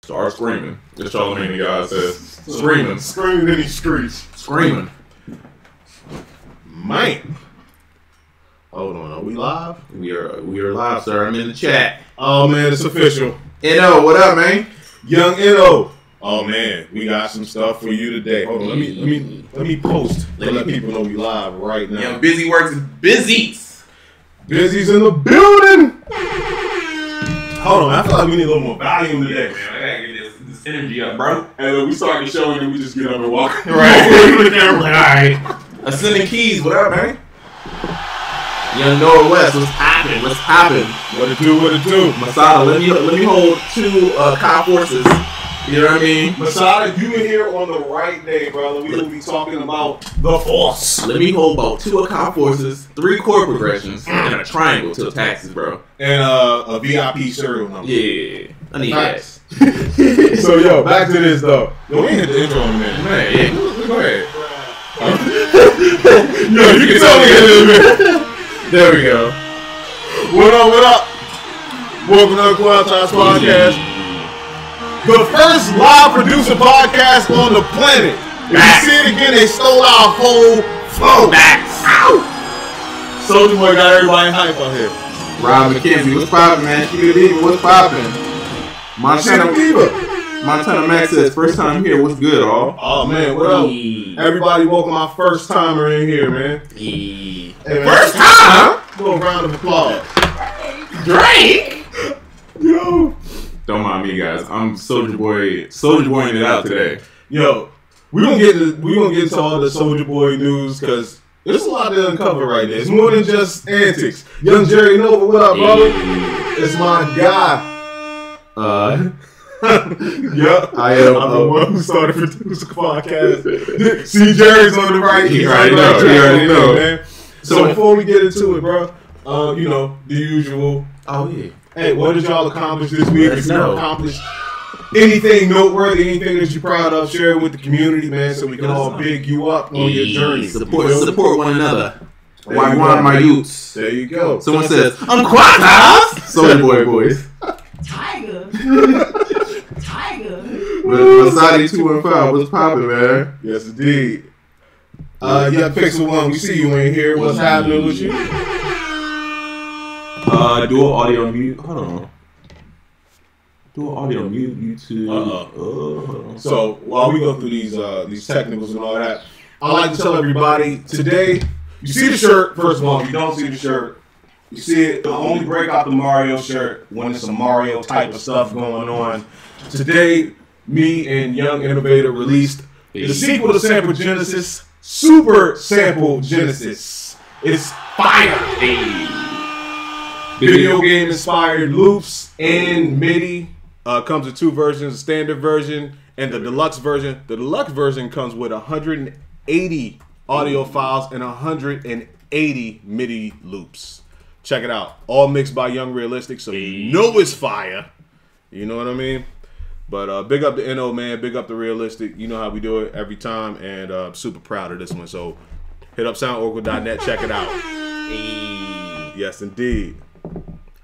Start screaming. This Charlamagne guy says, screaming. Screaming in these streets. Screaming. Man. Hold on, are we live? We are live, sir. I'm in the chat. Oh man, it's official. N.O., what up, man? Young N.O. Oh man, we got some stuff for you today. Hold on, let me post to let people know we live right now. Young Busy Works is busies. Busy's in the building. Hold on, I feel like we need a little more volume today. Man, I gotta get this energy up, bro. And then we start the show and then we just get up and walk. Right. Alright. Ascending Keys, what up, man? Young Northwest, what's poppin'? What's poppin'? What it do, what it do? Masada, let me hold two Kai forces. You know what I mean? Masada, you in here on the right day, brother. We will be talking about the Force. Let me hold about two Kai forces, 3 chord progressions, and a triangle till taxes, bro. And a VIP serial number. Yeah, I need that. So yo, back to this though. Yo, we ain't hit the intro in a minute. Man, yeah, go ahead. Yo, you can tell me in a minute. There we go. What up, what up? Welcome to the UnQuantized podcast. The first live producer podcast on the planet. If you see it again, they stole our whole flow. Ow! Soulja Boy got everybody hype on here. Rob McKenzie, what's poppin', man? Keep it even, what's poppin'? Montana Max says, first time here, what's good, all? Oh man, what up? Everybody welcome my first timer in here, man. Hey, man. First time? A little round of applause. Drake? Yo. Don't mind me, guys. I'm Soulja Boying it out today. Yo, we gonna get into all the Soulja Boy news because there's a lot to uncover right there. It's more than just antics. Young Jerry Nova, what up, brother? It's my guy. Yep, I am. I'm the one who started producing the podcast. See, Jerry's on the right. You already know. Man. So before we get into it, bro, you know the usual. Oh yeah. Hey, what did y'all accomplish this week? Let's If you know. accomplished anything noteworthy, anything that you're proud of, share it with the community, man, so we can all big you up on your journey. Support one another. Why one of my youths? There you go. Someone says, UnQuantized! Soulja Boy boys. Tiger. Masadi 215, what's poppin', man? Yes, indeed. Yeah, Pixel One, we see you in here. What's happening with you? Dual audio mute. Hold on. Dual audio mute. YouTube. So while we go through these technicals and all that, I like to tell everybody today. You see the shirt. First of all, if you don't see the shirt, you see it. I only break out the Mario shirt when it's some Mario type of stuff going on. Today, me and Young Innovator released the sequel to Sample Genesis, Super Sample Genesis. It's fire. Video game inspired loops and MIDI. Comes in 2 versions, the standard version and the deluxe version. The deluxe version comes with 180 audio files and 180 MIDI loops. Check it out. All mixed by Young Realistic, so you know it's fire. You know what I mean? But big up the NO, man. Big up the Realistic. You know how we do it every time, and I'm super proud of this one. So hit up soundoracle.net. Check it out. Yes, indeed.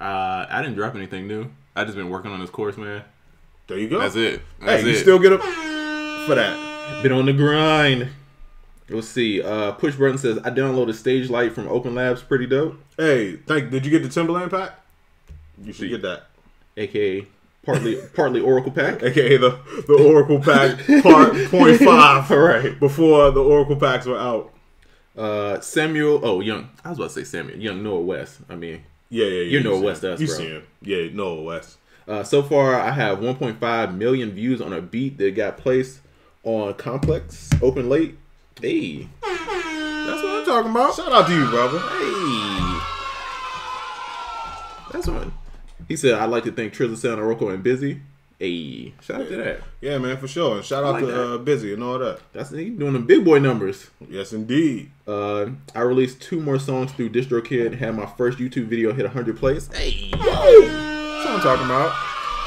I didn't drop anything new. I just been working on this course, man. There you go. That's it. Hey, you still get up for that. Been on the grind. Let's see. Push Button says, I downloaded Stage Light from Open Labs. Pretty dope. Hey, did you get the Timberland pack? You should get that. AKA partly Oracle pack. AKA the Oracle pack part 0.5. All right. Before the Oracle packs were out. Samuel. Oh, Young. I was about to say Samuel. Young Noah West. I mean. Yeah. You know West us, you bro. see him. Yeah, Noah West. So far, I have 1.5 million views on a beat that got placed on Complex Open Late. Hey. That's what I'm talking about. Shout out to you, brother. Hey. That's one. He said, I'd like to thank Trilla Sound, Oracle, and Busy. Hey. Shout out to that. Yeah, man, for sure. And shout out to Busy and all that. That's he doing the big boy numbers. Yes, indeed. I released 2 more songs through DistroKid and had my first YouTube video hit 100 plays. Hey. Whoa. That's what I'm talking about.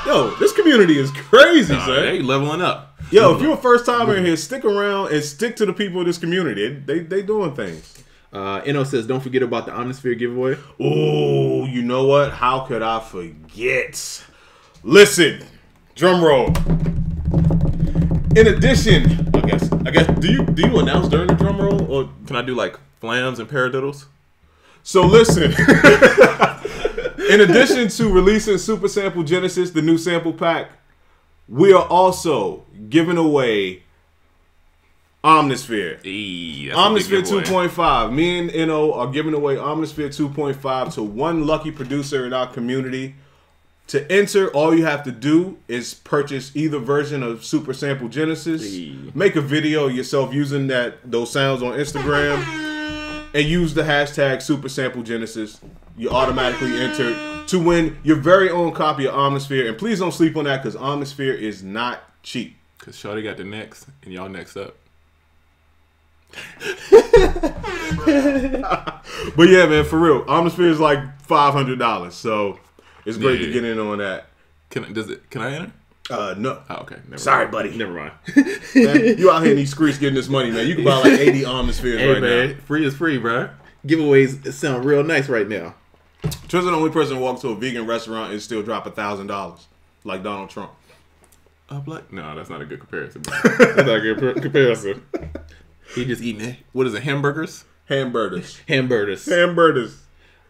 Yo, this community is crazy, son. They leveling up. Yo, if you're a first timer in here, stick around and stick to the people of this community. They doing things. Eno says, don't forget about the Omnisphere giveaway. Oh, you know what? How could I forget? Listen, Drum roll. In addition, I guess, do you announce during the drum roll, or Can I do like flams and paradiddles? so? Listen. In addition to releasing Super Sample Genesis, the new sample pack, we are also giving away Omnisphere. Omnisphere 2.5. Me and NO are giving away Omnisphere 2.5 to one lucky producer in our community. To enter, all you have to do is purchase either version of Super Sample Genesis, make a video yourself using those sounds on Instagram, and use the hashtag Super Sample Genesis. You automatically entered to win your very own copy of Omnisphere. And please don't sleep on that, because Omnisphere is not cheap. Because Shawty got the next, and y'all next up. But yeah, man, for real, Omnisphere is like $500, so it's great to get in on that. Can I enter? No. Oh, okay. Sorry, buddy. Never mind. Man, you out here in these streets getting this money, man. You can buy like 80 Omnispheres Hey, right man, now. free is free, bro. Giveaways sound real nice right now. Trent's the only person who walks to a vegan restaurant and still drop $1,000, like Donald Trump. No, that's not a good comparison, bro. That's not a good comparison. He just eating it. What is it? Hamburgers. Hamburgers.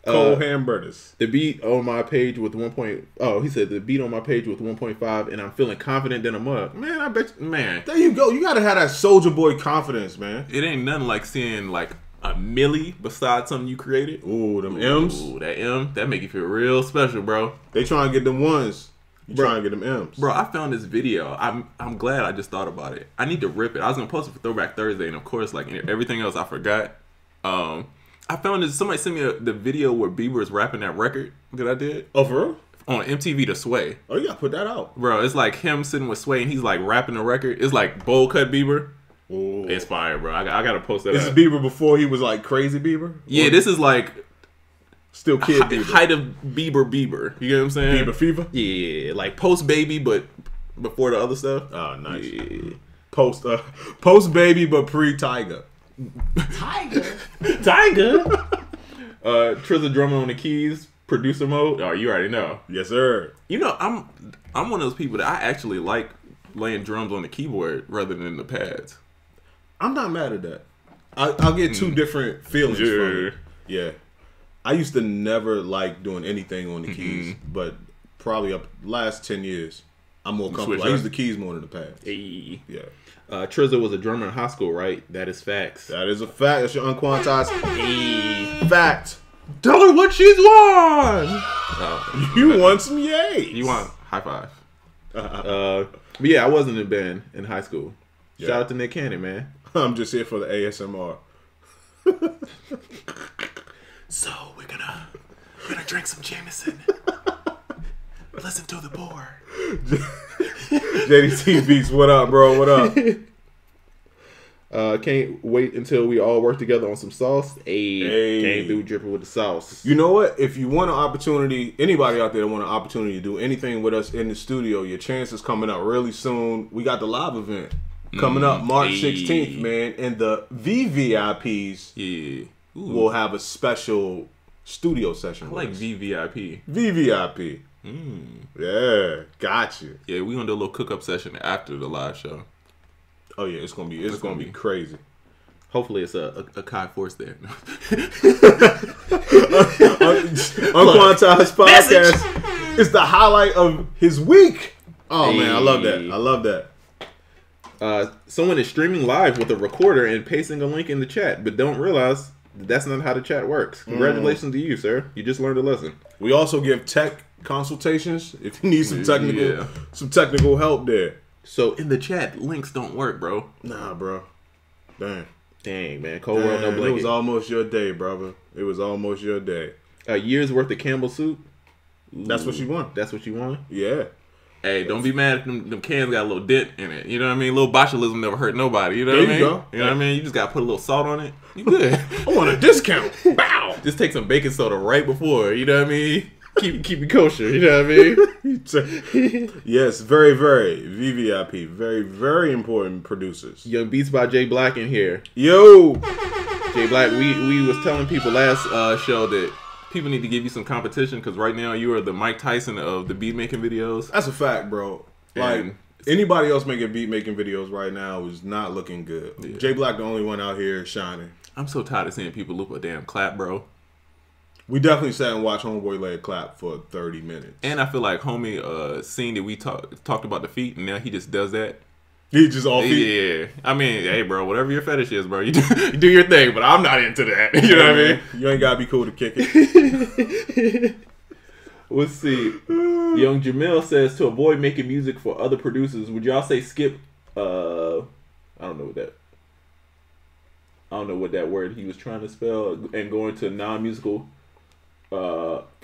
Cold hamburgers. The beat on my page with 1. Oh, he said the beat on my page with 1.5, and I'm feeling confident in a mug. Man, I bet you, man. There you go. You gotta have that Soldier Boy confidence, man. It ain't nothing like seeing like a milli beside something you created. Ooh, them M's. Ooh, that M, that make you feel real special, bro. They trying to get them ones. You trying to get them M's. Bro, I found this video. I'm glad I just thought about it. I need to rip it. I was gonna post it for Throwback Thursday, and of course, like everything else, I forgot. I found this. Somebody sent me the video where Bieber is rapping that record that I did. Oh, for real? On MTV to Sway. Oh, you gotta put that out, bro. It's like him sitting with Sway, and he's like rapping the record. It's like bowl cut Bieber. Ooh. It's fire, bro. I gotta post that. This is Bieber before he was like crazy Bieber. Yeah, this is like still kid Bieber. Height of Bieber. You get what I'm saying? Bieber fever. Yeah, like post baby, but before the other stuff. Oh, nice. Yeah. Post baby, but pre Tiger. Tiger. Trizza drumming on the keys, producer mode. Oh, you already know. Yes, sir. You know, I'm one of those people that I actually like laying drums on the keyboard rather than the pads. I'm not mad at that. I'll get two different feelings from it. Yeah. I used to never like doing anything on the keys, but probably up last 10 years, I'm more comfortable. I use the keys more than the pads. Hey. Yeah. Trizza was a drummer in high school, right? That is facts. That is a fact. That's your UnQuantized fact. Tell her what she's won. You want some yay? You want high five. But yeah, I wasn't in band in high school. Yeah. Shout out to Nick Cannon, man. I'm just here for the ASMR. So we're gonna drink some Jameson. Listen to the pour. JDT Beats, what up, bro? What up? Can't wait until we all work together on some sauce. Hey. Came through dripping with the sauce. You know what? If you want an opportunity, anybody out there that want an opportunity to do anything with us in the studio, your chance is coming up really soon. We got the live event coming up March 16th, man, and the VVIPs will have a special studio session. I like VVIP. VVIP. Yeah, got you. Yeah, we gonna do a little cook up session after the live show. Oh yeah, it's gonna be crazy. Hopefully it's a Kai Force there. UnQuantized podcast is the highlight of his week. Oh man, I love that. I love that. Someone is streaming live with a recorder and pasting a link in the chat, but don't realize that's not how the chat works. Congratulations to you, sir. You just learned a lesson. We also give tech consultations if you need some technical help there. So in the chat, links don't work, bro. Nah, bro. Dang, man. Cold world, no blanket. It was almost your day, brother. It was almost your day. A year's worth of Campbell soup. That's what you want. That's what you want? Yeah. Hey, don't be mad if them cans got a little dent in it. You know what I mean? A little botulism never hurt nobody. You know what I mean? Go. You know what I mean? You just got to put a little salt on it. You good. I want a discount. Bow. Just take some baking soda right before. You know what I mean? Keep it kosher. You know what I mean? Yes, very, very VVIP. Very, very important producers. Young Beats by Jay Black in here. Yo. Jay Black, we was telling people last show that people need to give you some competition because right now you are the Mike Tyson of the beat making videos. That's a fact, bro. Like And anybody else making videos right now is not looking good. Yeah. Jay Black, the only one out here shining. I'm so tired of seeing people loop a damn clap, bro. We definitely sat and watched Homeboy lay a clap for 30 minutes. And I feel like homie seen that we talked about the feet, and now he just does that. He just all feet. Yeah, I mean, hey, bro, whatever your fetish is, bro, you do your thing, but I'm not into that. You know what I mean? You ain't gotta be cool to kick it. Let's see. Young Jamil says, to avoid making music for other producers, would y'all say skip? I don't know what that word he was trying to spell, and go into non-musical.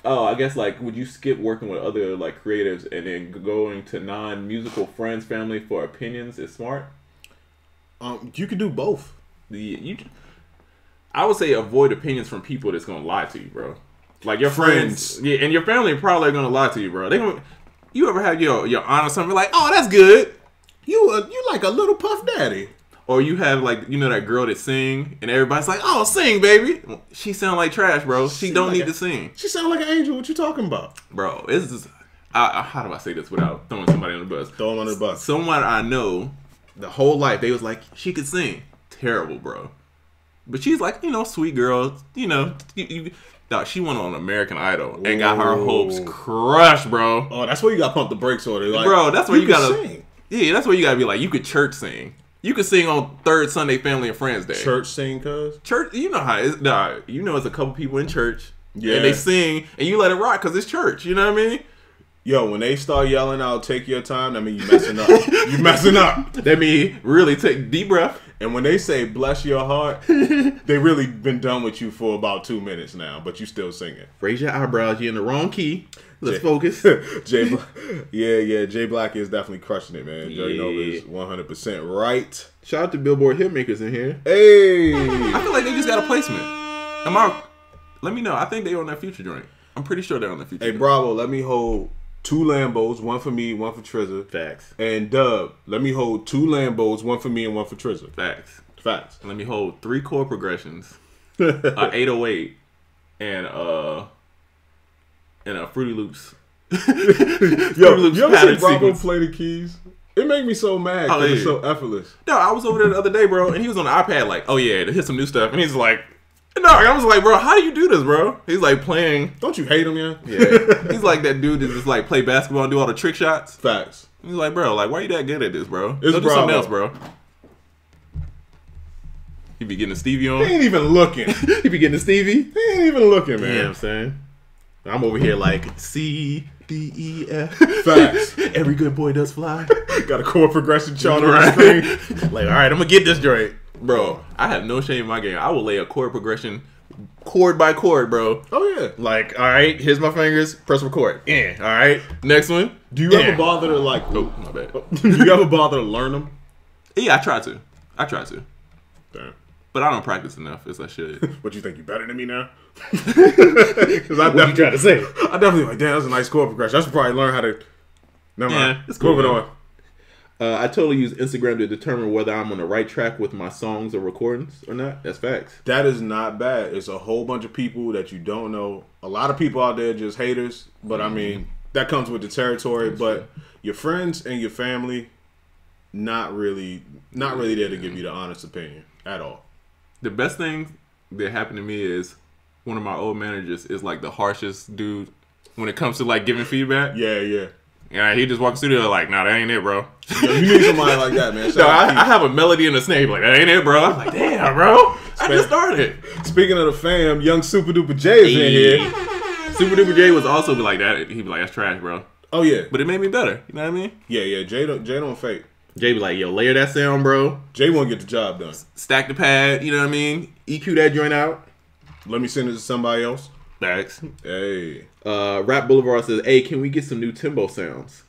I guess like, would you skip working with other like creatives and then going to non-musical friends, family for opinions is smart? You can do both. I would say avoid opinions from people that's gonna lie to you, bro. Like your friends, yeah, and your family probably are gonna lie to you, bro. You ever have your aunt or something like, oh, that's good. You like a little Puff Daddy. Or you have like, you know, that girl that sing and everybody's like, oh, sing, baby. She sound like trash, bro. She don't need to sing. She sound like an angel. What you talking about? Bro, it's just, how do I say this without throwing somebody on the bus? Throw him under the bus. Someone I know, the whole life, they was like, she could sing. Terrible, bro. But she's like, you know, sweet girl. You know, dog, she went on American Idol and got her hopes crushed, bro. Oh, that's where you got to pump the brakes on it. Like, bro, that's where you got to sing. Yeah, that's where you got to be like, you could church sing. You could sing on third Sunday Family and Friends Day. Church sing, cuz? Church, you know how it's, you know it's a couple people in church. Yeah. And they sing, and you let it rock because it's church. You know what I mean? Yo, when they start yelling out, take your time, that mean you messing up. You messing up. That mean really take deep breath. And when they say bless your heart, they really been done with you for about 2 minutes now, but you still singing. Raise your eyebrows. You're in the wrong key. Let's focus. Jay Black is definitely crushing it, man. Joey Nova is 100% right. Shout out to Billboard Hitmakers in here. Hey, I feel like they just got a placement. Let me know. I think they on that Future joint. I'm pretty sure they're on that Future. Hey, Bravo, let me hold 2 Lambos, one for me, one for Trizza. Facts. And Dub, let me hold 2 Lambos, one for me and one for Trizza. Facts. Let me hold 3 chord progressions, 808, and Fruity Loops. Yo, you ever see Bravo play the keys? It make me so mad because it's so effortless. No, I was over there the other day, bro, and he was on the iPad like, oh yeah, to hit some new stuff. And he's like, no, I was like, bro, how do you do this, bro? He's like playing. Don't you hate him, yeah? Yeah. He's like that dude that just like play basketball and do all the trick shots. Facts. He's like, bro, like, why are you that good at this, bro? It's Go do something else, bro. He be getting a Stevie on. He ain't even looking. He be getting a Stevie. He ain't even looking, man. You know what I'm saying? I'm over here like C, D, E, F. Facts. Every good boy does fly. Got a chord progression chart on the screen. Like, all right, I'm gonna get this joint. Bro, I have no shame in my game. I will lay a chord progression chord by chord, bro. Oh, yeah. Like, all right, here's my fingers, press record. Yeah, all right, next one. Do you ever bother to, like... Oh, my bad. Do you ever bother to learn them? Yeah, I try to. Damn. But I don't practice enough as I should. What, you think you better than me now? What you trying to say? I definitely like, damn, that's a nice chord progression. I should probably learn how to... Never mind. It's cool. Moving on. I totally use Instagram to determine whether I'm on the right track with my songs or recordings or not. That's facts. That is not bad. It's a whole bunch of people that you don't know. A lot of people out there just haters, but I mean, that comes with the territory. But your friends and your family, not really there to give you the honest opinion at all. The best thing that happened to me is one of my old managers is like the harshest dude when it comes to like giving feedback. Yeah. And he just walks through there like, nah, that ain't it, bro. Yo, you need somebody like that, man. No, I have a melody in the snake, like, that ain't it, bro. I'm like, damn, bro. I just started. Speaking of the fam, young Super Duper J is in here. Super Duper J was also be like that. He'd be like, that's trash, bro. Oh, yeah. But it made me better. You know what I mean? Yeah. Jay don't fake. Jay be like, yo, layer that sound, bro. Jay won't get the job done. Stack the pad, you know what I mean? EQ that joint out. Let me send it to somebody else. Thanks. Hey. Rap Boulevard says, hey, can we get some new Timbo sounds?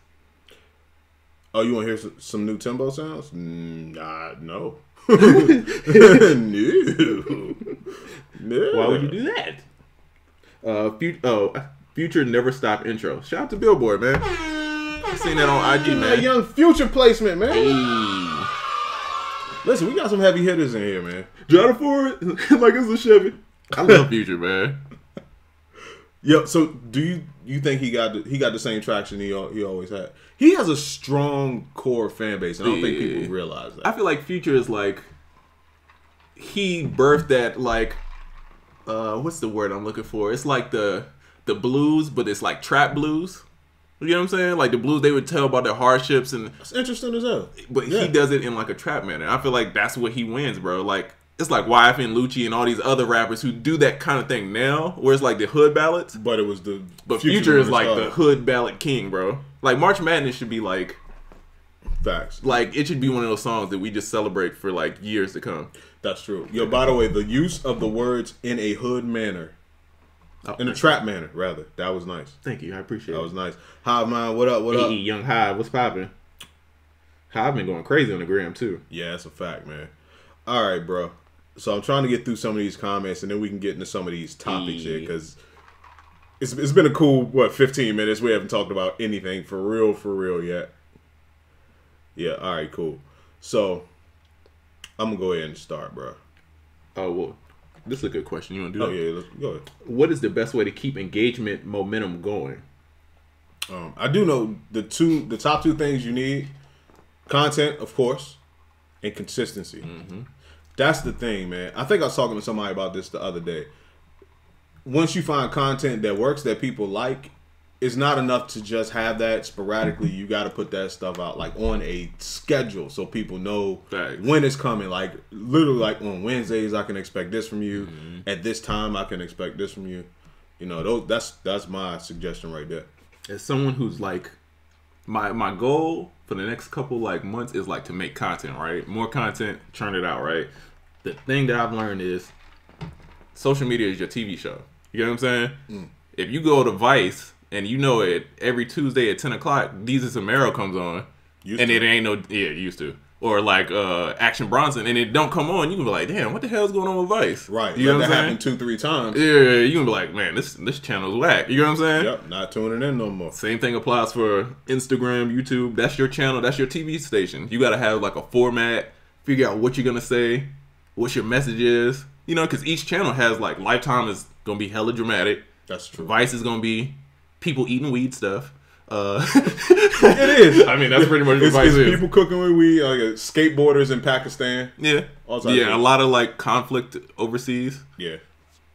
Oh, you want to hear some new Timbo sounds? Nah, no. No. Why would you do that? Future Never Stop intro. Shout out to Billboard, man. I seen that on IG, man. A young Future placement, man. Hey. Listen, we got some heavy hitters in here, man. Drive forward like it's a Chevy. I love Future, man. Yo, so do you think he got the same traction he always had? He has a strong core fan base, and I don't think people realize that. I feel like Future is like he birthed that like what's the word I'm looking for? It's like the blues, but it's like trap blues. You know what I'm saying? Like the blues they would tell about their hardships and it's interesting as hell. But he does it in like a trap manner. I feel like that's what he wins, bro. Like it's like YF and Lucci and all these other rappers who do that kind of thing now, where it's like the hood ballads. But it was the Future is like the hood ballad king, bro. Like March Madness should be like facts. Like it should be one of those songs that we just celebrate for like years to come. That's true. Yo, by the way, the use of the words in a hood manner. In a trap manner, rather. That was nice. Thank you. I appreciate it. That was nice. Hive Man, what up? What up? Young Hive, what's poppin'? Hive been going crazy on the gram, too. Yeah, that's a fact, man. All right, bro. So I'm trying to get through some of these comments, and then we can get into some of these topics here, because it's been a cool, 15 minutes. We haven't talked about anything for real yet. Yeah, all right, cool. So I'm going to go ahead and start, bro. Oh, well. This is a good question. You want to do that? Oh, yeah. Let's go ahead. What is the best way to keep engagement momentum going? I do know the top two things you need: content, of course, and consistency. Mm-hmm. That's the thing, man. I think I was talking to somebody about this the other day. Once you find content that works, that people like, it's not enough to just have that sporadically. You got to put that stuff out like on a schedule so people know when it's coming. Like literally, like on Wednesdays, I can expect this from you. Mm-hmm. At this time, I can expect this from you. You know, that's my suggestion right there. As someone who's like, my goal for the next couple like months is like to make content, right? More content, churn it out, right? The thing that I've learned is social media is your TV show. You know what I'm saying? Mm. If you go to Vice. And you know it, every Tuesday at 10 o'clock, Deezus and Mero comes on. It ain't no, used to. Or like Action Bronson, and it don't come on, you can be like, damn, what the hell's going on with Vice? Right. You know what I'm saying? 2-3 times. Yeah, you can be like, man, this channel's whack. You know what I'm saying? Yep, not tuning in no more. Same thing applies for Instagram, YouTube. That's your channel, that's your TV station. You got to have like a format, figure out what you're going to say, what your message is. You know, because each channel has like, Lifetime is going to be hella dramatic. That's true. Vice is going to be people eating weed stuff. It is. I mean, that's pretty much what Vice is. People cooking with weed, like skateboarders in Pakistan. Yeah. A lot of like conflict overseas. Yeah.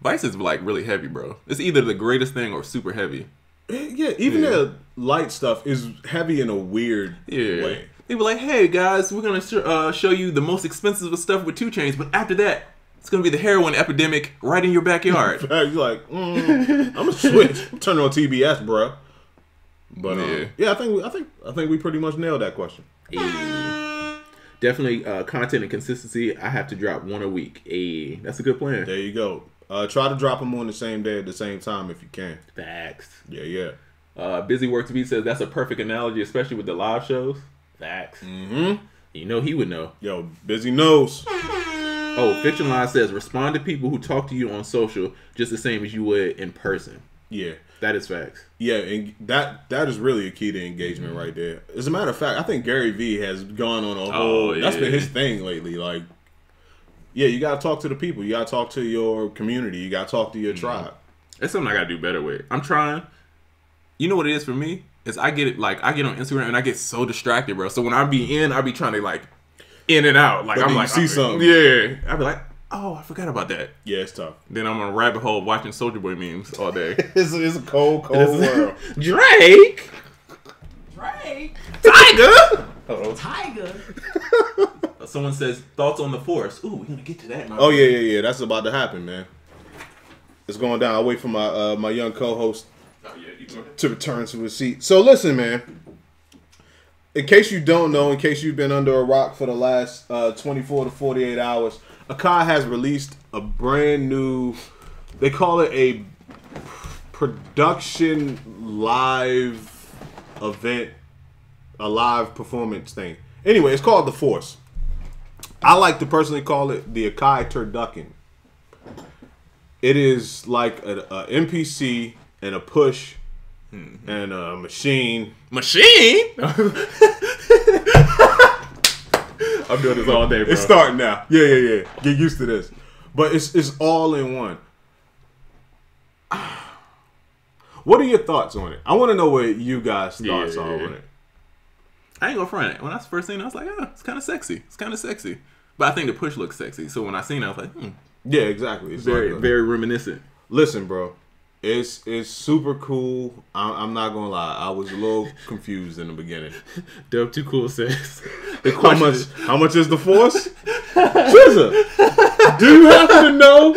Vice is like really heavy, bro. It's either the greatest thing or super heavy. Yeah, even the light stuff is heavy in a weird way. They were like, hey guys, we're going to show you the most expensive of stuff with 2 Chainz, but after that, it's gonna be the heroin epidemic right in your backyard. You're like, I'm gonna switch. Turn on TBS, bro. But I think we pretty much nailed that question. Definitely content and consistency. I have to drop 1 a week. That's a good plan. There you go. Try to drop them on the same day at the same time if you can. Facts. Yeah. Busy Works Beat says that's a perfect analogy, especially with the live shows. Facts. Mm-hmm. You know he would know. Yo, Busy knows. Oh, Fiction Line says, respond to people who talk to you on social just the same as you would in person. Yeah. That is facts. Yeah, and that is really a key to engagement right there. As a matter of fact, I think Gary Vee has gone on a whole... That's been his thing lately. Like, yeah, you got to talk to the people. You got to talk to your community. You got to talk to your tribe. That's something I got to do better with. I'm trying. You know what it is for me? Is I get on Instagram and I get so distracted, bro. So when I be trying to like... in and out, like but I'm like, see something. Yeah, I'd be like, oh, I forgot about that. Yeah, it's tough. Then I'm on a rabbit hole watching Soulja Boy memes all day. It's a cold world. Drake, Tiger. Tiger. Someone says thoughts on the Force. Ooh, we're gonna get to that. Oh yeah. That's about to happen, man. It's going down. I'll wait for my young co-host to return to his seat. So listen, man. In case you don't know, in case you've been under a rock for the last 24 to 48 hours, Akai has released a brand new, they call it a production live event, a live performance thing. Anyway, it's called The Force. I like to personally call it the Akai Turducken. It is like an NPC and a push and a machine. Machine? I'm doing this all day, bro. It's starting now. Yeah. Get used to this. But it's all in one. What are your thoughts on it? I want to know what you guys' thoughts are on it. I ain't gonna front it. When I first seen it, I was like, it's kind of sexy. It's kind of sexy. But I think the push looks sexy. So when I seen it, I was like, Yeah, exactly. It's very, like very reminiscent. Listen, bro. It's super cool. I'm not gonna lie. I was a little confused in the beginning. Dub Too Cool says, How much is the force? Trizza, do you happen to know?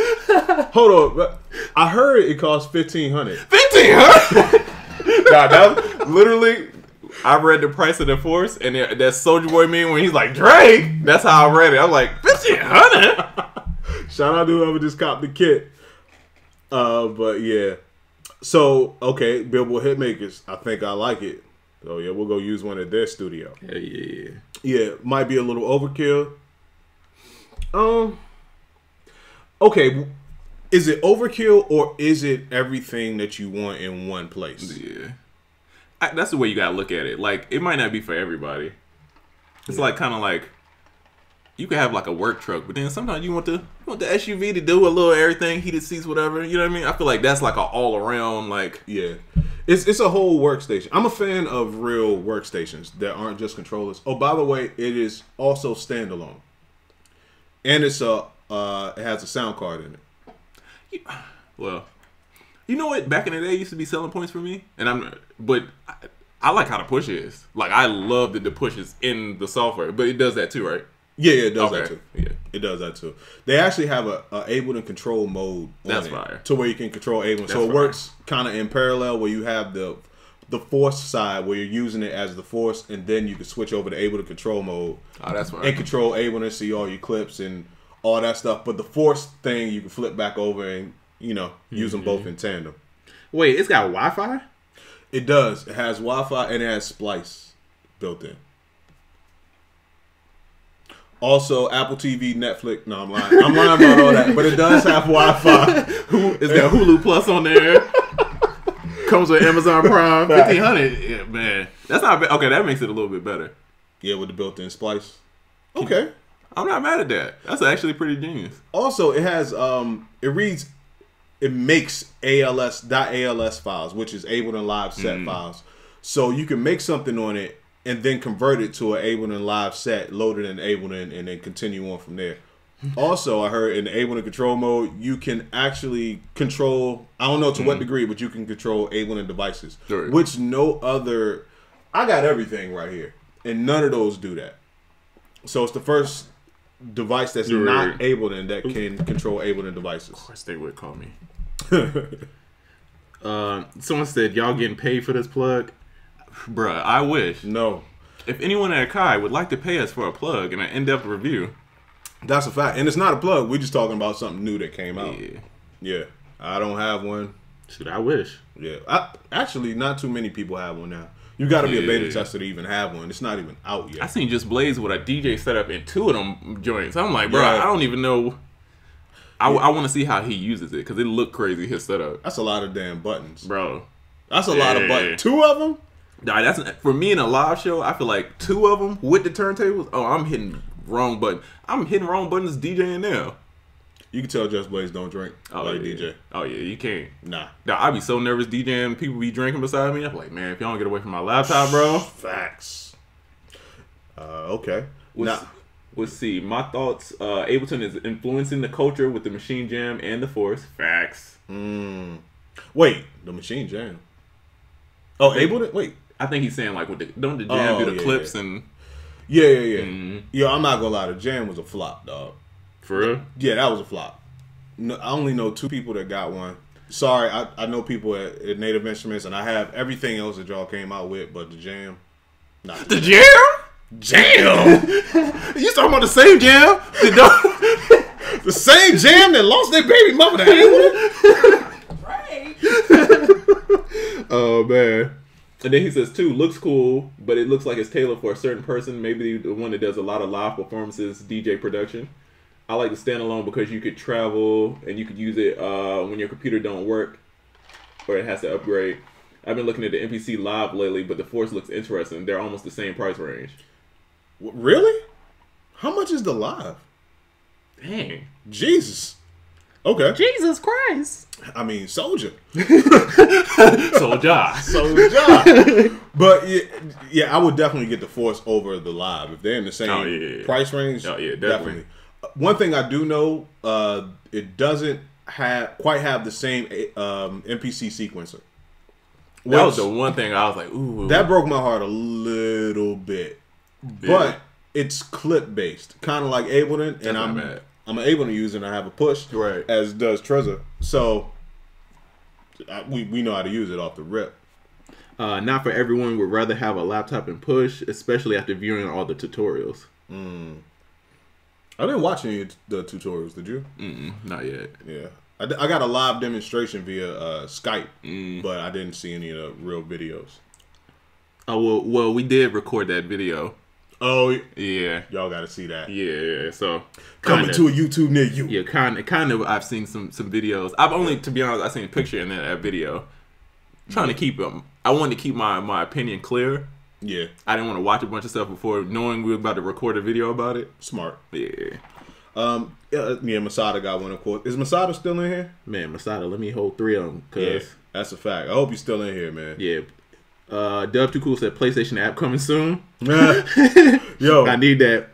Hold on. I heard it costs $1,500. $1,500? Nah, that was literally. I read the price of the force, and that Soldier Boy meme when he's like Drake. That's how I read it. I'm like $1,500. Shout out to whoever just copped the kit. But yeah. So okay, Billboard Hitmakers. I think I like it. So yeah, we'll go use one at their studio. Hell yeah. Yeah, might be a little overkill. Okay, is it overkill or is it everything that you want in one place? Yeah. That's the way you gotta look at it. Like, it might not be for everybody. It's like kind of like you can have like a work truck, but then sometimes you want the SUV to do a little everything, heated seats, whatever. You know what I mean? I feel like that's like an all around like It's a whole workstation. I'm a fan of real workstations that aren't just controllers. Oh, by the way, it is also standalone, and it has a sound card in it. Well, you know what? Back in the day, it used to be selling points for me, but I like how the push is. Like, I love that the push is in the software, but it does that too, right? Yeah, it does that too. Yeah, it does that too. They actually have a Ableton control mode on it to where you can control Ableton. So it works kind of in parallel where you have the force side where you're using it as the force, and then you can switch over to Ableton control mode. Oh, that's right. And control Ableton, see all your clips and all that stuff. But the force thing, you can flip back over and use them both in tandem. Wait, it's got Wi-Fi? It does. It has Wi-Fi and it has Splice built in. Also, Apple TV, Netflix. No, I'm lying. I'm lying about all that. But it does have Wi-Fi. Is there Hulu Plus on there? Comes with Amazon Prime. $1,500. Yeah, man. That's not bad. Okay, that makes it a little bit better. Yeah, with the built-in Splice. Okay. I'm not mad at that. That's actually pretty genius. Also, it has it makes ALS files, which is Ableton Live set files. So you can make something on it and then convert it to an Ableton Live set, load it in Ableton, and then continue on from there. Also, I heard in the Ableton control mode, you can actually control, I don't know to what degree, but you can control Ableton devices, which no other, I got everything right here, and none of those do that. So it's the first device that's not Ableton that can control Ableton devices. Of course they would call me. Someone said, y'all getting paid for this plug? Bruh, I wish. No. If anyone at Kai would like to pay us for a plug and an in-depth review. That's a fact. And it's not a plug. We're just talking about something new that came out. Yeah. I don't have one. Shoot, I wish. Yeah. Actually, not too many people have one now. You got to be a beta tester to even have one. It's not even out yet. I seen Just Blaze with a DJ setup in 2 of them joints. I'm like, bro, I don't even know. I want to see how he uses it because it looked crazy, his setup. That's a lot of damn buttons. Bro. That's a lot of buttons. 2 of them? Nah, that's for me in a live show. I feel like 2 of them with the turntables. Oh, I'm hitting wrong button. I'm hitting wrong buttons DJing now. You can tell Just Blaze don't drink DJ. Oh yeah, you can't. Nah, I be so nervous DJing. People be drinking beside me. I'm like, man, if y'all don't get away from my laptop, bro. Facts. Okay. Let's see. My thoughts. Ableton is influencing the culture with the Machine Jam and the Force. Facts. Wait, the Machine Jam. Oh, Ableton. Wait. I think he's saying like with the Jam do the clips and. Yeah. Yo, I'm not gonna lie. The Jam was a flop, dog. For real? Yeah, that was a flop. No, I only know 2 people that got one. Sorry, I know people at Native Instruments, and I have everything else that y'all came out with, but the Jam, not the Jam. Jam? You talking about the same Jam? The same Jam that lost their baby mother to Ableton? Right. Oh man. And then he says, too, looks cool, but it looks like it's tailored for a certain person. Maybe the one that does a lot of live performances, DJ production. I like the standalone because you could travel and you could use it when your computer don't work or it has to upgrade. I've been looking at the MPC Live lately, but the Force looks interesting. They're almost the same price range. Really? How much is the Live? Dang. Jesus. Okay. Jesus Christ. I mean, Soldier. Soldier. But yeah, I would definitely get the Force over the Live if they're in the same price range. Oh yeah, definitely. One thing I do know, it doesn't quite have the same MPC sequencer. That was the one thing I was like, ooh. That broke my heart a little bit. But it's clip based, kind of like Ableton, and I'm an Ableton user and I have a push, right? As does Trezor. So we know how to use it off the rip. Not for everyone would rather have a laptop and push, especially after viewing all the tutorials. I didn't watch any of the tutorials. Did you? Not yet. Yeah. I got a live demonstration via Skype, but I didn't see any of the real videos. Oh, well, we did record that video. Oh, yeah. Y'all got to see that. Yeah, so. Coming to a YouTube near you. Yeah, kind of. I've seen some videos. I've only, to be honest, I've seen a picture and then that video. Trying to keep them. I wanted to keep my opinion clear. Yeah. I didn't want to watch a bunch of stuff before knowing we were about to record a video about it. Smart. Yeah. Masada got one, of course. Is Masada still in here? Man, Masada, let me hold 3 of them. Yeah, that's a fact. I hope he's still in here, man. Yeah. Dub Too Cool said PlayStation app coming soon. Yo. I need that.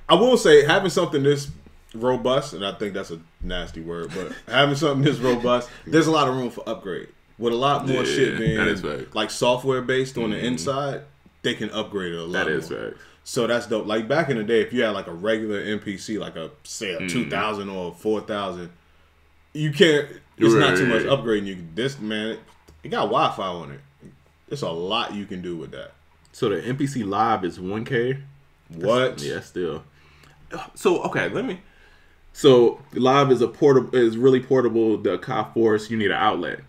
I will say, having something this robust, and I think that's a nasty word, but having something this robust, there's a lot of room for upgrade. With a lot more shit being like software based on the inside, they can upgrade it a lot more. That is right. So that's dope. Like back in the day, if you had like a regular MPC, like a 2000 or 4000, you can't. It's not too much upgrading. This man, it got Wi-Fi on it. There's a lot you can do with that. So the MPC Live is 1K. What? Yeah, still. So okay, So Live is really portable. The Kai Force, you need an outlet.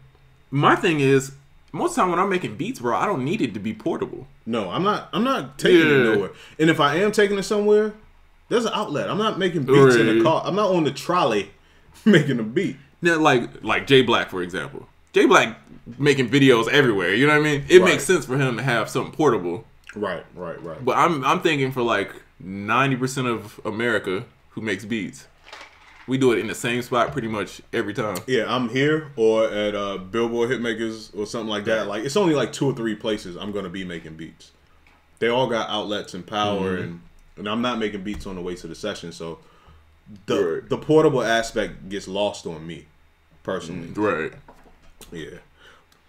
My thing is, most of the time when I'm making beats, bro, I don't need it to be portable. No, I'm not taking it nowhere. And if I am taking it somewhere, there's an outlet. I'm not making beats in the car. I'm not on the trolley making a beat. Now, like Jay Black, for example. Jay Black making videos everywhere. You know what I mean? It makes sense for him to have something portable. Right. But I'm thinking for like 90% of America who makes beats. We do it in the same spot pretty much every time. Yeah, I'm here or at Billboard Hitmakers or something like that. Like it's only like 2 or 3 places I'm gonna be making beats. They all got outlets and power, and I'm not making beats on the way to the session. So the portable aspect gets lost on me personally. Right. Yeah.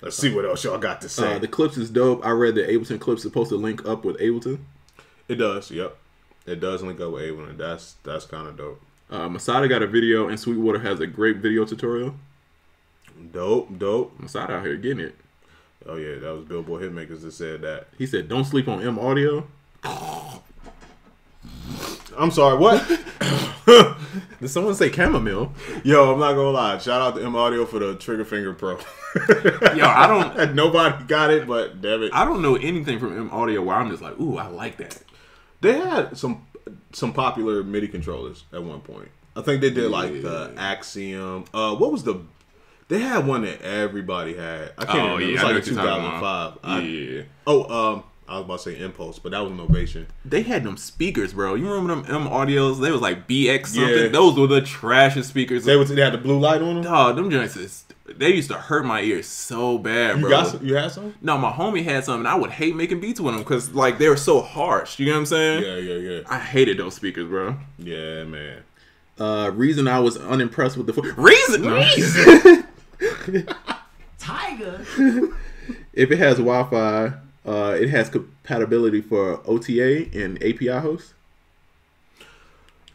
Let's see what else y'all got to say. The clips is dope. I read that Ableton clips supposed to link up with Ableton. It does. Yep. It does link up with Ableton. That's kind of dope. Masada got a video, and Sweetwater has a great video tutorial. Dope. Masada out here getting it. Oh yeah, that was Billboard Hitmakers that said that. He said, "Don't sleep on M Audio." I'm sorry, what? Did someone say chamomile? Yo, I'm not gonna lie. Shout out to M Audio for the Trigger Finger Pro. Yo, I don't. Nobody got it, but damn it, I don't know anything from M Audio where I'm just like, ooh, I like that. They had some popular MIDI controllers at one point. I think they did like the Axiom. What was the? They had one that everybody had. I can't remember. It was like 2005. I was about to say Impulse, but that was an Ovation. They had them speakers, bro. You remember them M Audios? They was like BX something. Yeah. Those were the trashiest speakers. They had the blue light on them? Dog, them joints, they used to hurt my ears so bad, bro. You had some? No, my homie had some, and I would hate making beats with them because like they were so harsh. You know what I'm saying? Yeah. I hated those speakers, bro. Yeah, man. Reason I was unimpressed with the reason. Tiger. If it has Wi-Fi, it has compatibility for OTA and API hosts.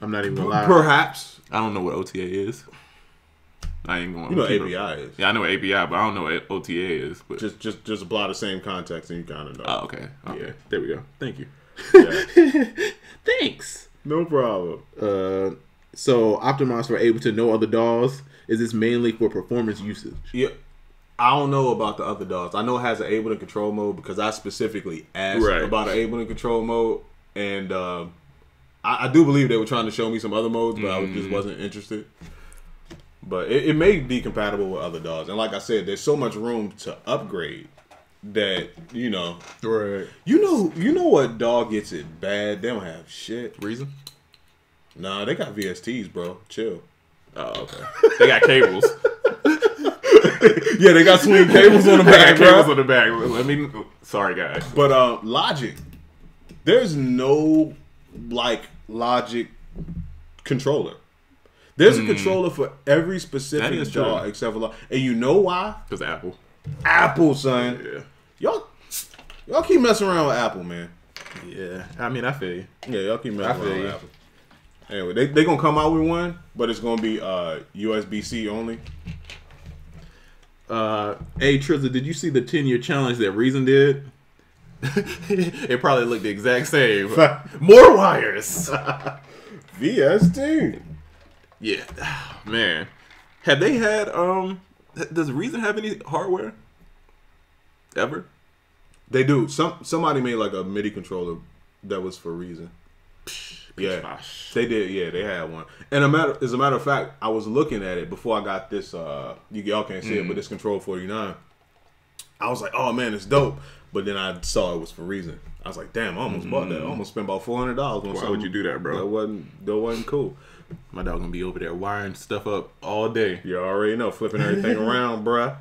I'm not even gonna lie. Perhaps. I don't know what OTA is. I ain't going. You know what API is. Yeah, I know what API, but I don't know what OTA is. But just apply the same context and you kind of know. Oh, okay. Yeah, there we go. Thank you. Yeah. Thanks. No problem. So optimized for Ableton, no other DAWs. Is this mainly for performance usage? Yeah. I don't know about the other DAWs. I know it has an Ableton control mode because I specifically asked about an Ableton control mode, and I do believe they were trying to show me some other modes, but I just wasn't interested. But it may be compatible with other DAWs, and like I said, there's so much room to upgrade that you know. Right. You know what DAW gets it bad? They don't have shit. Reason? Nah, they got VSTs, bro. Chill. Oh, okay. They got cables. Yeah, they got swing cables on the They back, got cables bro. on the back. Let me. Sorry, guys. But Logic, there's no like Logic controller. There's a controller for every specific is DAW true. except for Logic. And you know why? Because Apple. Apple, son. Yeah. Y'all keep messing around with Apple, man. Yeah. I mean, I feel you. Yeah, y'all keep messing I feel around you. with Apple. Anyway, they gonna come out with one, but it's gonna be USB-C only. Hey, Trizza, did you see the 10-year challenge that Reason did? It probably looked the exact same. More wires. VST. Yeah. Man. Have they had, does Reason have any hardware? Ever? They do. Somebody made like a MIDI controller that was for Reason. Yeah, they did. Yeah, they had one. And as a matter of fact, I was looking at it before I got this. Y'all can't see it, but this Control 49. I was like, oh man, it's dope. But then I saw it was for Reason. I was like, damn, I almost bought that. I almost spent about $400 on something. Why would you do that, bro? That wasn't cool. My dog gonna be over there wiring stuff up all day. You already know, flipping everything around, bruh.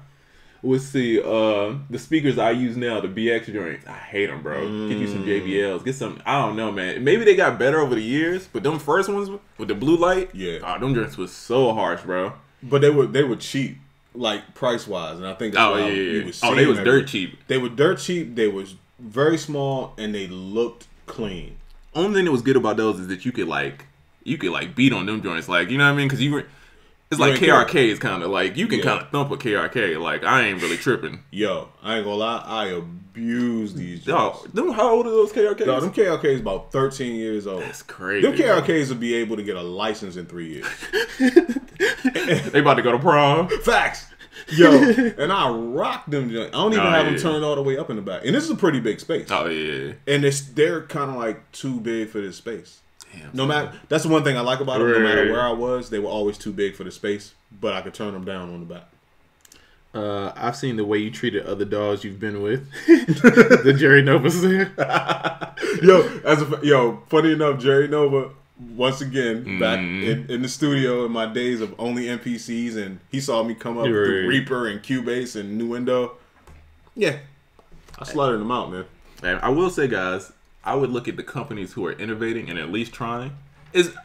We'll see. The speakers I use now, the BX joints, I hate them, bro. Get you some JBLs. Get some. I don't know, man. Maybe they got better over the years, but them first ones with the blue light, yeah, them joints was so harsh, bro. But they were cheap, like price wise, and I think that's why they was dirt cheap. They were dirt cheap. They was very small, and they looked clean. Only thing that was good about those is that you could beat on them joints, like, you know what I mean? Because it's like KRK is kind of like, you can kind of thump a KRK. Like, I ain't really tripping. Yo, I ain't gonna lie, I abuse these joints. Yo, how old are those KRKs? Yo, them KRKs about 13 years old. That's crazy. Them KRKs will be able to get a license in 3 years. They about to go to prom. Facts. Yo, and I rock them joints. I don't even have them turned all the way up in the back. And this is a pretty big space. Oh, yeah. And they're kind of like too big for this space. Damn, no matter, that's the one thing I like about them. No matter where I was, they were always too big for the space, but I could turn them down on the back. I've seen the way you treated other dogs you've been with. The Jerry Nova thing. Funny enough, Jerry Nova, once again, back in the studio in my days of only MPCs, and he saw me come up with Reaper and Cubase and Nuendo. Yeah, I slaughtered them out, man. And I will say, guys, I would look at the companies who are innovating and at least trying.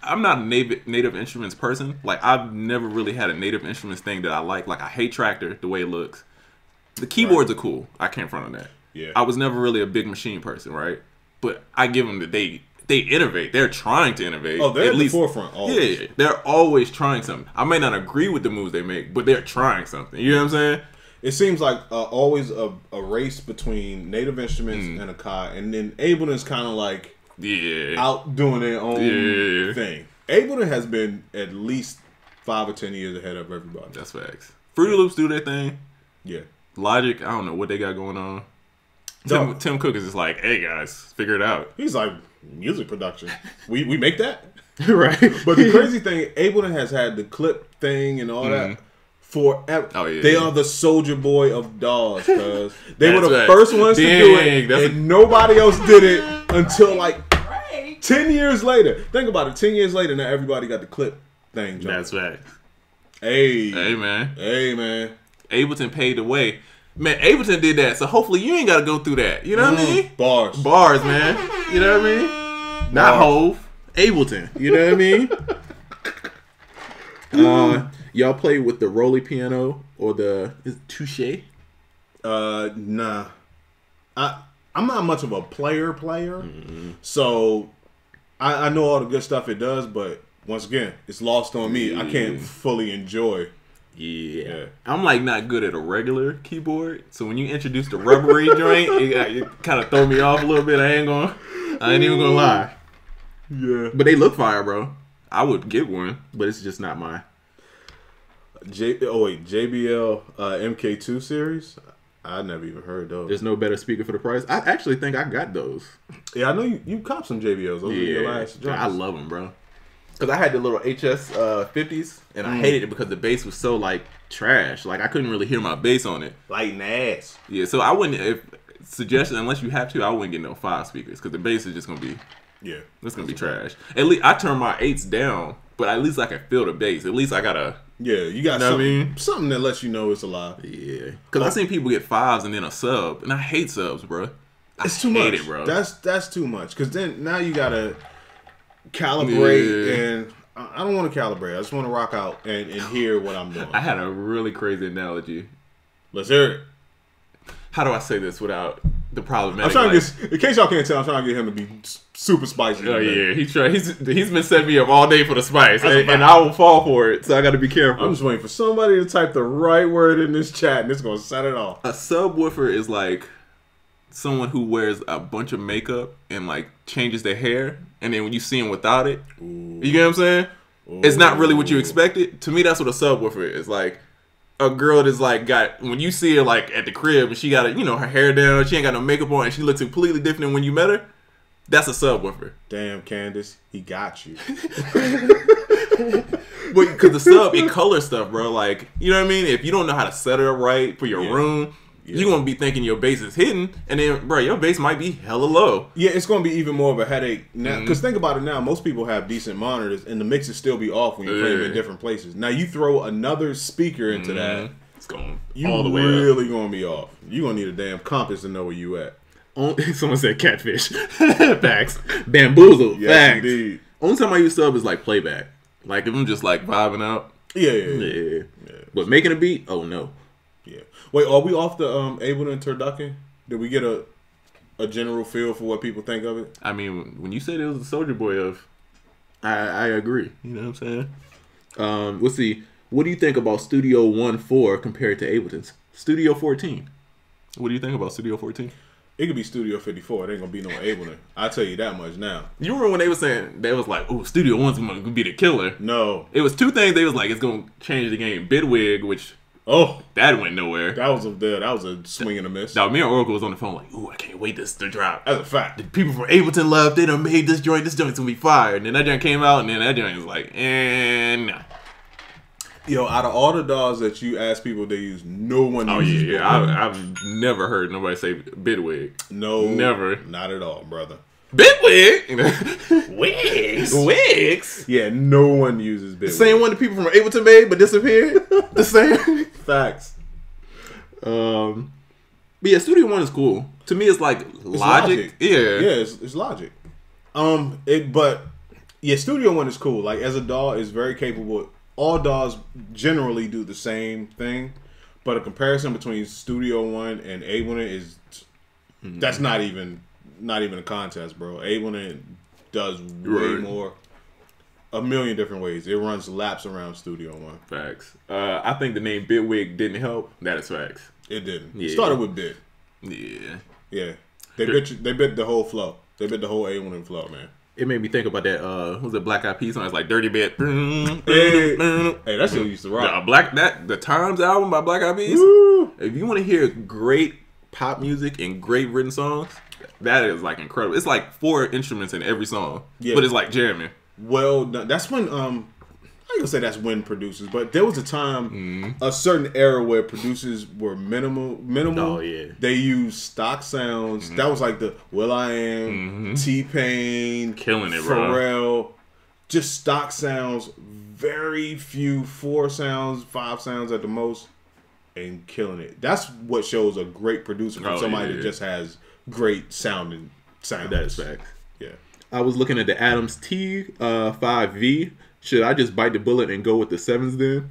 I'm not a native instruments person. Like, I've never really had a native instruments thing that I like. Like, I hate Tractor, the way it looks. The keyboards are cool. I can't front on that. Yeah. I was never really a big machine person, right? But I give them that they innovate. They're trying to innovate. Oh, they're at the forefront always. Yeah, they're always trying something. I may not agree with the moves they make, but they're trying something. You know what I'm saying? It seems like always a race between Native Instruments and Akai, and then Ableton's kind of like out doing their own thing. Ableton has been at least 5 or 10 years ahead of everybody. That's facts. Fruity Loops do their thing. Yeah. Logic, I don't know what they got going on. Tim Cook is just like, hey guys, figure it out. He's like, music production. We make that? Right. But the crazy thing, Ableton has had the clip thing and all that forever. Oh, yeah. They are the Soldier Boy of DAWs, cuz they were the first ones to do it, and nobody else did it until like 10 years later. Think about it, 10 years later, now everybody got the clip thing. That's right. Hey, man. Ableton paved the way. Man, Ableton did that, so hopefully you ain't got to go through that. You know what I mean? Bars, man. You know what I mean? Not Hove. Ableton. You know what I mean? Y'all play with the Rolly piano or the Touche? Nah. I'm not much of a player. So I know all the good stuff it does, but once again, it's lost on me. I can't fully enjoy. Yeah. I'm like not good at a regular keyboard, so when you introduce the rubbery joint, it kind of throw me off a little bit. I ain't even gonna lie. Yeah. But they look fire, bro. I would get one, but it's just not mine. JBL MK2 series? I never even heard those. There's no better speaker for the price. I actually think I got those. Yeah, I know you copped some JBLs. Those are your last drops. I love them, bro. Because I had the little HS 50s, and I hated it because the bass was so, like, trash. Like, I couldn't really hear my bass on it. Light and ass. Yeah, so I wouldn't, suggestion, unless you have to, I wouldn't get no 5 speakers because the bass is just going to be Yeah, It's gonna be trash. At least I turn my 8s down, but at least I can feel the bass. At least I gotta. Yeah, you got something that lets you know it's alive. Yeah, because I've seen people get 5s and then a sub, and I hate subs, bro. It's too much, it, bro. That's too much. Because then now you gotta calibrate, and I don't want to calibrate. I just want to rock out and hear what I'm doing. I had a really crazy analogy. Let's hear it. How do I say this without the problematic? I'm trying to get, in case y'all can't tell, I'm trying to get him to be super spicy. Oh yeah, he's been setting me up all day for the spice, and I will fall for it. So I got to be careful. I'm just waiting for somebody to type the right word in this chat, and it's gonna set it off. A subwoofer is like someone who wears a bunch of makeup and like changes their hair, and then when you see them without it, you get what I'm saying? It's not really what you expected. To me, that's what a subwoofer is. Like a girl that's like when you see her like at the crib and she got her hair down, she ain't got no makeup on, and she looks completely different than when you met her. That's a subwoofer. Damn, Candace, he got you. But because the sub, it colors stuff, bro. Like, you know what I mean? If you don't know how to set it up right for your room, you're going to be thinking your bass is hidden. And then, bro, your bass might be hella low. Yeah, it's going to be even more of a headache now. Because think about it now. Most people have decent monitors, and the mixes still be off when you play them in different places. Now, you throw another speaker into that. It's going all the way really going to be off. You're going to need a damn compass to know where you at. Someone said catfish. Facts. Bamboozled. Yes, Facts. Indeed. Only time I use sub is like playback. Like if I'm just like vibing out. Yeah. But making a beat, oh no. Yeah. Wait, are we off the Ableton turducken? Did we get a general feel for what people think of it? I mean, when you said it was a Soldier Boy of, I agree. You know what I'm saying? Let's see. What do you think about Studio 1.4 compared to Ableton's Studio 14? What do you think about Studio 14? It could be Studio 54. It ain't gonna be no Ableton. I'll tell you that much now. You remember when they were saying, they was like, oh, Studio 1's gonna be the killer? No. It was two things. They was like, it's gonna change the game. Bitwig, which that went nowhere. That was a swing and a miss. Now me and Oracle was on the phone like, ooh, I can't wait this to drop. That's a fact. The people from Ableton love. They done made this joint. This joint's gonna be fire. And then that joint came out, and then that joint was like, nah. Yo, out of all the DAWs that you ask people they use, no one uses Bitwig. I've never heard nobody say Bitwig. No. Never. Not at all, brother. Bitwig? Wigs? Yeah, no one uses Bitwig. The same one the people from Ableton made but disappeared? The same? Facts. But yeah, Studio One is cool. To me, it's like Logic. Yeah. Yeah, it's Logic. But Studio One is cool. Like, as a DAW, it's very capable. All DAWs generally do the same thing, but a comparison between Studio One and Ableton is that's not even a contest, bro. Ableton does way more, a million different ways. It runs laps around Studio One. Facts. I think the name Bitwig didn't help. That is facts. It didn't. Yeah. It started with Bit. Yeah. They bit the whole flow. They bit the whole Ableton flow, man. It made me think about that. Was it Black Eyed Peas song? It's like Dirty Bit. Hey, that shit used to rock. The Times album by Black Eyed Peas. Woo. If you want to hear great pop music and great written songs, that is like incredible. It's like 4 instruments in every song, but it's like jamming. Well, that's when I ain't gonna say that's when producers, but there was a time, a certain era where producers were minimal. Oh yeah, they used stock sounds. That was like the will.i.am, T-Pain, killing it, Pharrell, bro. Just stock sounds. Very few 4 sounds, 5 sounds at the most, and killing it. That's what shows a great producer from somebody that just has great sounding sounds. That is fact. Yeah. I was looking at the Adams T5V. Should I just bite the bullet and go with the 7s then?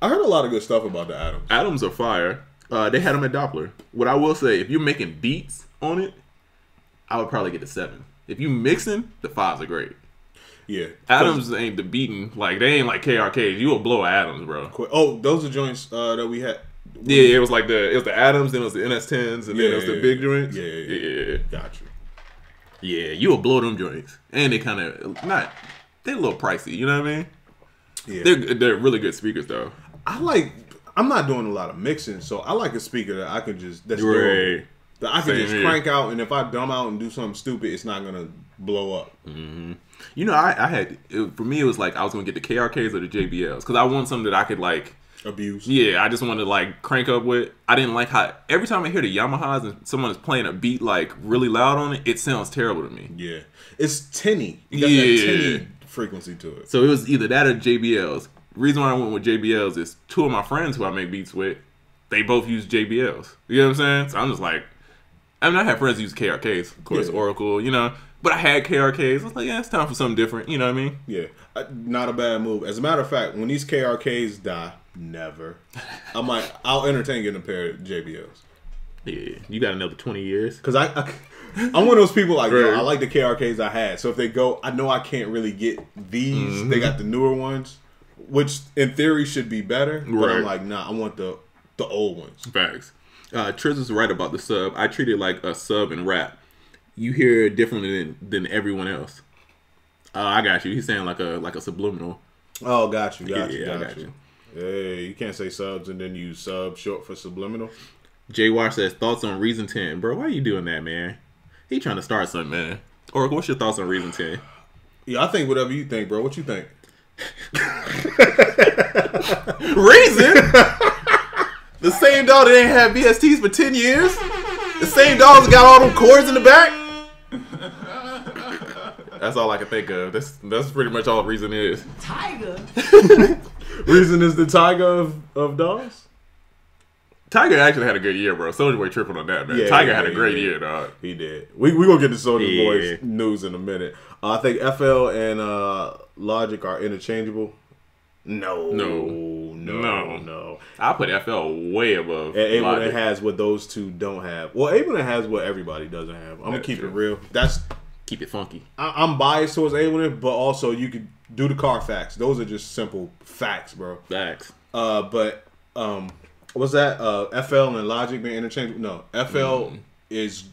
I heard a lot of good stuff about the Adams. Adams are fire. They had them at Doppler. What I will say, if you're making beats on it, I would probably get the 7. If you mixing, the 5s are great. Yeah. Adams ain't the beating. Like, they ain't like KRKs. You will blow Adams, bro. Oh, those are joints that we had. Yeah, it was like the Adams, then it was the NS10s, and then it was the big joints. Yeah. Gotcha. Yeah, you will blow them joints. And they kind of, they're a little pricey, you know what I mean? Yeah. They're really good speakers, though. I'm not doing a lot of mixing, so I like a speaker that I can just, that I can just crank out, and if I dumb out and do something stupid, it's not going to blow up. You know, for me, it was like I was going to get the KRKs or the JBLs, because I want something that I could, like, abuse. Yeah, I just wanted to like crank up with. I didn't like how every time I hear the Yamahas and someone is playing a beat like really loud on it, it sounds terrible to me. Yeah, it's tinny. You got that tinny frequency to it. So it was either that or JBLs. The reason why I went with JBLs is two of my friends who I make beats with, they both use JBLs. You know what I'm saying? So I'm just like, I mean, I had friends who use KRKs, of course, Oracle, you know. But I had KRKs. I was like, yeah, it's time for something different. You know what I mean? Yeah, not a bad move. As a matter of fact, when these KRKs die, never. I'll entertain getting a pair of JBLs. Yeah, you got another 20 years. Because I'm one of those people like, yo, I like the KRKs I had. So if they go, I know I can't really get these. They got the newer ones, which in theory should be better. But I'm like, nah, I want the old ones. Facts. Triz is right about the sub. I treat it like a sub in rap. You hear it differently than everyone else. I got you. He's saying like a subliminal. Oh, got you. Got you. Hey, you can't say subs and then use sub short for subliminal. Jay Wash says, thoughts on Reason 10. Bro, why are you doing that, man? He trying to start something, man. Oracle, what's your thoughts on Reason 10? Yeah, I think whatever you think, bro. What you think? Reason? The same dog that ain't had VSTs for 10 years? The same dog that got all them cords in the back? That's all I can think of. That's pretty much all Reason is. Tiger? Reason is the tiger of dogs? Tiger actually had a good year, bro. Soulja Boy tripping on that, man. Tiger had a great year, dog. He did. We gonna get to Soulja Boy's news in a minute. I think FL and Logic are interchangeable. No. I put FL way above. And Ableton has what those two don't have. Well, Ableton has what everybody doesn't have. I'm gonna keep it real. Keep it funky. I'm biased towards Ableton, but also you could do the car facts. Those are just simple facts, bro. Facts. But what's that? FL and Logic being interchangeable? No, FL is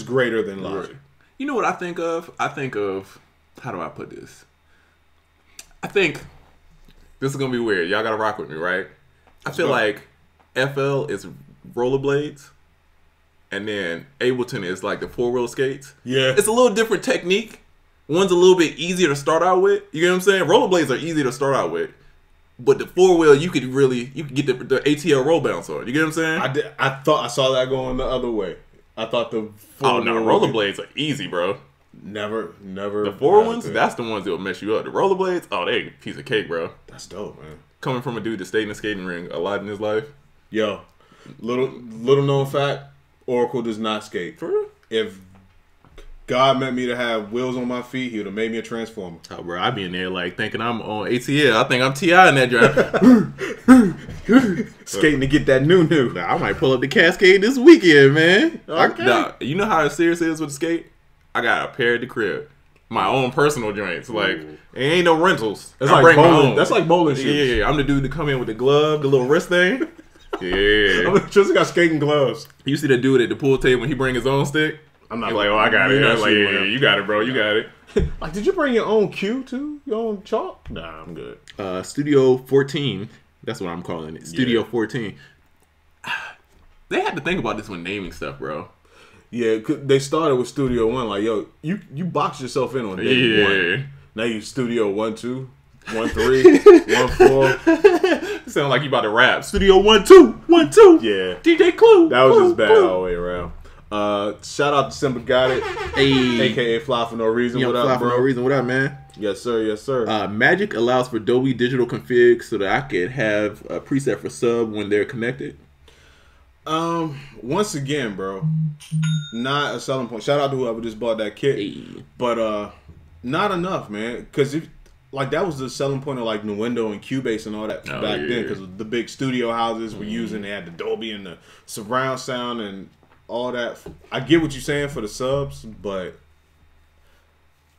greater than Logic. You know what I think of? I think of, how do I put this? I think this is gonna be weird. Y'all gotta rock with me, right? I feel like FL is rollerblades, and then Ableton is like the 4-wheel skates. Yeah, it's a little different technique. One's a little bit easier to start out with. You get what I'm saying? Rollerblades are easy to start out with. But the 4-wheel, you could get the ATL roll bounce on. You get what I'm saying? I thought I saw that going the other way. I thought the 4-wheel. Oh no, rollerblades are easy, bro. Never. The 4 ones, that's the ones that will mess you up. The rollerblades, oh, they a piece of cake, bro. That's dope, man. Coming from a dude that stayed in the skating ring a lot in his life. Yo, little known fact: Oracle does not skate. For real? If God meant me to have wheels on my feet, he would have made me a transformer. Oh, bro, I be in there like thinking I'm on ATL. I think I'm T.I. in that drive. Skating to get that new. Nah, I might pull up the Cascade this weekend, man. Okay. You know how serious it is with the skate? I got a pair at the crib. My own personal joints. Like, it ain't no rentals. That's like bowling. That's like bowling shoes. Yeah, I'm the dude to come in with the glove, the little wrist thing. Yeah. Just got skating gloves. You see the dude at the pool table when he bring his own stick? I'm not like, oh, I got it. I'm like, yeah, you got it, bro. You got it. Like, did you bring your own cue too? Your own chalk? Nah, I'm good. Studio 14. That's what I'm calling it. Studio 14. They had to think about this when naming stuff, bro. Yeah, they started with Studio 1. Like, yo, you boxed yourself in on day 1. Now you Studio 1, 2, 1, 3, 1, 4. Sound like you about to rap. Studio 1, 2, 1, 2. Yeah. DJ Clue. That was just bad all the way around. Shout out to Simba Got It, aka Fly for No Reason. What up, Fly bro? For No Reason. What up, man? Yes, sir. Yes, sir. Magic allows for Dolby digital config so that I could have a preset for sub when they're connected. Once again, bro, not a selling point. Shout out to whoever just bought that kit, but not enough, man. Because that was the selling point of like Nuendo and Cubase and all that back then. Because the big studio houses were using, they had the Dolby and the surround sound and all that. I get what you're saying for the subs, but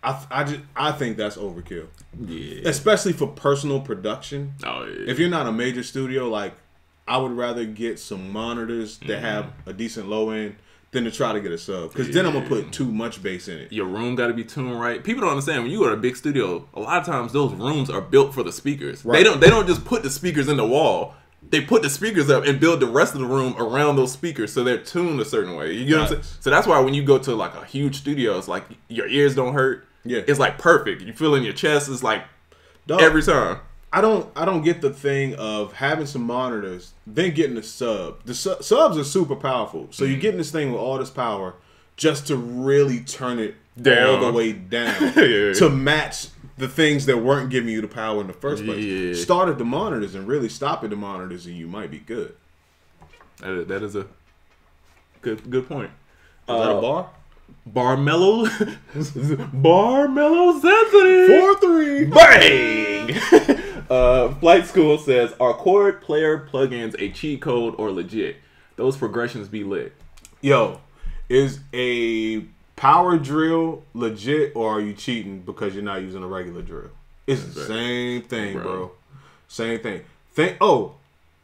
I think that's overkill. Yeah, especially for personal production. Oh yeah. If you're not a major studio, like, I would rather get some monitors that have a decent low end than to try to get a sub. Because then I'm going to put too much bass in it. Your room got to be tuned right. People don't understand. When you go to a big studio, a lot of times those rooms are built for the speakers. Right. They don't just put the speakers in the wall. They put the speakers up and build the rest of the room around those speakers so they're tuned a certain way. You know what I'm saying? So that's why when you go to like a huge studio, it's like your ears don't hurt. Yeah. It's like perfect. You feel in your chest. It's like every time. I don't get the thing of having some monitors, then getting a sub. The subs are super powerful, so you're getting this thing with all this power just to really turn it all the way down to match the things that weren't giving you the power in the first place. Yeah. Start at the monitors and really stop at the monitors, and you might be good. That is a good point. Is that a bar? Barmello Sensitive 4-3 bang. Flight School says, are chord player plugins a cheat code or legit? Those progressions be lit. Yo, is a power drill legit, or are you cheating because you're not using a regular drill? It's the same thing, bro. Same thing.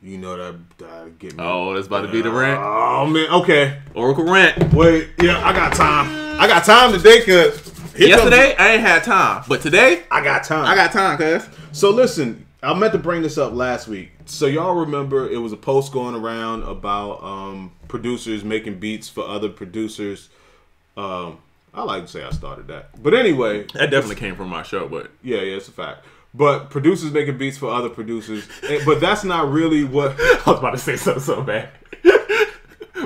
You know that get me. Oh, that's about to be the rant. Oh man, okay. Oracle rant. Wait, yeah, I got time. I got time today, cause yesterday I ain't had time, but today I got time. I got time, cuz. So listen, I meant to bring this up last week. So y'all remember it was a post going around about producers making beats for other producers. I like to say I started that, but anyway, that definitely came from my show. But yeah, it's a fact. But producers making beats for other producers, but that's not really what I was about to say. So bad.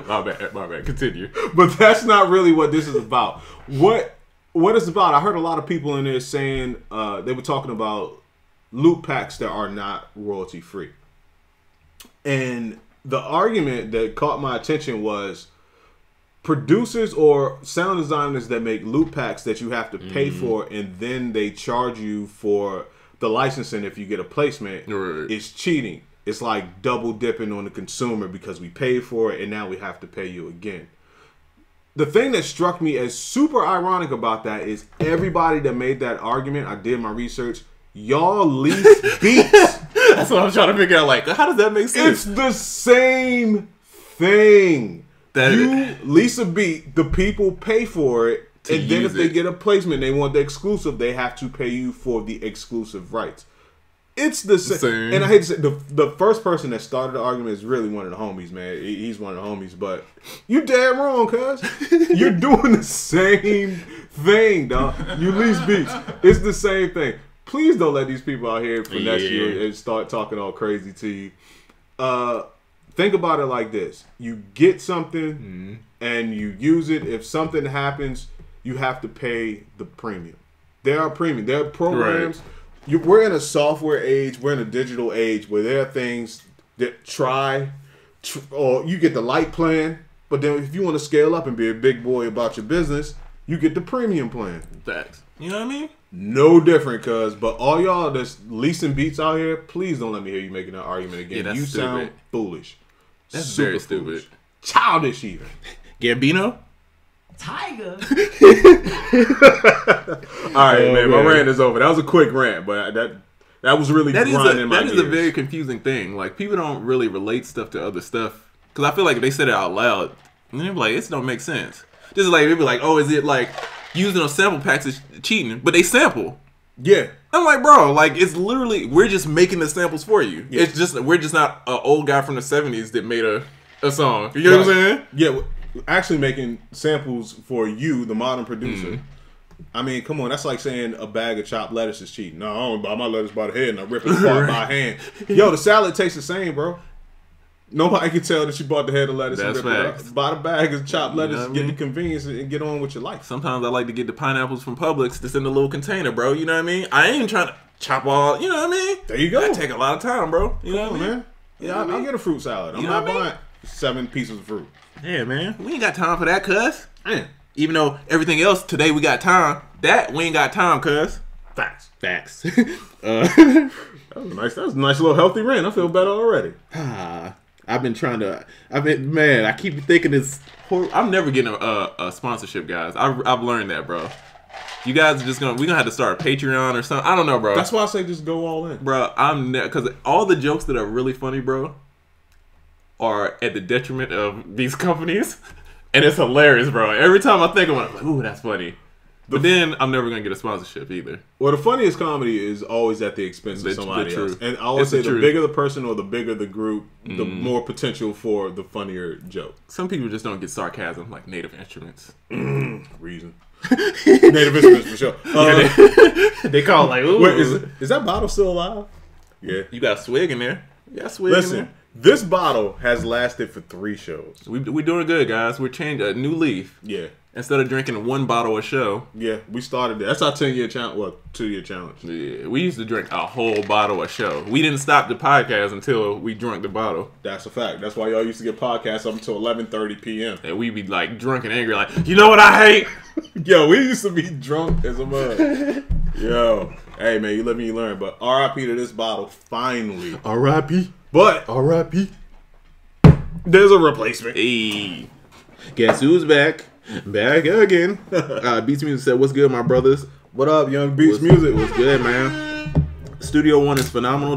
My bad. Continue. But that's not really what this is about. What it's about? I heard a lot of people in there saying they were talking about loop packs that are not royalty free, and the argument that caught my attention was producers or sound designers that make loop packs that you have to pay for, and then they charge you for the licensing if you get a placement. Right. Is cheating. It's like double dipping on the consumer because we paid for it and now we have to pay you again. The thing that struck me as super ironic about that is everybody that made that argument, I did my research, y'all lease beats. That's what I'm trying to figure out. Like, how does that make sense? It's the same thing. You lease a beat, the people pay for it, and then if they get a placement, they want the exclusive, they have to pay you for the exclusive rights. It's the same. And I hate to say, the first person that started the argument is really one of the homies, man. He's one of the homies, but you dead wrong, cuz. You're doing the same thing, dog. You lease beats. It's the same thing. Please don't let these people out here finesse you and start talking all crazy to you. Think about it like this. You get something and you use it. If something happens, you have to pay the premium. There are premium. There are programs. Right. We're in a software age. We're in a digital age where there are things that or you get the light plan, but then if you want to scale up and be a big boy about your business, you get the premium plan. Facts. You know what I mean? No different, cuz. But all y'all that's leasing beats out here, please don't let me hear you making that argument again. Yeah, you stupid. sound foolish. That's super very stupid. Foolish. Childish even. Gambino? Tiger. All right, man. My rant is over. That was a quick rant, but that was really grinding my gears. That is a very confusing thing. Like, people don't really relate stuff to other stuff. Because I feel like if they said it out loud, and they're like, this don't make sense. Just like, they'd be like, oh, is it like using those sample packs is cheating? But they sample. Yeah. I'm like, bro, like, it's literally, we're just making the samples for you. Yeah. It's just, we're just not an old guy from the 70s that made a song. You know what I'm saying? Yeah. Actually making samples for you, the modern producer. I mean, come on, that's like saying a bag of chopped lettuce is cheating. No, I don't buy my lettuce by the head and I rip it apart by hand. Yo, the salad tastes the same, bro. Nobody can tell that you bought the head of lettuce and rip it up. Buy the bag of chopped lettuce, get the convenience, and get on with your life. Sometimes I like to get the pineapples from Publix that's in the little container, bro. You know what I mean? I ain't trying to chop all, you know what I mean? There you go. That take a lot of time, bro. You know what I mean? Man. Yeah, I'll get a fruit salad. I'm not buying 7 pieces of fruit. Yeah, man. We ain't got time for that, cuz. Even though everything else today we got time, that we ain't got time, cuz. Facts. That was a nice little healthy rant. I feel better already. I've been I keep thinking this. I'm never getting a sponsorship, guys. I've learned that, bro. You guys are just we're gonna have to start a Patreon or something. I don't know, bro. That's why I say just go all in, bro. Because all the jokes that are really funny, bro, are at the detriment of these companies, and it's hilarious, bro. Every time I think of it, I'm like, ooh, that's funny. But then I'm never gonna get a sponsorship either. Well, the funniest comedy is always at the expense of somebody else. And I always say the bigger the person or the bigger the group, the more potential for the funnier joke. Some people just don't get sarcasm like Native Instruments. Reason. Native Instruments for sure. They call it like, ooh. Wait, is that bottle still alive? Yeah. You got swig in there. You got swig in Listen, there. this bottle has lasted for 3 shows. We doing good, guys. We're changing a new leaf. Yeah. Instead of drinking 1 bottle a show. Yeah, we started that. That's our 10-year challenge. Well, 2-year challenge. Yeah, we used to drink a whole bottle a show. We didn't stop the podcast until we drank the bottle. That's a fact. That's why y'all used to get podcasts up until 11:30 p.m. And we be like drunk and angry, like, you know what I hate? Yo, we used to be drunk as a mug. Yo, hey man, you live and you learn. But R.I.P. to this bottle, finally. R.I.P. But R.I.P. there's a replacement. Hey, guess who's back? Back again. Beats Music said, "What's good, my brothers? What up, Young Beats Music? What's good, man? Studio One is phenomenal. ...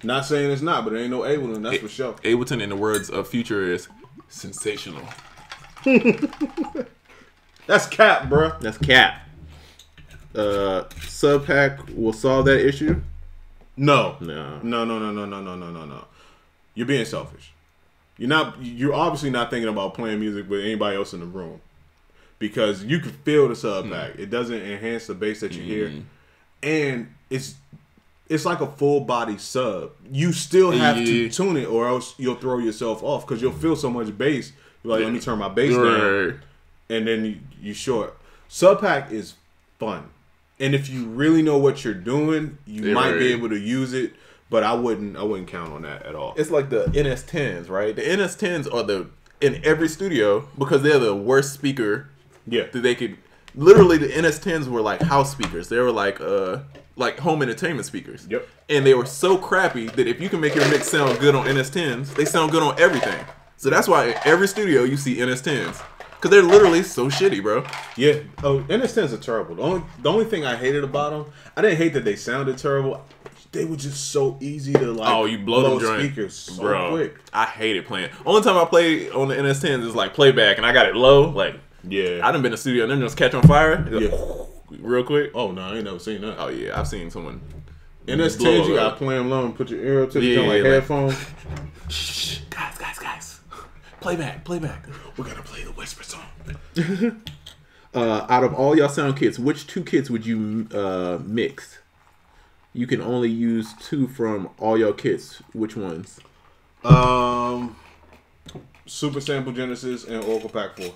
Not saying it's not, but there ain't no Ableton. That's for sure. Ableton, in the words of Future, is sensational. That's cap, bruh. That's cap. Sub pack will solve that issue. No. No. No. You're being selfish. You're obviously not thinking about playing music with anybody else in the room. Because you can feel the sub pack. It doesn't enhance the bass that you hear. And it's like a full body sub. You still have to tune it or else you'll throw yourself off because you'll feel so much bass. You're like, let me turn my bass down. And then you short. Sub pack is fun. And if you really know what you're doing, you might be able to use it. But I wouldn't count on that at all. It's like the NS10s, right? The NS10s are in every studio because they're the worst speaker. Yeah. That they could. Literally, the NS10s were like house speakers. They were like home entertainment speakers. Yep. And they were so crappy that if you can make your mix sound good on NS10s, they sound good on everything. So that's why in every studio you see NS10s. Because they're literally so shitty, bro. Yeah. Oh, NS10s are terrible. The only thing I hated about them, I didn't hate that they sounded terrible. They were just so easy to like. You blow the speakers so bro, quick. I hated playing. Only time I played on the NS10s is like playback, and I got it low. Like, yeah, I done been in the studio and then just catch on fire. Yeah. Real quick. Oh no, I ain't never seen that. Oh yeah, I've seen someone. NS10s, you gotta play them low and put your ear up to the like headphones. Shh, guys, playback. We're gonna play the whisper song. Out of all y'all sound kits, which 2 kits would you mix? You can only use 2 from all your kits. Which ones? Super Sample Genesis and Oracle Pack 4.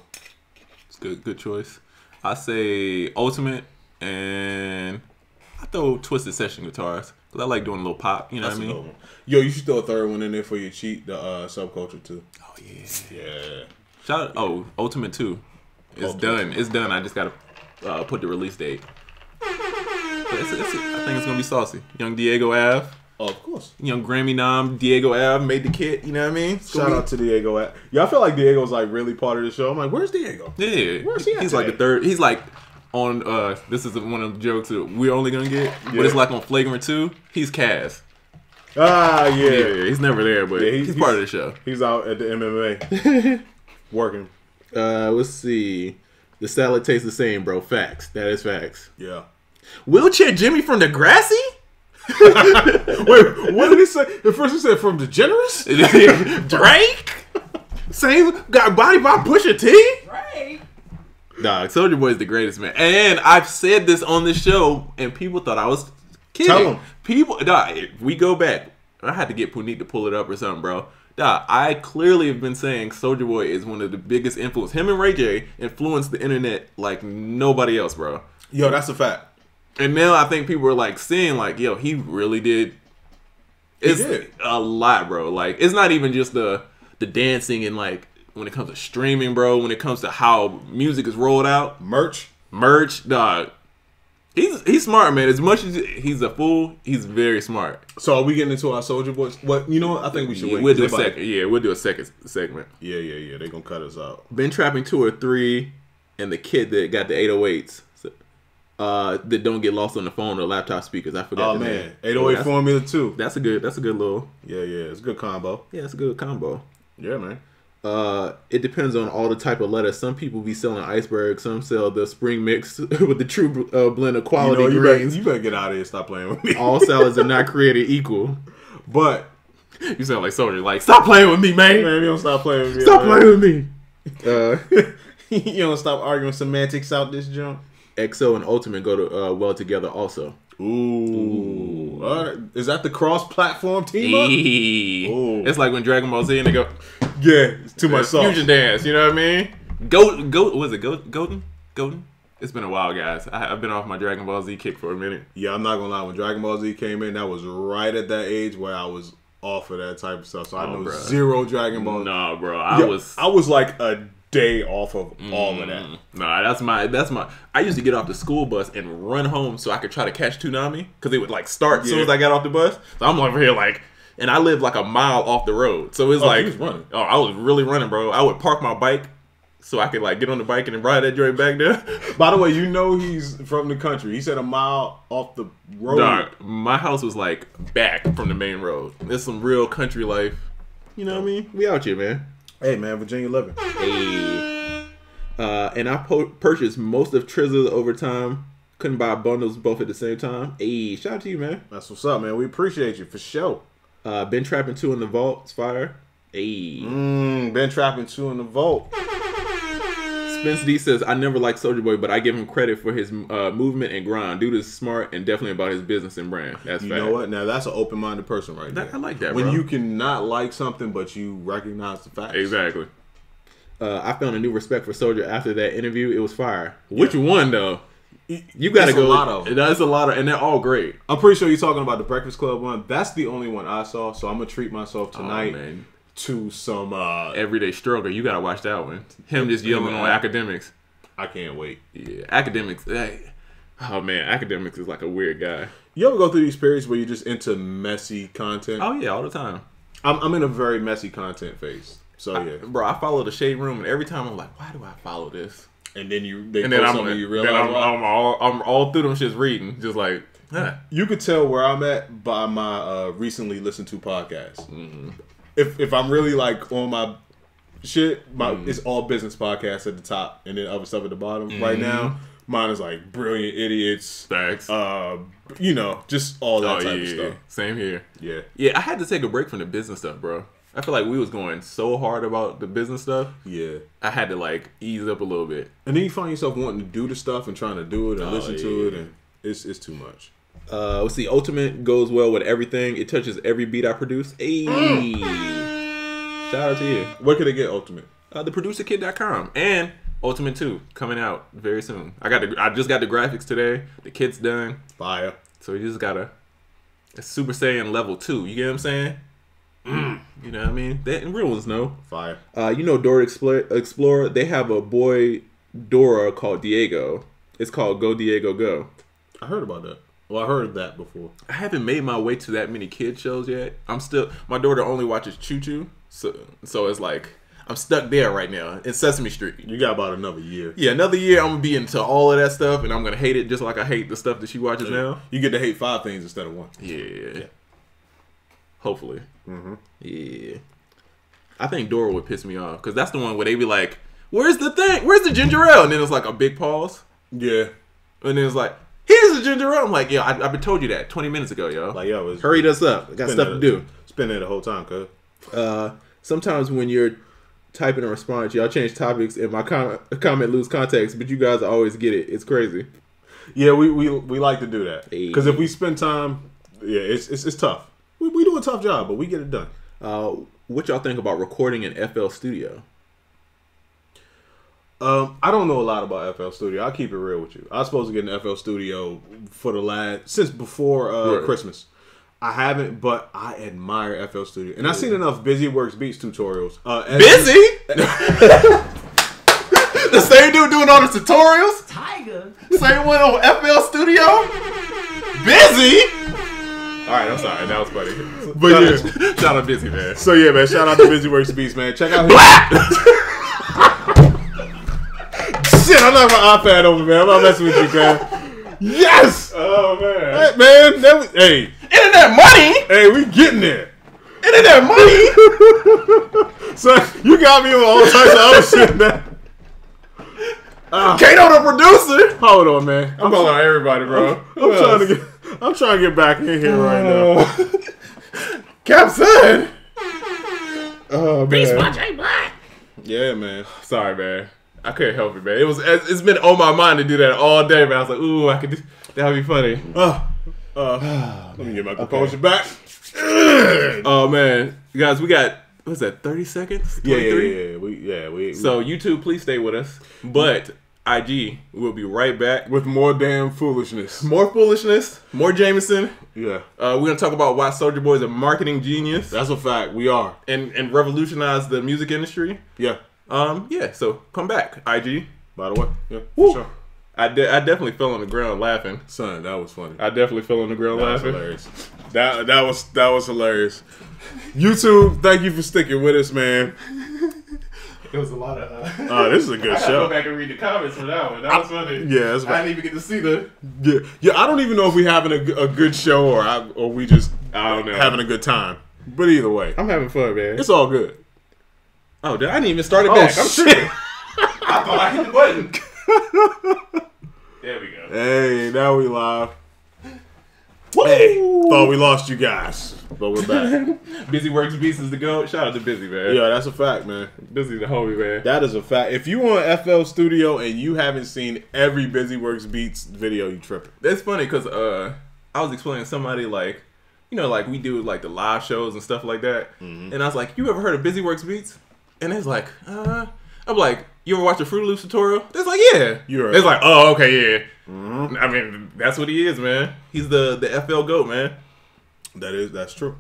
It's good choice. I say Ultimate and I throw Twisted Session guitars because I like doing a little pop. You know what I mean? Yo, you should throw a third one in there for your cheat, the Subculture too. Oh yeah. Yeah. Shout out! Ultimate 2. It's done. It's done. I just gotta put the release date. I think it's gonna be saucy. Young Diego Ave. Oh, of course. Young Grammy nom Diego Ave made the kit. You know what I mean? Shout out to Diego Ave. Yeah, I feel like Diego's like really part of the show. I'm like, where's Diego? Yeah. Where's he at He's today? like the third. He's like on. This is one of the jokes that we're only gonna get. Yeah. But it's like on Flagrant 2. He's Kaz. Ah, yeah. Yeah. He's never there, but he's part of the show. He's out at the MMA working. Let's see. The salad tastes the same, bro. Facts. That is facts. Yeah. Wheelchair Jimmy from Degrassi? Wait, what did he say? At first he said from DeGeneres? Drake? Same got body by Pusha T? Right. Dog, Soulja Boy is the greatest, man. And I've said this on the show, and people thought I was kidding. Tell them. People, dog, if we go back, I had to get Puneet to pull it up or something, bro. Dog, I clearly have been saying Soulja Boy is one of the biggest influence. Him and Ray J influenced the internet like nobody else, bro. Yo, that's a fact. And now I think people are like seeing like, yo, he really did. It's a lot, bro. Like, it's not even just the dancing and like when it comes to streaming, bro. When it comes to how music is rolled out, merch, dog. He's smart, man. As much as he's a fool, he's very smart. So are we getting into our Soulja Boys? What, you know what? I think we should wait. We'll do a second. Yeah, we'll do a second segment. Yeah. They gonna cut us out. Been trapping 2 or 3, and the kid that got the 808s. That don't get lost on the phone or laptop speakers. I forgot. Oh man, 808 Formula 2. That's a good little. Yeah, it's a good combo. Yeah, it's a good combo. Yeah, man. It depends on all the type of lettuce. Some people be selling iceberg. Some sell the spring mix with the true blend of quality grains. You better get out of here. Stop playing with me. All salads are not created equal. But you sound like Soldier. Like, stop playing with me, man. Man, you don't stop playing with me. Stop playing with me. You don't stop arguing semantics out this junk. XO and Ultimate go to well together also. Ooh. Is that the cross-platform team up? Ooh. It's like when Dragon Ball Z and they go, yeah, it's too much sauce. Fusion dance, you know what I mean? Was it Golden? It's been a while, guys. I've been off my Dragon Ball Z kick for a minute. Yeah, I'm not gonna lie. When Dragon Ball Z came in, that was right at that age where I was off of that type of stuff. So I know zero Dragon Ball. Nah, bro. I was like a day off of all of that. Nah, that's my. I used to get off the school bus and run home so I could try to catch Toonami because it would like start as soon as I got off the bus. So I'm over here like, and I lived like a mile off the road, so it's like, running. Oh, I was really running, bro. I would park my bike so I could like get on the bike and then ride that joint back there. By the way, you know he's from the country. He said a mile off the road. Dog, my house was like back from the main road. There's some real country life. You know what I mean? We out here, man. Hey, man, Virginia living. Hey. And I purchased most of Trizza's overtime. Couldn't buy bundles both at the same time. Hey, shout out to you, man. That's what's up, man. We appreciate you for sure. Been trapping 2 in the vault. It's fire. Hey. Been trapping 2 in the vault. Spence D says, I never liked Soulja Boy, but I give him credit for his movement and grind. Dude is smart and definitely about his business and brand. That's you fact. know what? Now that's an open-minded person right there. I like that, when bro. you can not like something, but you recognize the facts. Exactly. I found a new respect for Soulja after that interview. It was fire. Which one, though? You gotta go. A lot of them. That's a lot of, and they're all great. I'm pretty sure you're talking about the Breakfast Club one. That's the only one I saw, so I'm gonna treat myself tonight to some Everyday Struggle. You gotta watch that one. Him just yelling on academics. I can't wait. Yeah, academics. Hey. Oh man, academics is like a weird guy. You ever go through these periods where you're just into messy content? Oh yeah, all the time. I'm in a very messy content phase. So yeah, bro, I follow the Shade Room, and every time I'm like, why do I follow this? And then you realize I'm all through them shits reading, just like you could tell where I'm at by my recently listened to podcasts. If I'm really like on my shit, it's all business podcasts at the top, and then other stuff at the bottom. Right now, mine is like Brilliant Idiots, facts. You know, just all that type of stuff. Same here. Yeah. I had to take a break from the business stuff, bro. I feel like we was going so hard about the business stuff. Yeah. I had to like ease up a little bit. And then you find yourself wanting to do the stuff and trying to do it and listen to it, and it's too much. Let's see. Ultimate goes well with everything. It touches every beat I produce. Hey. Shout out to you. Where can they get Ultimate? Theproducerkid.com and Ultimate 2 coming out very soon. I just got the graphics today. The kit's done. Fire. So you just got a Super Saiyan level 2. You get what I'm saying? You know what I mean? And real ones know. Fire. You know Dora Explorer? They have a boy Dora called Diego. It's called Go Diego Go. I heard about that. Well, I heard that before. I haven't made my way to that many kid shows yet. My daughter only watches Choo Choo. So it's like, I'm stuck there right now in Sesame Street. You got about another year. Yeah, another year I'm going to be into all of that stuff, and I'm going to hate it just like I hate the stuff that she watches now. You get to hate 5 things instead of 1. Yeah. Hopefully. Yeah. I think Dora would piss me off, because that's the one where they be like, where's the thing? Where's the ginger ale? And then it's like a big pause. Yeah. And then it's like, here's the ginger ale. I'm like, yo, I've been told you that 20 minutes ago, yo. Like, yo, hurry this up. I got stuff to do. It's been there the whole time, cuz. Sometimes when you're typing a response, y'all change topics and my comment lose context, but you guys always get it. It's crazy. Yeah, we like to do that. Because if we spend time, it's tough. We do a tough job, but we get it done. What y'all think about recording in FL Studio? I don't know a lot about FL Studio. I'll keep it real with you. I was supposed to get an FL Studio since before Christmas. I haven't, but I admire FL Studio. And I've seen enough BusyWorks Beats tutorials. Busy? The same dude doing all the tutorials? Tiger. Same one on FL Studio? Busy? Alright, I'm sorry. That was funny. But shout out Busy, man. So yeah, man. Shout out to BusyWorks Beats, man. Check out Shit, I'm not my iPad over, man. I'm not messing with you, man. Yes! Oh, man. Hey, man, hey. Internet money? Hey, we getting there. Internet money? So, you got me on all types of other shit, man. Kato the producer? Hold on, man. I'm calling on everybody, bro. I'm trying to get back in here right now. Cap son. Oh, man. Beast by J Black. Yeah, man. Sorry, man. I couldn't help it, man. It's been on my mind to do that all day, man. I was like, ooh, that would be funny. Let me get my composure back. Oh man, guys, we got what's that? 30 seconds? 23? Yeah. So YouTube, please stay with us. But IG, we'll be right back with more damn foolishness. More foolishness, more Jameson. Yeah. We're gonna talk about why Soulja Boy is a marketing genius. That's a fact. We are. And revolutionize the music industry. Yeah. Yeah. So come back, IG. By the way, yeah, Woo. for sure. I definitely fell on the ground laughing. Son, that was funny. I definitely fell on the ground laughing. Hilarious. That was hilarious. YouTube, thank you for sticking with us, man. It was a lot of. This is a good I gotta show. go back and read the comments for that one. That was funny. Yeah, that's I right. didn't even get to see the. Yeah. I don't even know if we're having a good show or we just I don't know. having a good time. But either way, I'm having fun, man. it's all good. Oh, I didn't even start it back. I'm shit. tripping. I thought I hit the button. There we go. Hey, now we live. Hey, thought we lost you guys, but we're back. Busy Works Beats is the GOAT. Shout out to Busy, man. Yeah, that's a fact, man. Busy the homie, man. That is a fact. If you on FL Studio and you haven't seen every Busy Works Beats video, you tripping. That's funny because I was explaining to somebody like, you know, like we do like the live shows and stuff like that, and I was like, you ever heard of Busy Works Beats? And it's like, I'm like, you ever watch a Fruit Loops tutorial? It's like, yeah. It's like, oh, okay, yeah. I mean, that's what he is, man. He's the FL GOAT, man. That's true.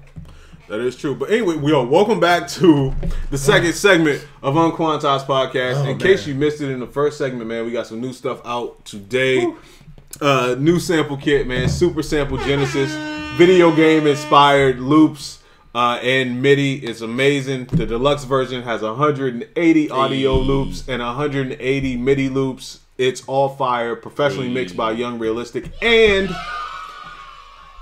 That is true. But anyway, we are welcome back to the second segment of UnQuantized Podcast. In case you missed it in the first segment, man, we got some new stuff out today. New sample kit, man. Super Sample Genesis. Video game inspired loops and MIDI. It's amazing. The deluxe version has 180 audio loops and 180 MIDI loops. It's all fire, professionally mixed by Young Realistic. And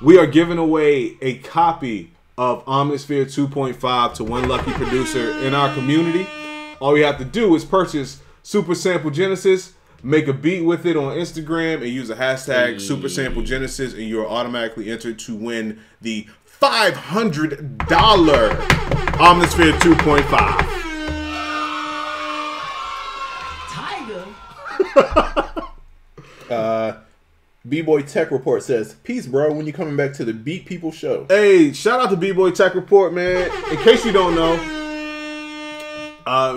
we are giving away a copy of Omnisphere 2.5 to one lucky producer in our community. All you have to do is purchase Super Sample Genesis, make a beat with it on Instagram, and use the hashtag Super Sample Genesis, and you're automatically entered to win the $500 Omnisphere 2.5. B-Boy Tech Report says, peace, bro, when you coming back to the Beat People show? Hey, shout out to B-Boy Tech Report, man. In case you don't know,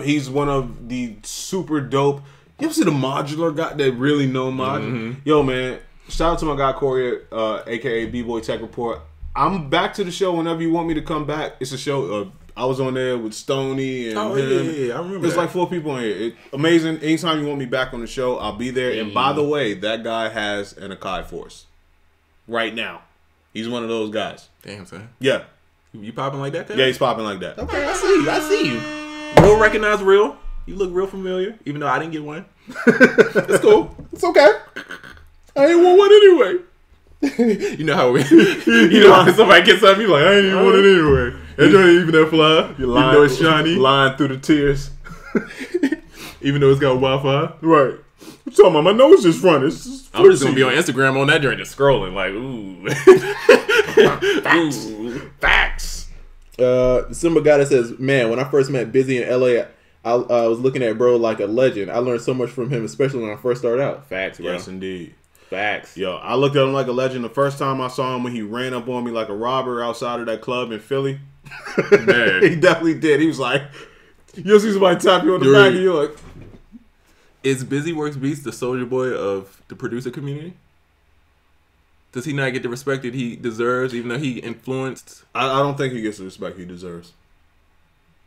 he's one of the super dope. You ever see the modular guy that really know modular? Yo, man, shout out to my guy Corey, a.k.a. B-Boy Tech Report. I'm back to the show whenever you want me to come back. It's a show. I was on there with Stoney and him. Yeah, I remember There's that. like 4 people on here. Amazing. Anytime you want me back on the show, I'll be there. And by the way, that guy has an Akai Force right now. He's one of those guys. Damn, son. Yeah. You popping like that, then? Yeah, he's popping like that. Okay, I see you. Real recognize real. You look real familiar, even though I didn't get one. It's cool. It's okay. I ain't want one anyway. You know how you know when somebody gets something, you like, I ain't even want it anyway. It don't even that fly. Even though it's shiny. Lying through the tears. Even though it's got Wi-Fi. Right. What you talking about? My nose just running. I'm just gonna be on Instagram on that joint just scrolling like, ooh. Facts. Simba guy that says, man, when I first met Busy in LA, I was looking at bro like a legend. I learned so much from him, especially when I first started out. Facts, bro. Yes, indeed. Facts. Yo, I looked at him like a legend the first time I saw him when he ran up on me like a robber outside of that club in Philly. Man. He definitely did. He was like, you'll see somebody tap you on the back and you're like... Is Busy Works Beats the Soulja Boy of the producer community? Does he not get the respect that he deserves, even though he influenced? I don't think he gets the respect he deserves.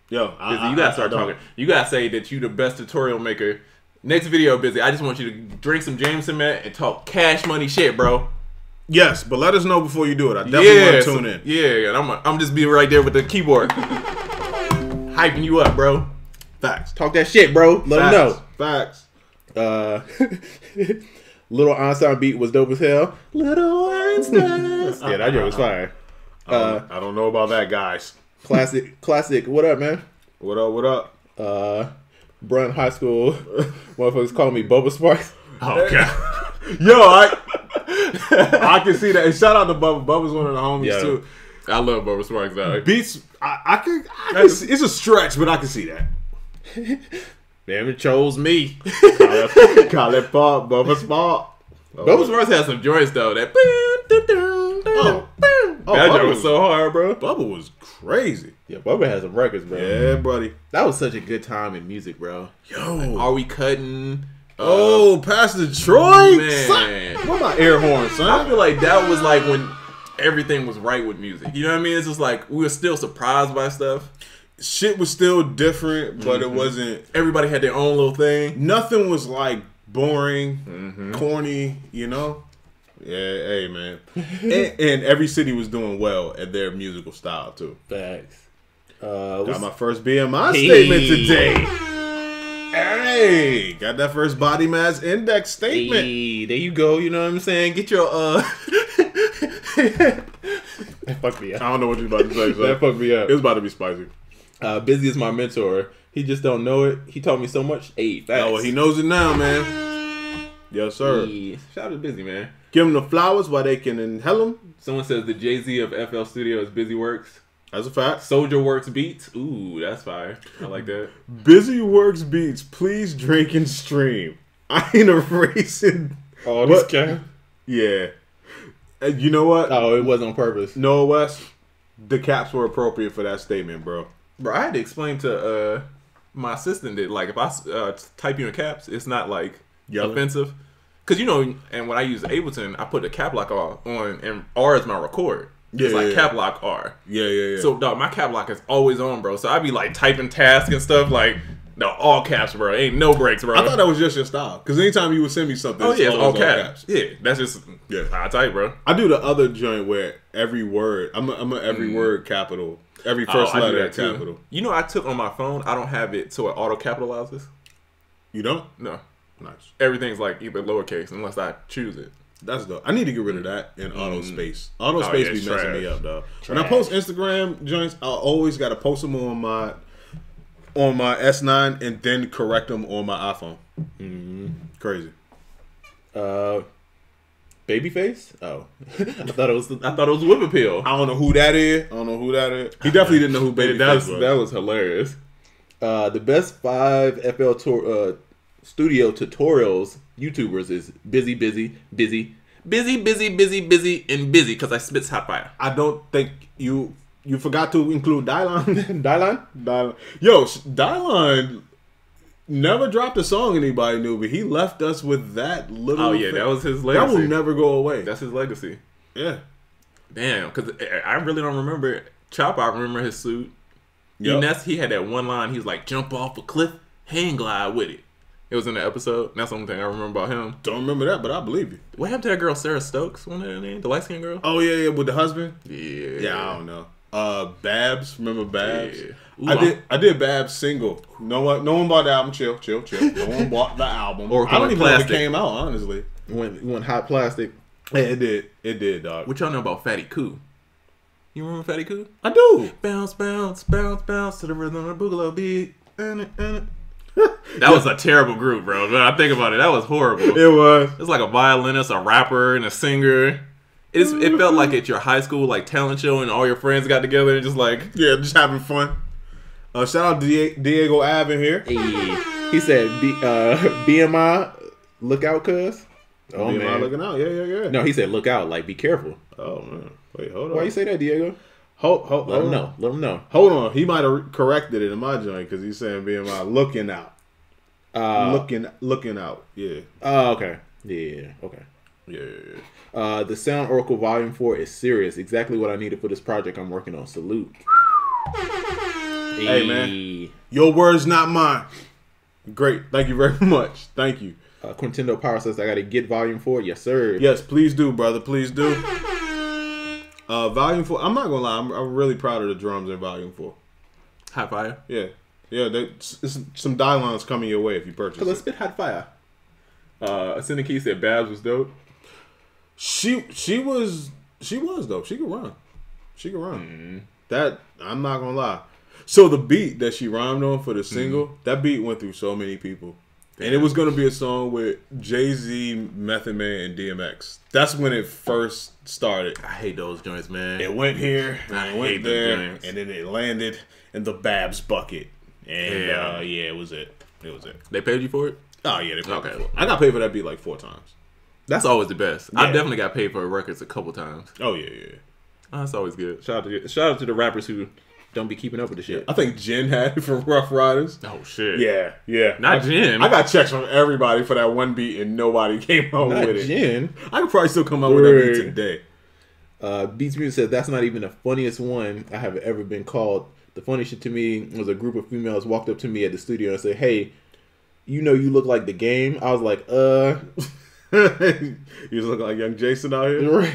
Yo, You gotta start talking. You gotta say that you the best tutorial maker. Next video, Busy. I just want you to drink some Jameson, man, and talk cash money shit, bro. Yes, but let us know before you do it. I definitely want to tune in. Yeah, and I'm just being right there with the keyboard, hyping you up, bro. Facts. Talk that shit, bro. Let them know. Facts. Little Einstein beat was dope as hell. Little Einstein. Yeah, that joke was fire. I don't know about that, guys. Classic. What up, man? What up? What up? Brun High School motherfuckers call me Bubba Sparks. Oh god. Yo, I can see that. And shout out to Bubba. Bubba's one of the homies too. I love Bubba Sparks though. Beats. I can see, it's a stretch, but I can see that. Damn, it chose me. Call it pop, Bubba Spark. Bubba Sparks has some joints though. That Oh, that Bubba joke was so hard, bro. Bubba was crazy. Yeah, Bubba has some records, bro. Yeah, buddy. That was such a good time in music, bro. Yo. Are we cutting? Pastor Troy? Man. Son, what my air horn, I son? feel like that was like when everything was right with music. You know what I mean? It's just like we were still surprised by stuff. Shit was still different, but it wasn't. Everybody had their own little thing. Nothing was like boring, corny, you know? Yeah, hey, man. and every city was doing well at their musical style, too. Facts. Got my first BMI statement today. Hey, got that first body mass index statement. Hey, there you go. You know what I'm saying? Get your That fucked me I up. don't know what you're about to say, so That fucked me up. it's about to be spicy. Busy is my mentor. He just don't know it. He taught me so much. Hey, facts. Oh, well, he knows it now, man. Yes, sir. Hey, shout out to Busy, man. Give him the flowers while they can inhale them. Someone says the Jay-Z of FL Studio is Busy Works. That's a fact. Soldier Works Beats. Ooh, that's fire. I like that. Busy Works Beats. Please drink and stream. I ain't erasing. Oh, What? this guy. Yeah. You know what? Oh, it wasn't on purpose. No, Wes. The caps were appropriate for that statement, bro. Bro, I had to explain to my assistant that like if I type you in caps, it's not like Yelling? offensive. Cause you know, and when I use Ableton, I put the cap lock on, and R is my record. It's like cap lock R. Yeah. So dog, my cap lock is always on, bro. So I be like typing tasks and stuff like no all caps, bro. Ain't no breaks, bro. I thought that was just your style. Because anytime you would send me something, oh yeah, it's all always caps. Yeah, that's just how I type, bro. I do the other joint where every word, I'm a every word capital. Every first I do letter that too. capital. You know, I took on my phone. I don't have it so it auto capitalizes. You don't? No, Nice. everything's like either lowercase unless I choose it. That's dope. I need to get rid of that in auto space. Auto space yeah, be it's messing me trash. up, dog. When I post Instagram joints, I always got to post them on my S9 and then correct them on my iPhone. Crazy. Babyface? Oh. I thought it was Whip Appeal. I don't know who that is. He definitely didn't know who Babyface was. That was hilarious. The best 5 FL studio tutorials YouTubers is Busy, and busy because I spits hot fire. I don't think you forgot to include Dylan. Dylan? Yo, Dylan never dropped a song anybody knew, but he left us with that little. Oh yeah, thing. that was his legacy. That will never go away. That's his legacy. Yeah. Damn, because I really don't remember Chop. I remember his suit. Yep. He had that one line. He was like, "Jump off a cliff, hang glide with it." It was in the episode. That's the only thing I remember about him. Don't remember that, but I believe you. What happened to that girl, Sarah Stokes? Wasn't that her name? The light skinned girl? Oh yeah, with the husband. Yeah. Yeah, I don't know. Babs, remember Babs? Yeah. Ooh, I did Babs single. No one bought the album. Chill. No one bought the album. Or I don't even know if Plastic. it came out, honestly. Went hot plastic. Yeah, it did, dog. What y'all know about Fatty Coo? You remember Fatty Coo? I do. Bounce, bounce, bounce, bounce to the rhythm of the boogaloo beat. That was a terrible group, bro. When I think about it, that was horrible. It was. It's like a violinist, a rapper, and a singer. It felt like at your high school like talent show, and all your friends got together and just like Yeah, just having fun. Shout out to Diego Ave in here. Hey, he said, BMI, look out, cuz. Oh, Am I man. looking out? Yeah. No, he said, look out, like, be careful. Oh man. Wait, hold on. Why you say that, Diego? Hold Let him on. know. Let him know. Hold on. He might have corrected it in my joint because he's saying BMI looking out. Looking out. Yeah. Oh, okay. Yeah, okay. Yeah. The Sound Oracle Volume 4 is serious. Exactly what I needed for this project I'm working on. Salute. Hey, man. Your words, not mine. Great. Thank you very much. Thank you. Quintendo Power says I got to get Volume 4. Yes, sir. Yes, please do, brother. Please do. Volume 4. I'm not gonna lie. I'm really proud of the drums in Volume 4. hot fire. Yeah. It's some dialogues coming your way if you purchase Let's it. spit hot fire. Cindy said Babs was dope. She was dope. She could run. Mm-hmm. That I'm not gonna lie. So the beat that she rhymed on for the single, that beat went through so many people. And it was gonna be a song with Jay-Z, Method Man, and DMX. That's when it first started. I hate those joints, man. It went here, and I it hate went them there, joints. and then it landed in the Babs bucket. And Yeah. it was it. It was it. They paid you for it? Oh yeah, they paid Okay. me for it. I got paid for that beat like 4 times. That's always the best. Yeah. I definitely got paid for records a couple times. Oh yeah. Oh, that's always good. Shout out to the rappers who don't be keeping up with the shit. I think Jen had it for Rough Riders. Oh shit. Yeah. Not Jen. I got checks from everybody for that one beat, and nobody came home Not with it. Jen. I could probably still come up with that beat today. Beats Music says that's not even the funniest one I have ever been called. The funny shit to me was a group of females walked up to me at the studio and said, "Hey, you know you look like the Game." I was like, You just look like young Jason out here. Right.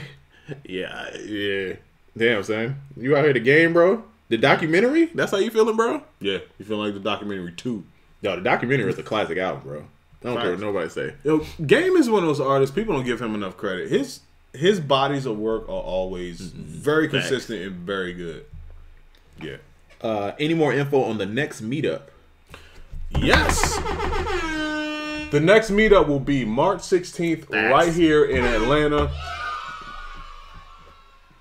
Yeah. Damn, son. You out here the Game, bro? The documentary? That's how you feeling, bro? Yeah, you feel like the documentary too. Yo, the documentary is a classic album, bro. I don't care what nobody say. Yo, Game is one of those artists, people don't give him enough credit. His bodies of work are always very consistent and very good. Yeah. Any more info on the next meetup? Yes. The next meetup will be March 16th right here in Atlanta.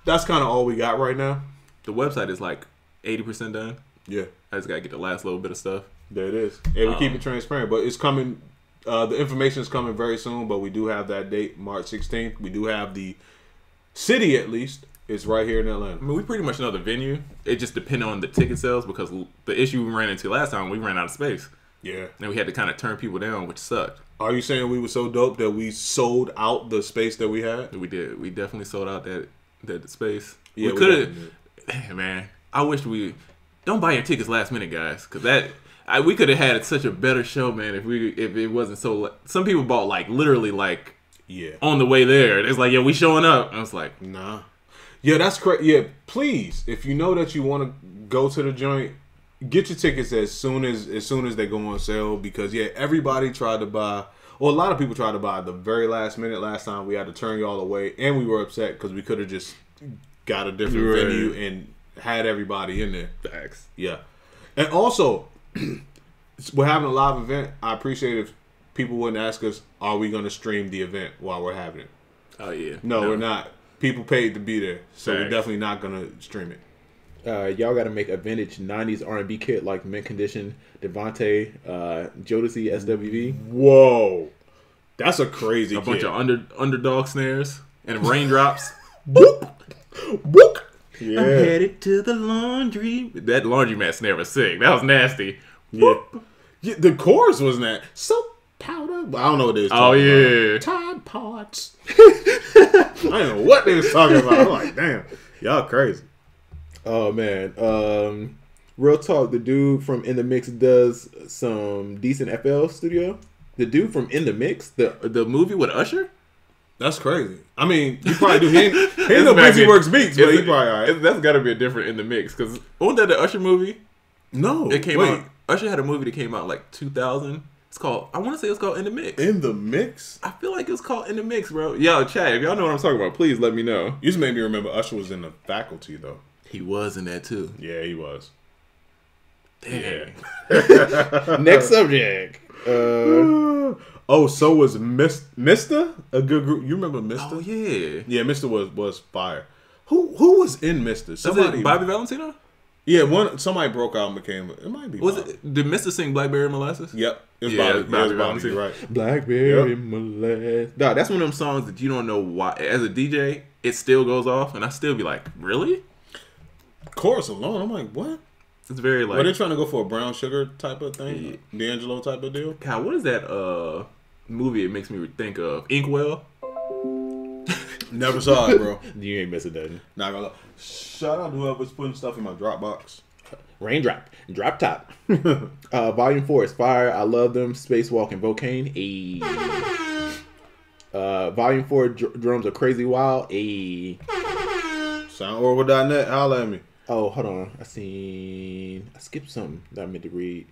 That's kind of all we got right now. The website is like 80% done. Yeah. I just got to get the last little bit of stuff. There it is. And we keep it transparent, but it's coming. The information is coming very soon, but we do have that date, March 16th. We do have the city, at least. It's right here in Atlanta. I mean, we pretty much know the venue. It just depends on the ticket sales because the issue we ran into last time, we ran out of space. Yeah. And we had to kind of turn people down, which sucked. Are you saying we were so dope that we sold out the space that we had? We did. We definitely sold out that space. Yeah, we could have. Man, I wish we don't buy your tickets last minute, guys, because we could have had such a better show, man. If it wasn't so. Some people bought like literally like on the way there. It's like, yeah, we showing up. I was like, nah. Yeah, that's correct. Yeah, please, if you know that you want to go to the joint, get your tickets as soon as they go on sale, because everybody tried to buy. Well, a lot of people tried to buy at the very last minute. Last time we had to turn y'all away, and we were upset because we could have just got a different venue and had everybody in there. Facts. Yeah, and also we're having a live event. I appreciate if people wouldn't ask us, "Are we going to stream the event while we're having it?" Oh yeah. No, we're not. People paid to be there, so Facts. we're definitely not going to stream it. Y'all got to make a vintage 90s R&B kit like Mint Condition, Devontae, Jodeci, SWV. Whoa. That's a crazy kit. Bunch of underdog snares and raindrops. Boop. Boop. Yeah. I'm headed to the laundry. That laundromat snare was sick. That was nasty. Yeah. The chorus wasn't that. Soap powder. I don't know what they was talking about. Tide Pods. I don't know what they was talking about. I'm like, damn. Y'all crazy. Oh man, real talk. The dude from In the Mix does some decent FL studio. The dude from In the Mix, the movie with Usher. That's crazy. I mean, you probably do. He ain't no Busy Works beats, but he probably all right. That's got to be a different In the Mix, because wasn't that the Usher movie? No, it came out. Usher had a movie that came out like 2000. It's called. I want to say it's called In the Mix. In the Mix. I feel like it's called In the Mix, bro. Yo, chat. If y'all know what I'm talking about, please let me know. You just made me remember Usher was in The Faculty though. He was in that too. Yeah, he was. Damn. Yeah. Next subject. Oh, so was Mr. a good group? You remember Mr.? Oh yeah. Yeah, Mr. was fire. Who was in Mr.? Somebody. Bobby Valentino? Yeah, somebody broke out and became. It might be. Was it? Did Mr. sing Blackberry Molasses? Yep. It was Bobby Valentino, right? Blackberry Molasses. Nah, that's one of them songs that you don't know why. As a DJ, it still goes off, and I still be like, really? Chorus alone, I'm like, what? It's very like. Were they trying to go for a brown sugar type of thing? Yeah. D'Angelo type of deal? God, what is that movie it makes me think of? Inkwell? Never saw it, bro. You ain't missing nothing. Not gonna lie. Shout out to whoever's putting stuff in my Dropbox. Raindrop. Drop top. Volume 4 is fire. I love them. Spacewalk and Volcane. Ayy. Volume 4 drums are crazy wild. Ayy. Soundorbital.net. Holla at me. Oh, hold on. I skipped something that I meant to read.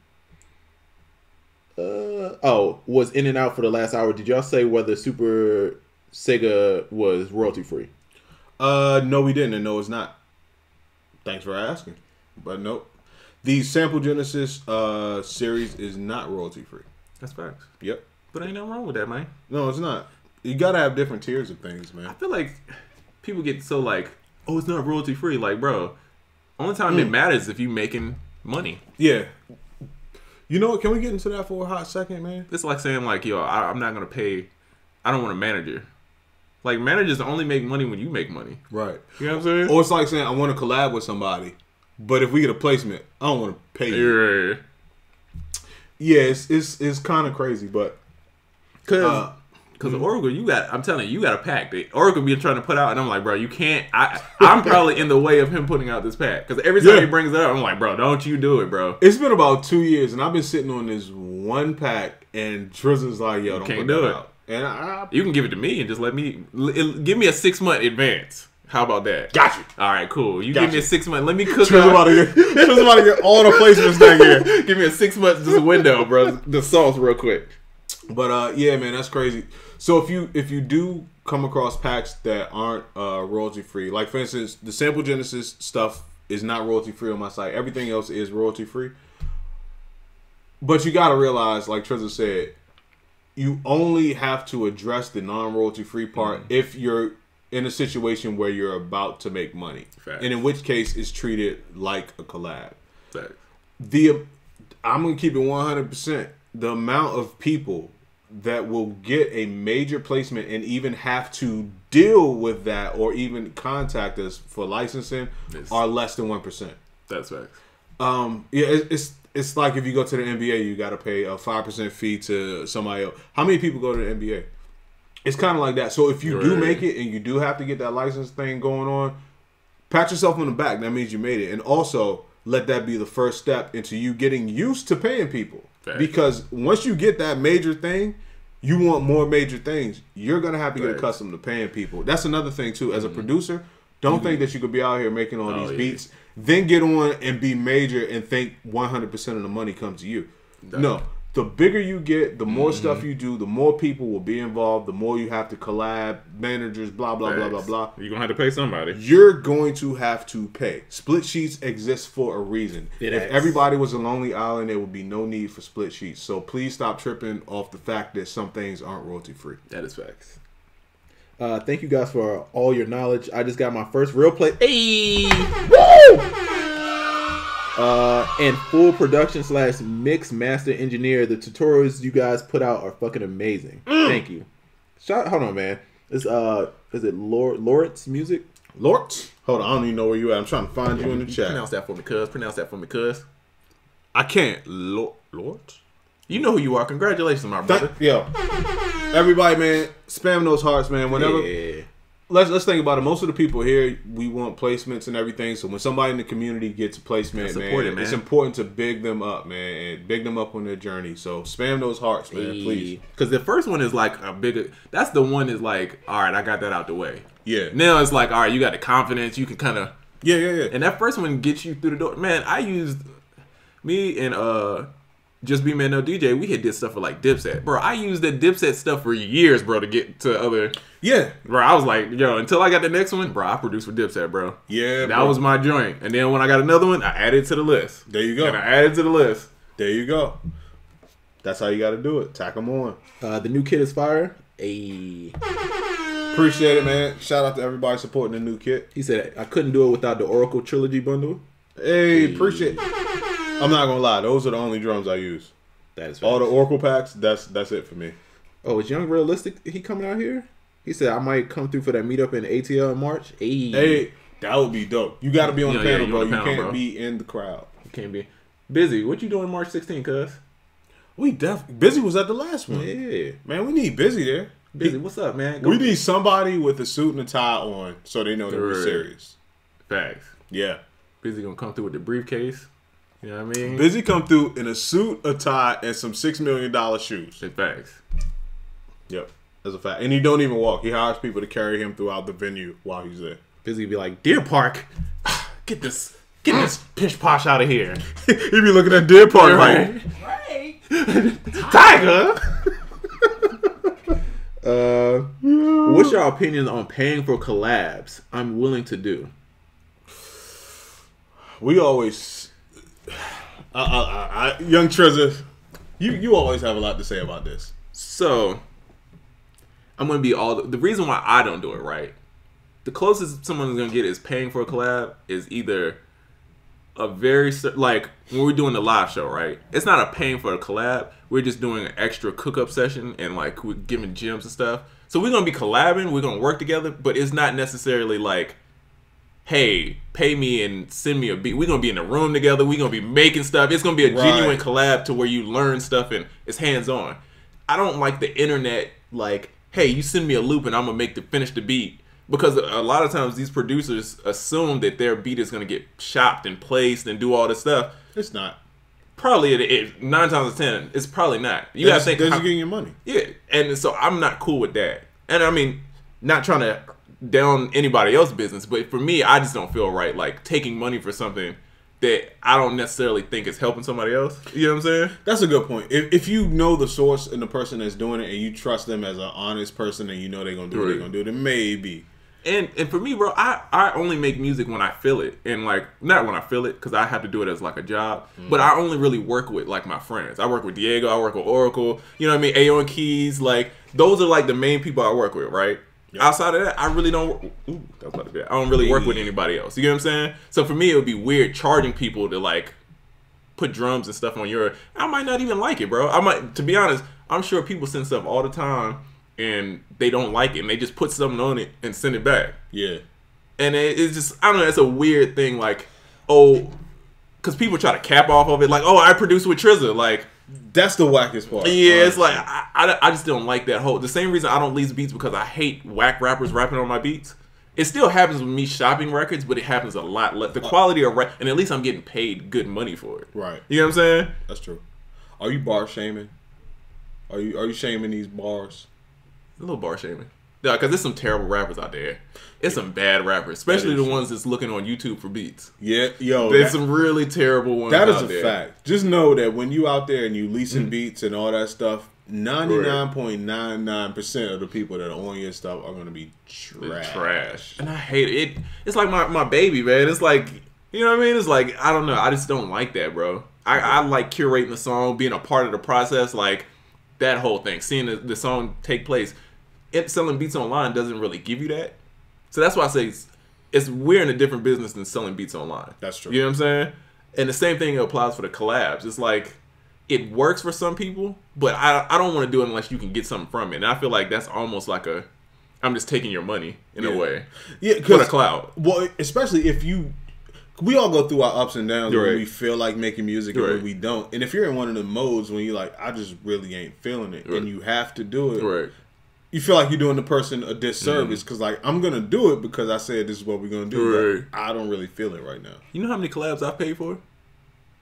Was In and Out for the last hour. Did y'all say whether Super Sega was royalty free? No, we didn't, and no, it's not. Thanks for asking, but nope. The Sample Genesis series is not royalty free. That's facts. Yep. But ain't nothing wrong with that, man. No, it's not. You gotta have different tiers of things, man. I feel like people get so like, oh, it's not royalty free. Like, bro, only time it matters is if you making money. Yeah. You know what? Can we get into that for a hot second, man? It's like saying like, yo, I'm not gonna pay. I don't want a manager. Like, managers only make money when you make money. Right. You know what I'm saying? Or it's like saying, I want to collab with somebody, but if we get a placement, I don't want to pay you. Yeah, it's kind of crazy, but because Oracle, I'm telling you, you got a pack that Oracle be trying to put out, and I'm like, bro, you can't. I'm probably in the way of him putting out this pack because every time he brings it up, I'm like, bro, don't you do it, bro. It's been about 2 years, and I've been sitting on this one pack, and Trizzle's like, yo, don't put that out. And you can give it to me and just give me a 6-month advance. How about that? Got you. All right, cool. You give me a 6 month. Let me cook. Trizzle about to get all the placements down here. Give me a 6 months just window, bro. The sauce real quick. But yeah, man, that's crazy. So if you do come across packs that aren't royalty free, like for instance, the Sample Genesis stuff is not royalty free on my site. Everything else is royalty free. But you got to realize, like Trizzle said, you only have to address the non-royalty free part if you're in a situation where you're about to make money. Facts. And in which case it's treated like a collab. Facts. I'm going to keep it 100%. The amount of people that will get a major placement and even have to deal with that or even contact us for licensing are less than 1%. That's facts. Yeah, it's like if you go to the NBA, you got to pay a 5% fee to somebody else. How many people go to the NBA? It's kind of like that. So if you do make it and you do have to get that license thing going on, pat yourself on the back. That means you made it. And also let that be the first step into you getting used to paying people. Facts. Because once you get that major thing, you want more major things. You're going to have to get accustomed to paying people. That's another thing too. As a producer, don't think that you could be out here making all these beats, then get on and be major and think 100% of the money comes to you. No. The bigger you get, the more stuff you do, the more people will be involved, the more you have to collab, managers, blah, blah, blah, blah, blah. You're going to have to pay somebody. You're going to have to pay. Split sheets exist for a reason. If everybody was a lonely island, there would be no need for split sheets. So please stop tripping off the fact that some things aren't royalty free. That is facts. Thank you guys for all your knowledge. I just got my first real play. Hey! Woo! And full production / mix master engineer. The tutorials you guys put out are fucking amazing. Thank you. Hold on, man. Is it Lawrence Music? Lawrence? Hold on, I don't even know where you at. I'm trying to find you in the chat. Pronounce that for me, cuz. I can't. Lawrence? You know who you are. Congratulations, my brother. Yo, everybody, man, spam those hearts, man. Whenever. Yeah. Let's think about it. Most of the people here, we want placements and everything. So when somebody in the community gets a placement, man, it's important to big them up, man, and big them up on their journey. So spam those hearts, man, please. Because the first one is like a bigger. That's the one is like, all right, I got that out the way. Yeah. Now it's like, all right, you got the confidence. You can kind of. Yeah. And that first one gets you through the door. Man, I used me and Just Be Man No DJ. We had did stuff for like Dipset, bro. I used that Dipset stuff for years, bro, to get to other. Yeah, bro. I was like, yo, until I got the next one, bro. I produced for Dipset, bro. Yeah, that was my joint. And then when I got another one, I added it to the list. There you go. And I added to the list. There you go. That's how you got to do it. Tack them on. The new kit is fire. Ayy. Appreciate it, man. Shout out to everybody supporting the new kit. He said I couldn't do it without the Oracle Trilogy bundle. Hey, appreciate it. I'm not gonna lie. Those are the only drums I use. That is all the Oracle packs. That's it for me. Oh, is Young Realistic? He coming out here? He said I might come through for that meetup in ATL in March. Hey, that would be dope. You got to be on the panel, bro. You can't be in the crowd. You can't be busy. What you doing March 16th, cuz? We definitely Busy was at the last one. Yeah, man. We need Busy there. Busy, what's up, man? We need somebody with a suit and a tie on so they know that we're serious. Facts. Yeah. Busy gonna come through with the briefcase. You know what I mean? Busy come through in a suit, a tie, and some $6 million shoes. It's facts. Yep. That's a fact. And he don't even walk. He hires people to carry him throughout the venue while he's there. Busy be like, Deer Park, get this pish posh out of here. He be looking at Deer Park like, right. Tiger. What's your opinion on paying for collabs? I'm willing to do. We always, Young Trezor, you always have a lot to say about this. So, I'm gonna be the reason why I don't do it, right? The closest someone's gonna get is paying for a collab is either a very like when we're doing the live show, right? It's not a paying for a collab. We're just doing an extra cook up session and like we're giving gems and stuff. So we're gonna be collabing, we're gonna work together, but it's not necessarily like, hey, pay me and send me a beat. We're gonna be in the room together, we're gonna be making stuff. It's gonna be a genuine collab to where you learn stuff and it's hands on. I don't like the internet like, hey, you send me a loop and I'm gonna finish the beat. Because a lot of times these producers assume that their beat is gonna get chopped and placed and do all this stuff. It's not. Probably 9 times out of 10, it's probably not. You gotta think they're just getting your money. Yeah, and so I'm not cool with that. And I mean, not trying to down anybody else's business, but for me, I just don't feel right like taking money for something that I don't necessarily think is helping somebody else. You know what I'm saying? That's a good point. If you know the source and the person that's doing it, and you trust them as an honest person, and you know they're gonna do what they're gonna do, then maybe. And for me, bro, I only make music when I feel it, and like not when I feel it because I have to do it as like a job. But I only really work with like my friends. I work with Diego. I work with Oracle. You know what I mean? UnQuantized. Like those are like the main people I work with, right? Yep. Outside of that, I really don't. Ooh, that was about to be. I don't really work with anybody else. You get what I'm saying? So for me, it would be weird charging people to like put drums and stuff on your. I might not even like it, bro. I might. To be honest, I'm sure people send stuff all the time. And they don't like it, and they just put something on it and send it back. Yeah. And it's just, I don't know, it's a weird thing, like, oh, because people try to cap off of it, like, oh, I produced with Trizza, like. That's the wackest part. Yeah, honestly. It's like, I just don't like that whole, the same reason I don't lease beats because I hate whack rappers rapping on my beats. It still happens with me shopping records, but it happens a lot less. The quality of and at least I'm getting paid good money for it. Right. You know what I'm saying? That's true. Are you bar shaming? Are you shaming these bars? A little bar shaming. Yeah, because there's some terrible rappers out there. It's some bad rappers, especially the ones that's looking on YouTube for beats. Yeah, yo. There's some really terrible ones that is out a there. Fact. Just know that when you out there and you leasing beats and all that stuff, 99.99% of the people that are on your stuff are going to be trash. And I hate it. It's like my baby, man. It's like, you know what I mean? It's like, I don't know. I just don't like that, bro. I like curating the song, being a part of the process, like that whole thing, seeing the song take place. Selling beats online doesn't really give you that. So that's why I say we're in a different business than selling beats online. That's true. You know what I'm saying? And the same thing applies for the collabs. It's like, it works for some people, but I don't want to do it unless you can get something from it. And I feel like that's almost like I'm just taking your money in a way. Yeah, for the cloud. Well, especially if we all go through our ups and downs when we feel like making music and when we don't. And if you're in one of the modes when you're like, I just really ain't feeling it, and you have to do it, you feel like you're doing the person a disservice because, like, I'm going to do it because I said this is what we're going to do, but I don't really feel it right now. You know how many collabs I've paid for?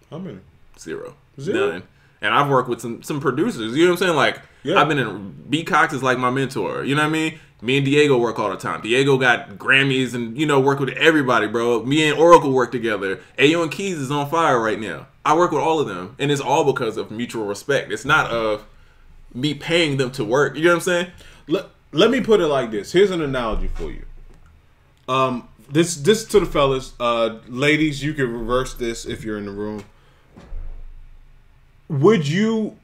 How many? Zero. None. And I've worked with some producers. You know what I'm saying? Like, I've been in... B. Cox is like my mentor. You know what I mean? Me and Diego work all the time. Diego got Grammys and, work with everybody, bro. Me and Oracle work together. UnQuantized is on fire right now. I work with all of them. And it's all because of mutual respect. It's not of me paying them to work. You know what I'm saying? Let me put it like this. Here's an analogy for you. This to the fellas. Ladies, you can reverse this if you're in the room. Would you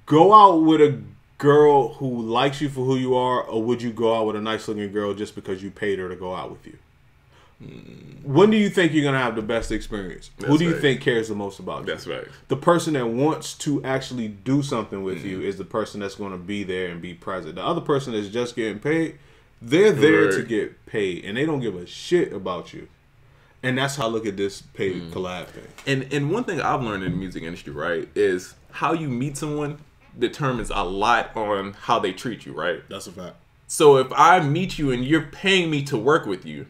go out with a girl who likes you for who you are, or would you go out with a nice looking girl just because you paid her to go out with you? When do you think you're gonna have the best experience? Who do you think cares the most about you? That's right. The person that wants to actually do something with you is the person that's going to be there and be present. The other person that's just getting paid, they're there to get paid, and they don't give a shit about you. And that's how I look at this paid collab thing. And one thing I've learned in the music industry, right, is how you meet someone determines a lot on how they treat you, right? That's a fact. So if I meet you and you're paying me to work with you,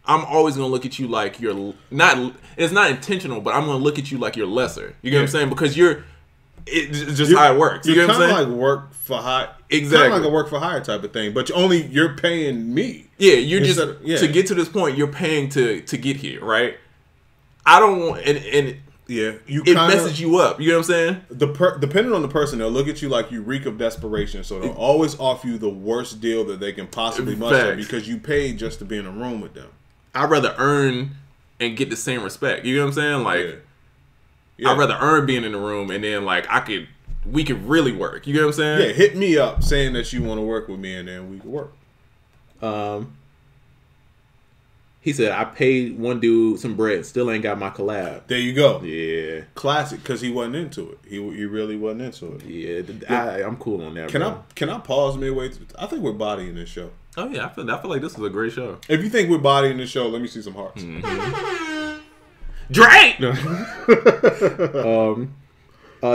I'm always going to look at you like you're not, it's not intentional, but I'm going to look at you like you're lesser. You get what I'm saying? Because it's just how it works. You get what I'm saying? Kind of like work for hire. Exactly. Kind of like a work for hire type of thing, but you're paying me. Yeah, you're just, to get to this point, you're paying to get here, right? I don't want, it messes you up. You know what I'm saying? Depending on the person, they'll look at you like you reek of desperation, so they'll always offer you the worst deal that they can possibly muster because you paid just to be in a room with them. I'd rather earn and get the same respect. You know what I'm saying? Like, I'd rather earn being in the room and then, like, we could really work. You know what I'm saying? Yeah, hit me up saying that you want to work with me and then we can work. He said, I paid one dude some bread, still ain't got my collab. There you go. Yeah. Classic, because he wasn't into it. He really wasn't into it. Yeah, I'm cool on that, Can I pause midway? I think we're bodying this show. Oh yeah, I feel like this was a great show. If you think we're bodying this show, let me see some hearts. Drake!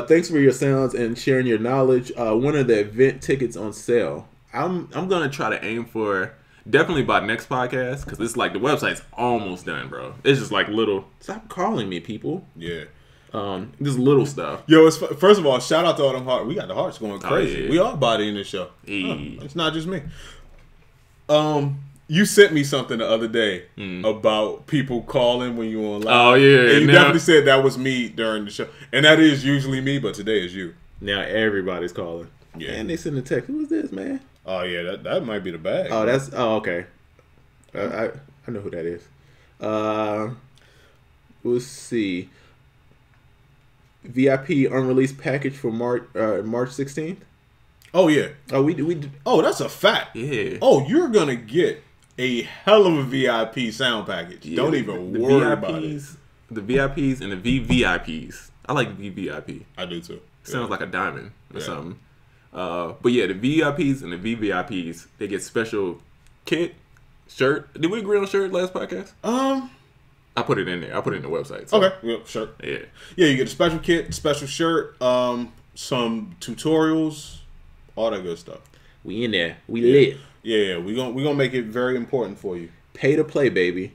Thanks for your sounds and sharing your knowledge. One of the event tickets on sale. I'm gonna try to aim for definitely by next podcast, because it's like the website's almost done, bro. It's just like little. Stop calling me, people. Yeah. Just little stuff. Yo, first of all, shout out to all them hearts. We got the hearts going crazy. Yeah. We are bodying this show. Hey. It's not just me. You sent me something the other day about people calling when you on live. Oh yeah, and you definitely said that was me during the show, and that is usually me, but today is you. Now everybody's calling. Yeah. And they send a text. Who is this, man? Oh yeah, that might be the bag. Oh, okay. I know who that is. We'll see. VIP unreleased package for March 16th. Oh yeah. Oh, we. Oh, that's a fact. Yeah. Oh, you're gonna get a hell of a VIP sound package. Yeah, Don't even worry about it. The VIPs and the VVIPs. I like the VVIP. I do too. Sounds like a diamond or something. But yeah, the VIPs and the VVIPs, they get special kit, shirt. Did we agree on shirt last podcast? I put it in there. I put it in the website. So. Okay. Yep, sure. Yeah. Yeah, you get a special kit, special shirt, some tutorials, all that good stuff. We in there. We lit. Yeah, we gonna make it very important for you. Pay to play, baby.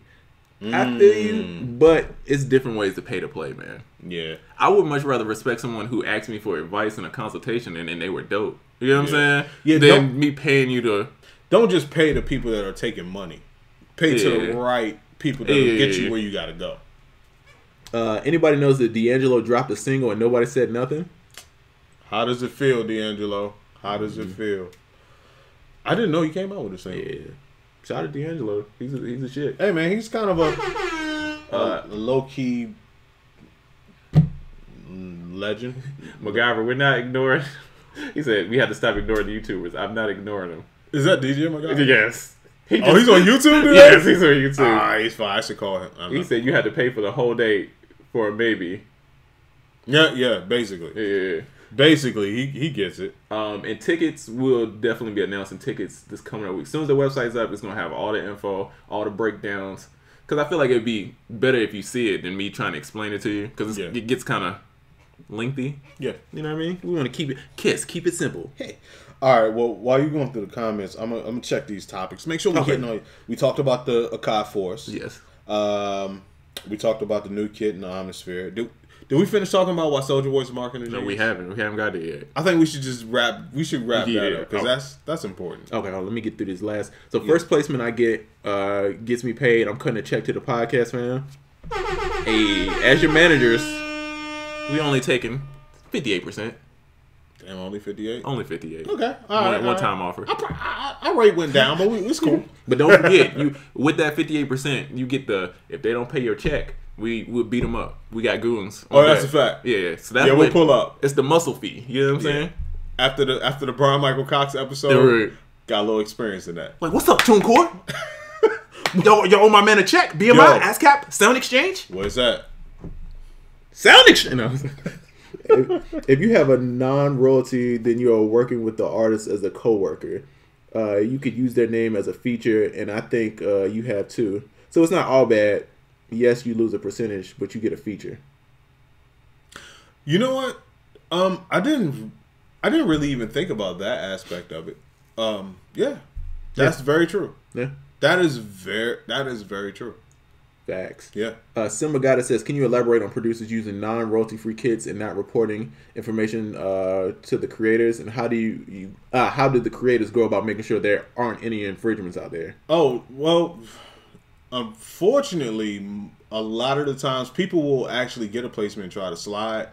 I feel you, but It's different ways to pay to play, man. Yeah. I would much rather respect someone who asked me for advice and a consultation and they were dope. You know what I'm saying? Yeah, than me paying you to... Don't just pay the people that are taking money. Pay to the right people that will get you where you gotta go. Anybody knows that D'Angelo dropped a single and nobody said nothing? How does it feel, D'Angelo? How does it feel? I didn't know he came out with a single. Yeah. Shout out to D'Angelo. He's a shit. Hey man, he's kind of a low key legend. MacGyver, we're not ignoring... He said, we had to stop ignoring the YouTubers. I'm not ignoring them. Is that DJ MacGyver? Yes. He's on YouTube today? Yes, he's on YouTube. Ah, he's fine. I should call him. He said you had to pay for the whole day for a maybe. Yeah, basically. Yeah. Basically, he gets it. And tickets, will definitely be announcing tickets this coming up week. As soon as the website's up, it's going to have all the info, all the breakdowns. Because I feel like it'd be better if you see it than me trying to explain it to you. Because it gets kind of lengthy. Yeah. You know what I mean? We want to keep it simple. Hey. All right. Well, while you're going through the comments, I'm gonna check these topics. Make sure we're hitting on. We talked about the Akai Force. Yes. We talked about the new kit in the Omnisphere. Did we finish talking about why Soulja Boy's marketing? No, we haven't. We haven't got it yet. I think we should just wrap. We should wrap that up because that's important. Okay, let me get through this last. So first placement I get gets me paid. I'm cutting a check to the podcast, man. Hey, as your managers, we only taking 58%. Damn, only 58. Only 58. Okay, all right. One time offer. Our rate went down, but it's cool. but don't forget, you with that 58%, you get the if they don't pay your check, we'll beat them up. We got goons. Oh, that's a fact. Yeah, so that's we'll pull up. It's the muscle fee. You know what I'm saying? After the Brian Michael Cox episode, got a little experience in that. Like, what's up, TuneCore? Yo, owe my man a check. BMI, ASCAP, Sound Exchange. What is that? Sound Exchange. If you have a non-royalty, then you are working with the artist as a co-worker. You could use their name as a feature, and I think you have too. So it's not all bad. Yes, you lose a percentage, but you get a feature. You know what? I didn't really even think about that aspect of it. That's very true. Yeah, that is very true. Facts. Yeah. Simagata says, can you elaborate on producers using non-royalty free kits and not reporting information to the creators? And how do how did the creators go about making sure there aren't any infringements out there? Oh, well, unfortunately, a lot of the times people will actually get a placement and try to slide.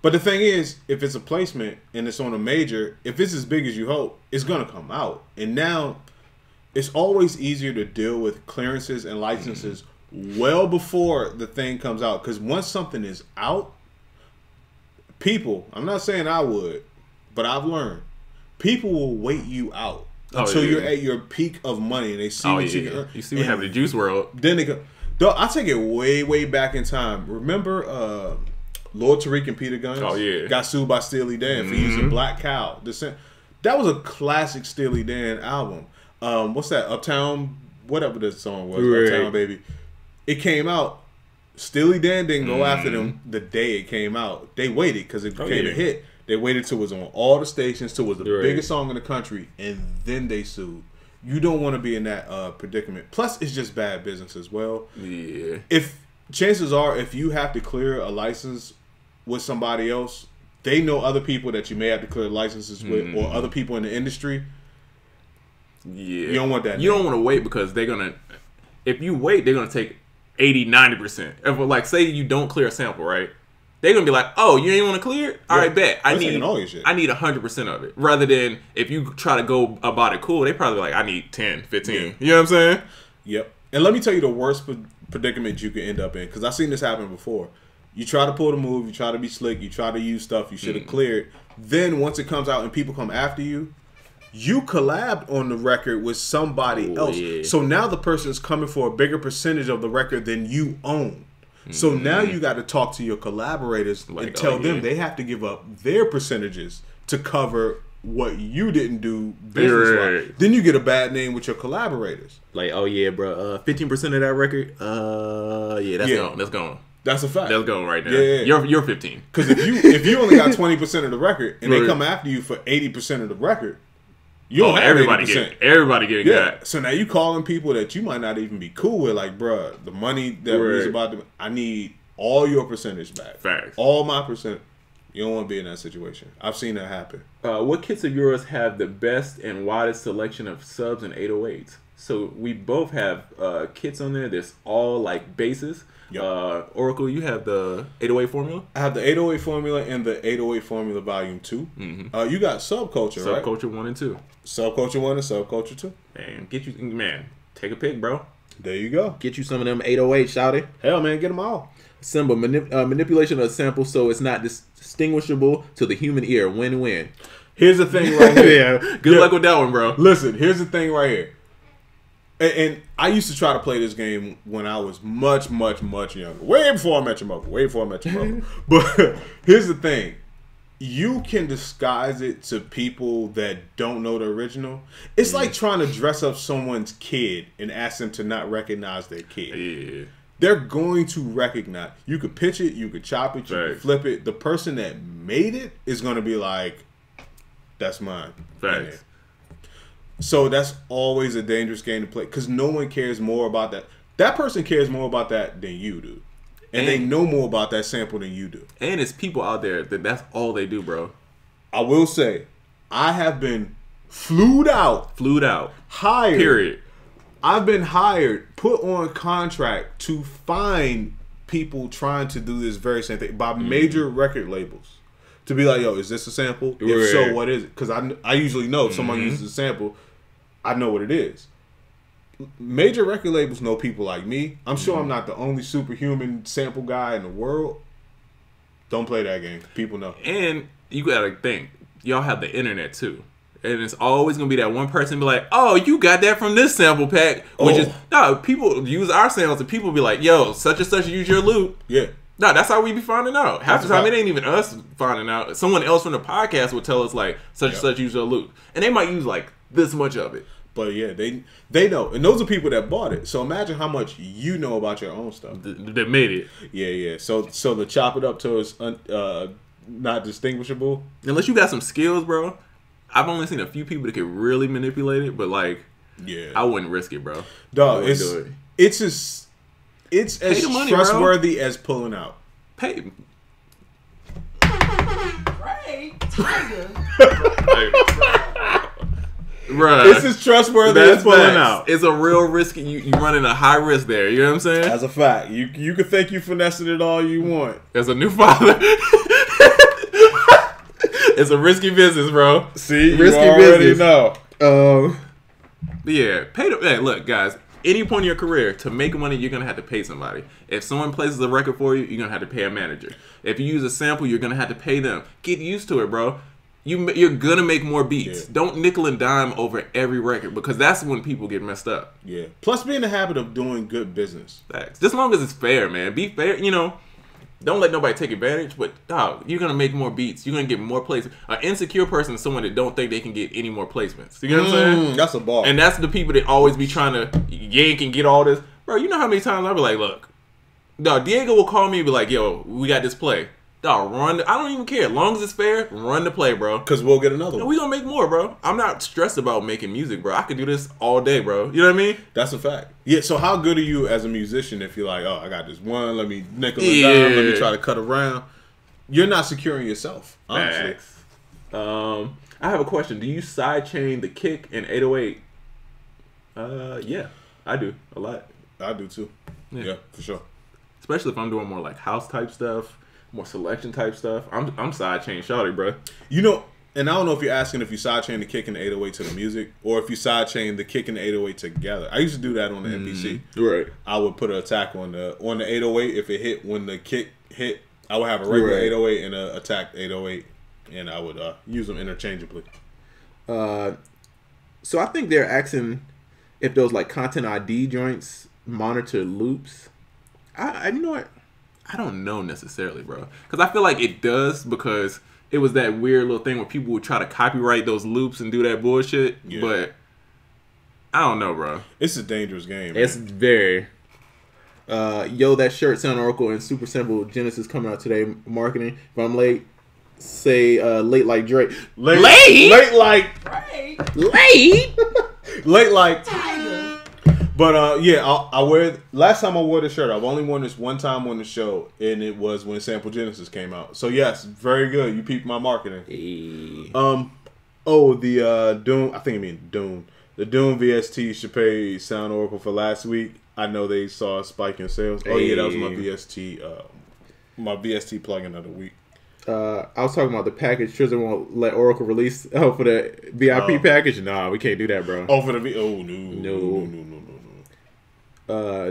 But the thing is, if it's a placement and it's on a major, if it's as big as you hope, it's going to come out. And now it's always easier to deal with clearances and licenses well before the thing comes out, because once something is out, people, I'm not saying I would, but I've learned, people will wait you out. until you're at your peak of money, and they see what you can earn. You see what happened in Juice World. Then they go. I take it way back in time. Remember, Lord Tariq and Peter Guns? Oh yeah, got sued by Steely Dan for using Black Cow. That was a classic Steely Dan album. What's that? Uptown, whatever the song was, Uptown Baby. It came out. Steely Dan didn't go after them the day it came out. They waited because it became a hit. They waited till it was on all the stations, till it was the biggest song in the country, and then they sued. You don't want to be in that predicament. Plus, it's just bad business as well. Yeah. If chances are, if you have to clear a license with somebody else, they know other people that you may have to clear licenses with, or other people in the industry. Yeah. You don't want that. You don't want to wait because they're gonna. If you wait, they're gonna take 80-90%. If like say you don't clear a sample, right? They're gonna be like, "Oh, you ain't want to clear it? All right, bet. I need 100% of it." Rather than if you try to go about it cool, they probably like, "I need 10, 15." Yeah. You know what I'm saying? Yep. And let me tell you the worst predicament you could end up in, because I've seen this happen before. You try to pull the move, you try to be slick, you try to use stuff you should have cleared. Then once it comes out and people come after you, you collabed on the record with somebody else. Yeah. So now the person's coming for a bigger percentage of the record than you own. So now you got to talk to your collaborators and tell them they have to give up their percentages to cover what you didn't do business-wise. Right. Then you get a bad name with your collaborators. Like, oh yeah, bro, 15% of that record, gone. That's gone. That's a fact. That's going right now. Yeah. You're 15. Because if you only got 20% of the record and they come after you for 80% of the record, you don't have everybody 80%. Everybody getting got. So now you calling people that you might not even be cool with, like, bruh, the money that was about to, I need all your percentage back. Facts. All my percent. You don't want to be in that situation. I've seen that happen. What kits of yours have the best and widest selection of subs and 808s? So we both have kits on there that's all like basses. Yep. Oracle, you have the 808 formula? I have the 808 formula and the 808 formula volume 2. You got Subculture, right? Subculture 1 and 2. Subculture 1 and Subculture 2. Man, take a pick, bro. There you go. Get you some of them 808, shouty. Hell, man, get them all. Symbol, manipulation of a sample so it's not distinguishable to the human ear. Win-win. Here's the thing right here. Good luck with that one, bro. Listen, here's the thing right here. And I used to try to play this game when I was much younger. Way before I met your mother. But here's the thing. You can disguise it to people that don't know the original. It's like trying to dress up someone's kid and ask them to not recognize their kid. Yeah. They're going to recognize. You could pitch it, you could chop it, you could flip it. The person that made it is going to be like, that's mine. Facts. So that's always a dangerous game to play because no one cares more about that. That person cares more about that than you do. And they know more about that sample than you do. And it's people out there that's all they do, bro. I will say, I have been flued out. Hired. Period. I've been hired, put on contract to find people trying to do this very same thing by major record labels. To be like, yo, is this a sample? If so, what is it? Because I usually know if someone uses a sample, I know what it is. Major record labels know people like me. I'm sure I'm not the only superhuman sample guy in the world. Don't play that game. People know. And you gotta think, y'all have the internet too. And it's always gonna be that one person be like, "Oh, you got that from this sample pack," which is no. People use our samples, and people be like, "Yo, such and such use your loop." Yeah. No, that's how we be finding out. Half the time, it ain't even us finding out. Someone else from the podcast will tell us like, "Such and such use your loop," and they might use like this much of it. But yeah, they know, and those are people that bought it. So imagine how much you know about your own stuff. That made it. Yeah. So to chop it up to it's not distinguishable. Unless you got some skills, bro. I've only seen a few people that can really manipulate it, but like, I wouldn't risk it, bro. Dog, it's as money, trustworthy as pulling out. Pay. Right, Tiger. Bruh, it's as trustworthy as pulling out. It's a real risk. You running a high risk there. You know what I'm saying? That's a fact. You can think you finessing it all you want. As a new father, it's a risky business, bro. See, risky you already business. know. Yeah, hey, look, guys. Any point in your career, to make money, you're gonna have to pay somebody. If someone places a record for you, you're gonna have to pay a manager. If you use a sample, you're gonna have to pay them. Get used to it, bro. you're gonna make more beats. Yeah. Don't nickel and dime over every record because that's when people get messed up. Yeah. Plus, be in the habit of doing good business. Facts. Just as long as it's fair, man. Be fair. You know, don't let nobody take advantage. But dog, you're gonna make more beats. You're gonna get more placements. An insecure person is someone that don't think they can get any more placements. You know what I'm saying? That's a bar. And that's the people that always be trying to yank and get all this. Bro, you know how many times I be like, look, dog, Diego will call me and be like, yo, we got this play. Dog, I don't even care. As long as it's fair, run the play, bro. Because we'll get another And one. we gonna make more, bro. I'm not stressed about making music, bro. I could do this all day, bro. You know what I mean? That's a fact. Yeah, so how good are you as a musician if you're like, oh, I got this one, let me nickel it down, let me try to cut around. You're not securing yourself, honestly. Facts. I have a question. Do you sidechain the kick in 808? Yeah, I do a lot. I do too. Yeah, for sure. Especially if I'm doing more like house type stuff, more selection type stuff. I'm sidechain shawty, bro. You know, and I don't know if you're asking if you sidechain the kick and the 808 to the music or if you sidechain the kick and the 808 together. I used to do that on the MPC. Right. I would put an attack on the 808 if it hit when the kick hit. I would have a regular 808 and an attack 808, and I would use them interchangeably. So I think they're asking if those like content ID joints monitor loops. I you know what? I don't know necessarily, bro. Because I feel like it does because it was that weird little thing where people would try to copyright those loops and do that bullshit. Yeah. But I don't know, bro. It's a dangerous game, man. It's very. Yo, that shirt, Sound Oracle, and Super Simple Genesis coming out today. Marketing. If I'm late, say late like Drake. Late like Tiger. But yeah, I wear. Last time I wore this shirt, I've only worn this one time on the show, and it was when Sample Genesis came out. So yes, very good. You peeped my marketing. Hey. The Doom. I think I mean Doom. The Doom VST should pay Sound Oracle for last week. I know they saw a spike in sales. Oh yeah, that was my VST. My VST plugin of the week. I was talking about the package. Tristan won't let Oracle release for the VIP package. Nah, we can't do that, bro. Oh, for the no.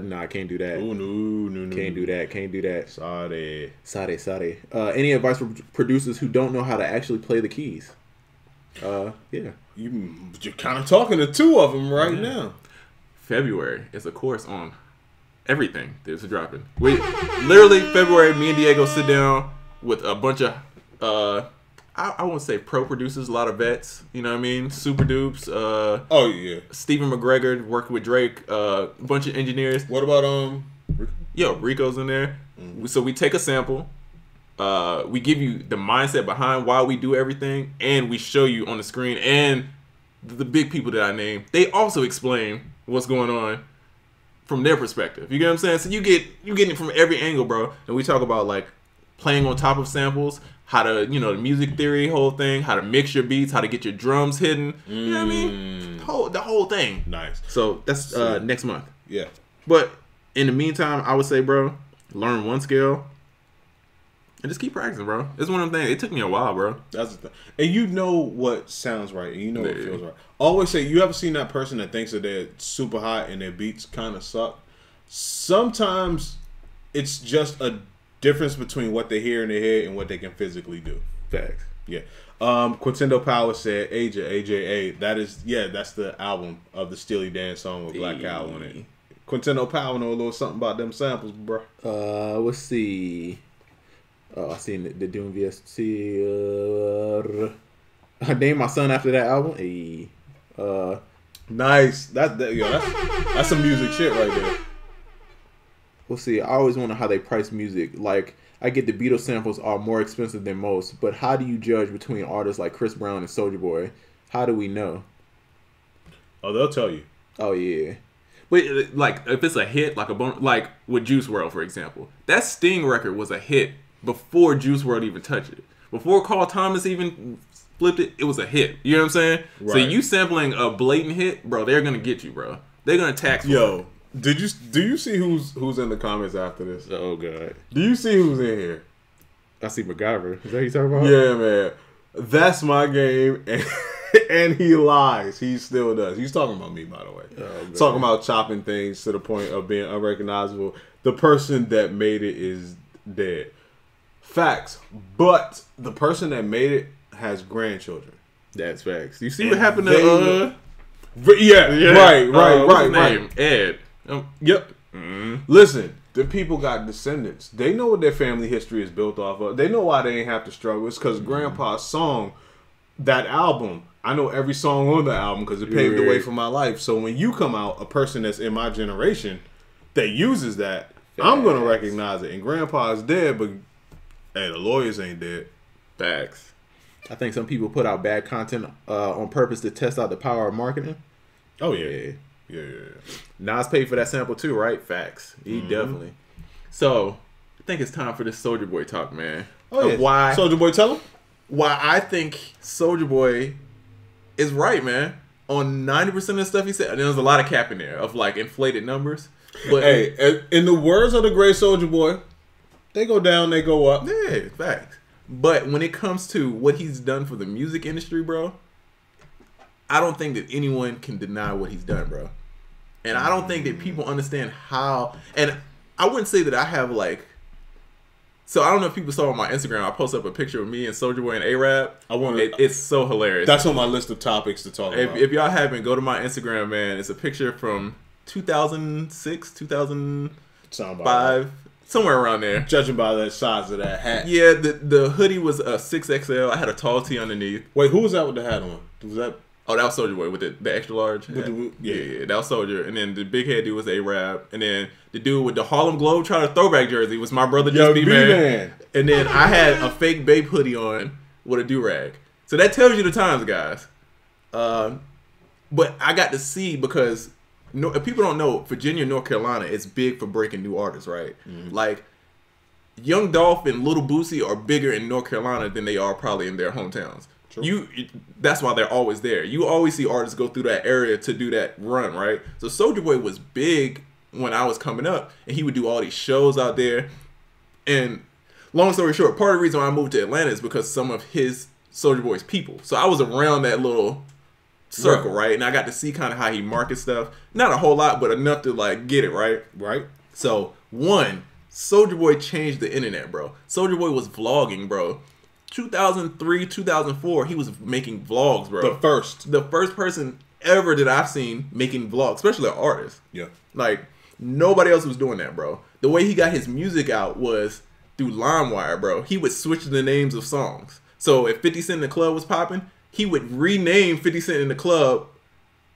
Nah, can't do that. Oh no. Can't do that. Sorry. Any advice for producers who don't know how to actually play the keys? Yeah. You're kind of talking to two of them right now. February is a course on everything that's dropping. We literally February, me and Diego sit down with a bunch of I won't say pro producers, a lot of vets, you know what I mean? Super Dupes, oh yeah. Stephen McGregor working with Drake, a bunch of engineers. What about Yo, Rico's in there. Mm-hmm. So we take a sample, we give you the mindset behind why we do everything, and we show you on the screen, and the big people that I named, they also explain what's going on from their perspective. You get what I'm saying? So you get it from every angle, bro. And we talk about like playing on top of samples, how to, the music theory whole thing, how to mix your beats, how to get your drums hidden. You know what I mean? The whole thing. Nice. So that's next month. Yeah. But in the meantime, I would say, bro, learn one skill and just keep practicing, bro. It's one of them things. It took me a while, bro. That's the thing. And you know what sounds right, and you know what feels right. Always say, you ever seen that person that thinks that they're super hot and their beats kind of suck? Sometimes it's just a difference between what they hear in their head and what they can physically do. Facts. Yeah. Quintendo Power said AJA. That's the album of the Steely Dan song with Black Cow on it. Quintendo Power know a little something about them samples, bro. Let's see. Oh, I seen the Doom VST. I named my son after that album. Hey. Nice. That's some music shit right there. We'll see. I always wonder how they price music. Like, I get the Beatles samples are more expensive than most, but how do you judge between artists like Chris Brown and Soulja Boy? How do we know? Oh, they'll tell you. Oh yeah. But like, if it's a hit, like with Juice WRLD, for example, that Sting record was a hit before Juice WRLD even touched it. Before Carl Thomas even flipped it, it was a hit. You know what I'm saying? Right. So you sampling a blatant hit, bro, they're gonna get you, bro. They're gonna tax you. Yo, do you see who's in the comments after this? Oh god. Do you see who's in here? I see MacGyver. Is that what you talking about? Yeah, man. That's my game, and he lies. He still does. He's talking about me, by the way. Oh, talking about chopping things to the point of being unrecognizable. The person that made it is dead. Facts. But the person that made it has grandchildren. That's facts. You see what happened to right. what's his name? Ed. Yep. Listen, the people got descendants. They know what their family history is built off of. They know why they ain't have to struggle. It's because Grandpa's song, that album, I know every song on the album because it paved the way for my life. So when you come out, a person that's in my generation that uses that, I'm going to recognize it. And Grandpa is dead, but hey, the lawyers ain't dead. Facts. I think some people put out bad content on purpose to test out the power of marketing. Oh, yeah. Nas paid for that sample too, right? Facts. He definitely. So, I think it's time for this Soulja Boy talk, man. Oh, yeah. Why Soulja Boy, tell him. Why I think Soulja Boy is right, man. On 90% of the stuff he said, and there's a lot of cap in there of like inflated numbers. But hey, in the words of the great Soulja Boy, they go down, they go up. Yeah, facts. But when it comes to what he's done for the music industry, bro, I don't think that anyone can deny what he's done, bro. And I don't think that people understand how. And I wouldn't say that I have like. So I don't know if people saw on my Instagram. I posted up a picture of me and Soulja Boy and A-Rap. It's so hilarious. That's on my list of topics to talk about. If y'all haven't, go to my Instagram, man. It's a picture from 2006, 2005, somewhere around there. Judging by the size of that hat. Yeah, the hoodie was a 6XL. I had a tall tee underneath. Wait, who was that with the hat on? Was that? Oh, that was Soulja Boy with the extra large. Yeah, that was Soulja. And then the big head dude was A-Rap. And then the dude with the Harlem Globetrotter throwback jersey was my brother Just Be Man. And then I had a fake Bape hoodie on with a do-rag. So that tells you the times, guys. But I got to see because if people don't know, Virginia, North Carolina is big for breaking new artists, right? Like, Young Dolph and Little Boosie are bigger in North Carolina than they are probably in their hometowns. True. That's why they're always there. You always see artists go through that area to do that run, right? So Soulja Boy was big when I was coming up, and he would do all these shows out there. And long story short, part of the reason why I moved to Atlanta is because some of his Soulja Boy's people. So I was around that little circle, right? And I got to see kind of how he markets stuff. Not a whole lot, but enough to like get it, right? Right. So one, Soulja Boy changed the internet, bro. Soulja Boy was vlogging, bro. 2003, 2004, he was making vlogs, bro. The first person ever that I've seen making vlogs, especially an artist. Yeah. Like, nobody else was doing that, bro. The way he got his music out was through LimeWire, bro. He would switch the names of songs. So if 50 Cent in the Club was popping, he would rename 50 Cent in the Club,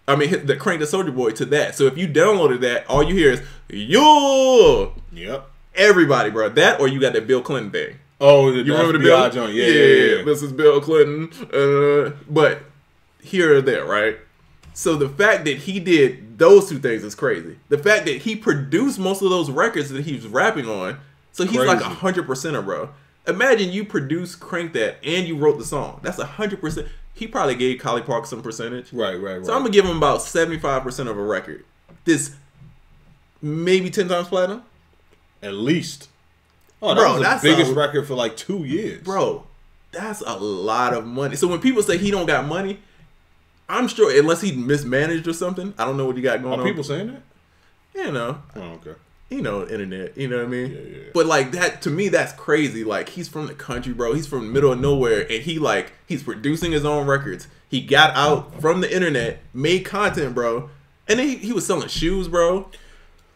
the Crank the Soulja Boy to that. So if you downloaded that, all you hear is, yo! Yep. Everybody, bro. That or you got that Bill Clinton thing. Oh, you remember the Bill? Joint. Yeah. This is Bill Clinton. But here or there, right? So the fact that he did those two things is crazy. The fact that he produced most of those records that he was rapping on, so he's like 100%er, bro. Imagine you produced Crank That and you wrote the song. That's 100%. He probably gave Collie Park some percentage. Right. So I'm gonna give him about 75% of a record. This maybe 10 times platinum, at least. Oh, bro, was that's the biggest record for like 2 years. Bro, that's a lot of money. So when people say he don't got money, I'm sure, unless he mismanaged or something, I don't know what he got going on. Are people saying that? You know. Oh, okay. You know, internet. You know what I mean? Yeah. But like that, to me, that's crazy. Like, he's from the country, bro. He's from the middle of nowhere, and he's producing his own records. He got out from the internet, made content, bro, and then he was selling shoes, bro.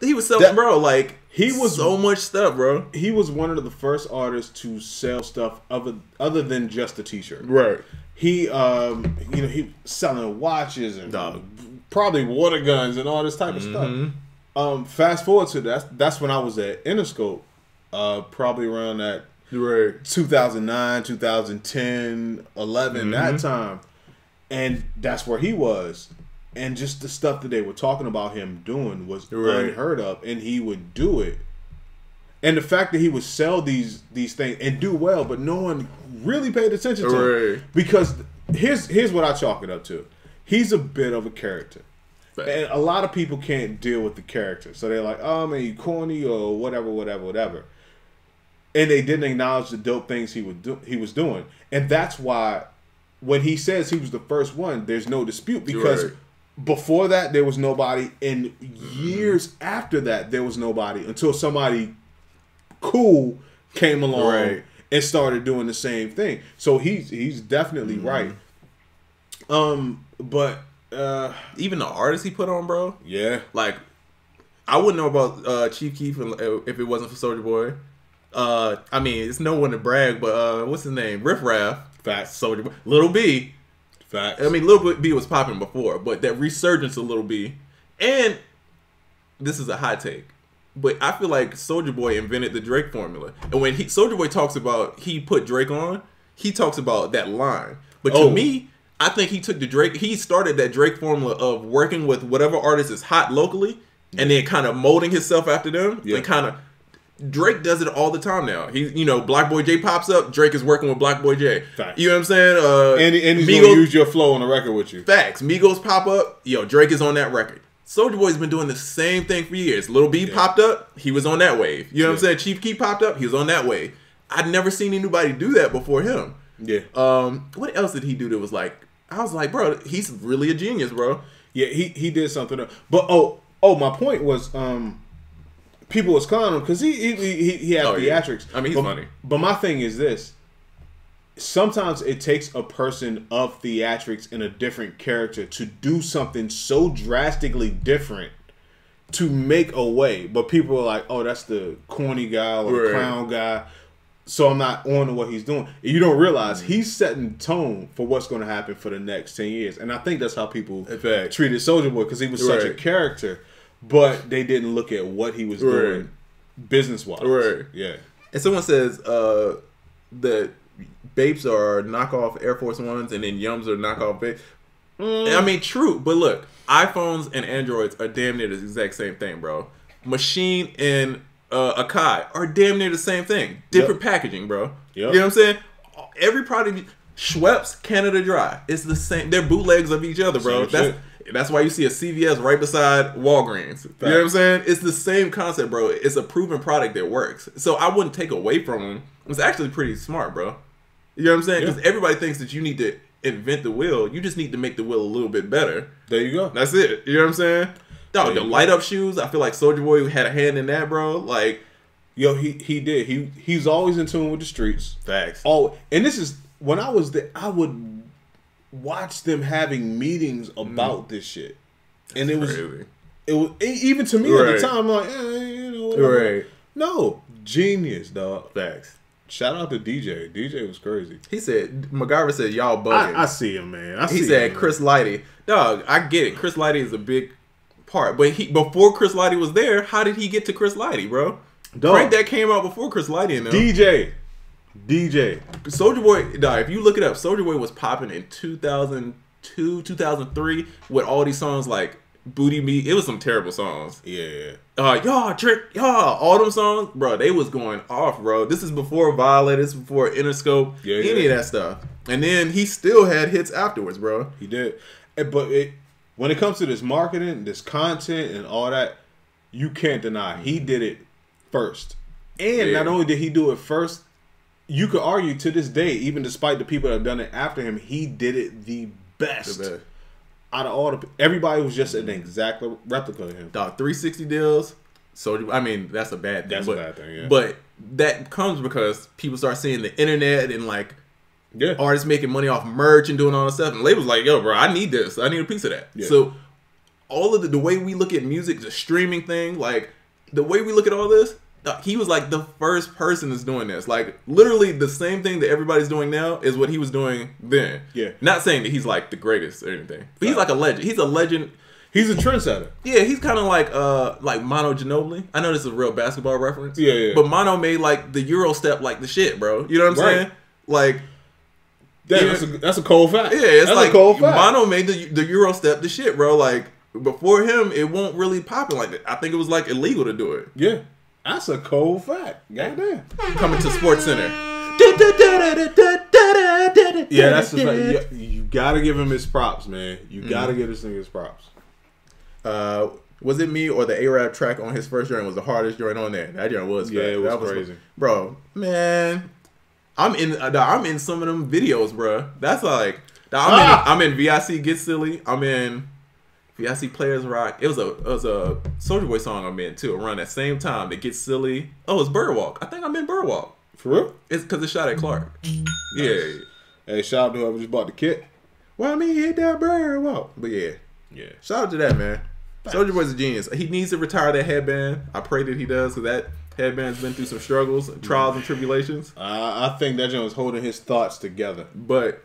He was selling, he was so much stuff, bro. He was one of the first artists to sell stuff other than just a t-shirt. Right. He he selling watches and probably water guns and all this type of stuff. Fast forward to that's when I was at Interscope, probably around that 2009, 2010, 11, that time. And that's where he was. And just the stuff that they were talking about him doing was unheard of, and he would do it. And the fact that he would sell these things and do well, but no one really paid attention to him. Because here's what I chalk it up to. He's a bit of a character. And a lot of people can't deal with the character. So they're like, oh man, you corny or whatever. And they didn't acknowledge the dope things he was doing. And that's why when he says he was the first one, there's no dispute, because before that, there was nobody, and years after that, there was nobody until somebody cool came along and started doing the same thing. So he's definitely right. But even the artists he put on, bro. yeah, Like, I wouldn't know about Chief Keef if it wasn't for Soulja Boy. I mean, it's no one to brag, but what's his name? Riff Raff. facts, Soulja Boy. Lil B. facts. I mean, Lil B was popping before, but that resurgence of Lil B. And this is a hot take, but I feel like Soulja Boy invented the Drake formula. And when Soulja Boy talks about he put Drake on, he talks about that line. But to me, I think he took the Drake. He started that Drake formula of working with whatever artist is hot locally, and then kind of molding himself after them. And kind of Drake does it all the time now. He, Black Boy J pops up. Drake is working with Black Boy J. Facts. You know what I'm saying? And he's gonna use your flow on the record with you. Facts. Migos pop up. Drake is on that record. Soulja Boy's been doing the same thing for years. Lil B popped up. He was on that wave. You know what I'm saying? Chief Keef popped up. He was on that wave. I'd never seen anybody do that before him. Yeah. What else did he do that was like? I was like, bro, he's really a genius, bro. Yeah, he did something else. But my point was, people was clowning him because he had theatrics. I mean, he's funny. But my thing is this: sometimes it takes a person of theatrics in a different character to do something so drastically different to make a way. But people are like, "Oh, that's the corny guy or the clown guy." So I'm not on to what he's doing. You don't realize he's setting tone for what's going to happen for the next 10 years. And I think that's how people treated Soulja Boy because he was such a character. But they didn't look at what he was doing business-wise. Right. Yeah. And someone says that Bapes are knockoff Air Force Ones and then Yums are knockoff Bapes. I mean, true. But look, iPhones and Androids are damn near the exact same thing, bro. Machine and Akai are damn near the same thing. Different packaging, bro. You know what I'm saying? Every product, Schweppes, Canada Dry, it's the same. They're bootlegs of each other, bro. That's why you see a CVS right beside Walgreens. You know what I'm saying? It's the same concept, bro. It's a proven product that works. So I wouldn't take away from them. It's actually pretty smart, bro. You know what I'm saying? Because everybody thinks that you need to invent the wheel. You just need to make the wheel a little bit better. There you go. That's it. You know what I'm saying? Dog, the light up shoes, I feel like Soulja Boy had a hand in that, bro. Like, he did. He's always in tune with the streets. Facts. Oh, and this is when I was there, I would watch them having meetings about this shit. And it was even to me at the time, like, whatever. No, genius, dog. Facts. Shout out to DJ. DJ was crazy. He said, MacGyver said, y'all bugging. I see him, man. He said, Chris Lighty. Dog, I get it. Chris Lighty is a big part. But before Chris Lighty was there, how did he get to Chris Lighty, bro? Frank that came out before Chris Lighty and them. DJ. Soulja Boy, dog, if you look it up, Soulja Boy was popping in 2002, 2003 with all these songs like Booty Me. It was some terrible songs. Yeah. Y'all, Trick, y'all, all them songs, bro, they was going off, bro. This is before Violet, this is before Interscope, any of that stuff. And then he still had hits afterwards, bro. He did. But when it comes to this marketing, this content, and all that, you can't deny he did it first. And not only did he do it first, you could argue to this day, even despite the people that have done it after him, he did it the best. Out of all everybody was just an exact replica of him. Dog, 360 deals. So I mean, that's a bad thing. That's a bad thing. Yeah. But that comes because people start seeing the internet and like artists making money off merch and doing all this stuff, and labels like, yo, bro, I need this. I need a piece of that. Yeah. So all of the way we look at music, the streaming thing, like the way we look at all this. He was like the first person that's doing this. Like literally the same thing that everybody's doing now is what he was doing then. Yeah. Not saying that he's like the greatest or anything. But he's like a legend. He's a legend. He's a trendsetter. Yeah, he's kind of like Manu Ginobili. I know this is a real basketball reference. Yeah. But Manu made like the Euro step like the shit, bro. You know what I'm saying? Like that's a cold fact. Yeah, it's like a cold fact. Manu made the Euro step the shit, bro. Like before him, it won't really pop like that. I think it was like illegal to do it. Yeah. That's a cold fact. Goddamn. Coming to Sports Center. Yeah, that's the fact. You gotta give him his props, man. You gotta give this thing his props. Was it me or the A-Rap track on his first joint was the hardest joint on there? That joint was it was crazy, bro. Man, I'm in some of them videos, bro. That's like I'm in VIC Get Silly. I'm in VIC Players Rock. It was a Soulja Boy song I'm in too around that same time. That Get Silly. Oh, it's Birdwalk. I think I'm in Birdwalk. For real? It's because it shot at Clark. Yeah. Hey, shout out to whoever just bought the kit. Well, I mean, hit that bird. Wow. But yeah. Yeah. Shout out to that, man. Soulja Boy's a genius. He needs to retire that headband. I pray that he does, because that headband's been through some struggles, trials, and tribulations. I think that John was holding his thoughts together. But,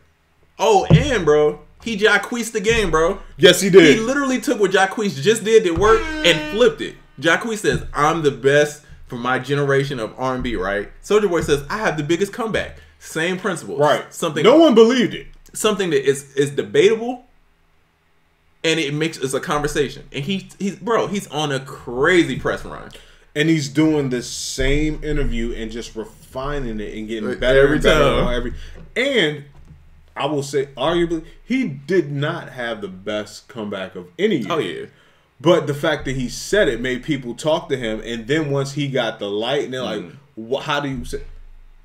and bro, he Jacquees the game, bro. Yes, he did. He literally took what Jacquees just did work and flipped it. Jacquees says, I'm the best for my generation of R&B, right? Soulja Boy says, I have the biggest comeback. Same principle. Right. Something. No one believed it. Something that is debatable. And it's a conversation. And he's on a crazy press run. And he's doing the same interview and just refining it and getting better every and better time. And I will say, arguably, he did not have the best comeback of any year. Oh, yeah. But the fact that he said it made people talk to him. And then once he got the light, and they're like, how do you say?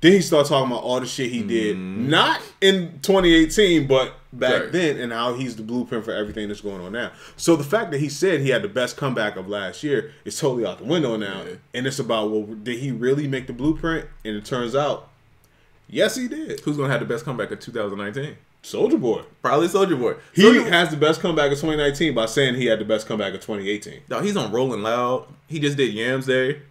Then he started talking about all the shit he did, not in 2018, but back then, and how he's the blueprint for everything that's going on now. So the fact that he said he had the best comeback of last year is totally out the window now. Yeah. And it's about, well, did he really make the blueprint? And it turns out, yes, he did. Who's going to have the best comeback of 2019? Soulja Boy. Probably Soulja Boy. He has the best comeback of 2019 by saying he had the best comeback of 2018. No, he's on Rolling Loud. He just did Yams Day.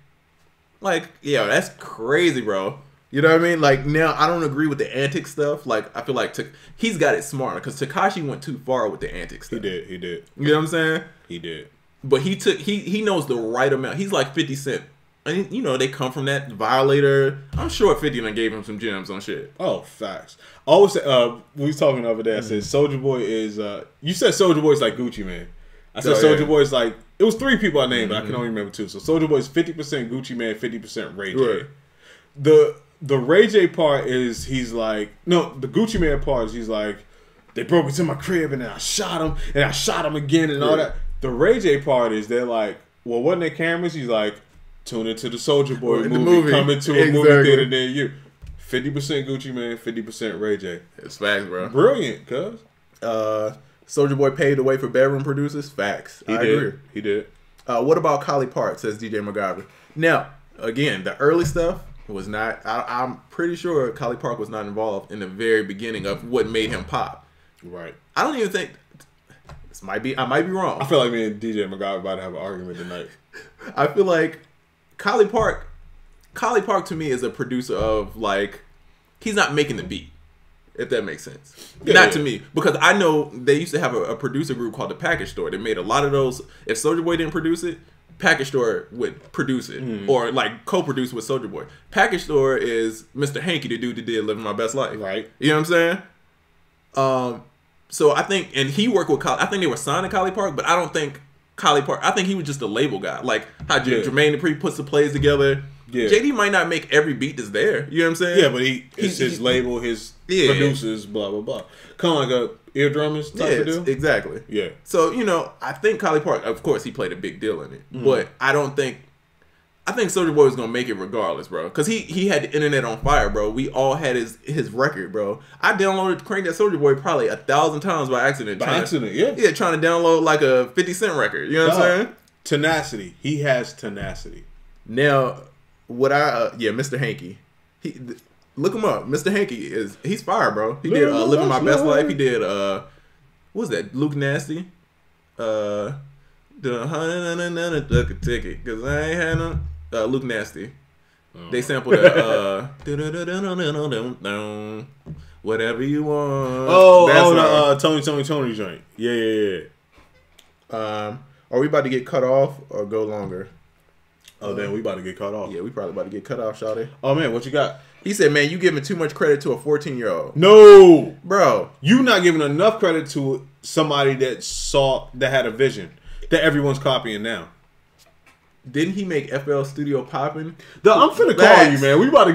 Like, yeah, that's crazy, bro. You know what I mean? Like, now, I don't agree with the antic stuff. Like, I feel like he's got it smarter, because Tekashi went too far with the antic stuff. He did. You know what I'm saying? He did. But he knows the right amount. He's like 50 Cent. And, you know, they come from that Violator. I'm sure 50 done gave him some gems on shit. Oh, facts. I always say, we was talking the other day, I said, Soulja Boy is, you said Soulja Boy is like Gucci Mane. I said Soulja Boy is like, it was 3 people I named, but I can only remember 2. So Soulja Boy is 50% Gucci Mane, 50% Ray J. Right. The Ray J part is he's like, no, the Gucci Mane part is he's like, they broke into my crib and then I shot him and I shot him again and all that. The Ray J part is they're like, well, wasn't there cameras? He's like, tune into the Soulja Boy movie, coming to a movie theater near you. 50% Gucci Mane, 50% Ray J. It's facts, bro. Brilliant, cuz. Soulja Boy paved the way for bedroom producers. Facts. I agree. He did. What about Collie Park, says DJ MacGyver. Now, again, the early stuff was not, I'm pretty sure Collie Park was not involved in the very beginning of what made him pop. Right. I don't even think, I might be wrong. I feel like me and DJ MacGyver about to have an argument tonight. I feel like Collie Park to me is a producer of, like, he's not making the beat, if that makes sense. Not to me, because I know they used to have a producer group called the Package Store. They made a lot of those. If Soulja Boy didn't produce it, Package Store would produce it, or like co-produce with Soulja Boy. Package Store is Mr. Hanky, the dude that did Living My Best Life. Right. You know what I'm saying? So I think, and he worked with I think they were signed to Collie Park, but I don't think Collie Park, I think he was just a label guy. Like how Jermaine Dupri puts the plays together. Yeah. JD might not make every beat that's there. You know what I'm saying? Yeah, but it's his label, his producers, blah, blah, blah. Kind of like a eardrummers type of deal. Exactly. Yeah. So, you know, I think Collie Park, of course, he played a big deal in it. But I think Soulja Boy was going to make it regardless, bro. Because he had the internet on fire, bro. We all had his record, bro. I cranked that Soulja Boy probably 1,000 times by accident. Yeah, trying to download like a 50 Cent record. You know what I'm saying? Tenacity. He has tenacity. Now, Mr. Hanky. Look him up. Mr. Hanky he's fire, bro. He did Living My Best Life. He did what was that? Luke Nasty. The ticket because I ain't had no Luke Nasty. They sampled whatever you want. Tony joint. Yeah. Are we about to get cut off or go longer? Oh, damn, we about to get cut off. Yeah, we probably about to get cut off, shawty. Oh, man, what you got? He said, man, you giving too much credit to a 14-year-old. No! Bro. You not giving enough credit to somebody that had a vision that everyone's copying now. Didn't he make FL Studio poppin'? I'm finna call you, man. We about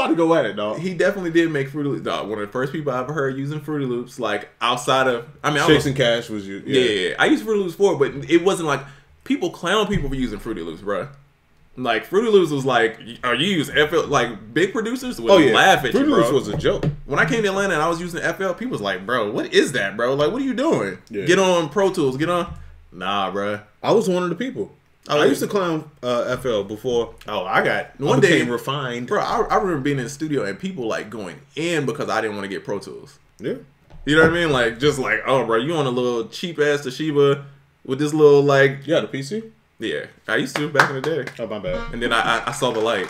to go at it, dog. He definitely did make Fruity Loops. Dog, one of the first people I ever heard using Fruity Loops, like outside of, Chasing Cash was you. Yeah. I used Fruity Loops before, but it wasn't like people clown people for using Fruity Loops, bro. Like Fruity Loops was like, are you using FL? Like big producers would laugh at Fruity you, bro. Loops was a joke. When I came to Atlanta and I was using FL, people was like, bro, what is that, bro? Like, what are you doing? Yeah. Get on Pro Tools. Get on. Nah, bro. I was one of the people. I used to clown FL before. I got One day refined, bro. I remember being in the studio and people like going in because I didn't want to get Pro Tools. Yeah, you know what I mean? Like just like, oh, bro, you on a little cheap ass Toshiba with this little like, yeah, the PC. Yeah, I used to back in the day. Oh, my bad. And then I saw the light.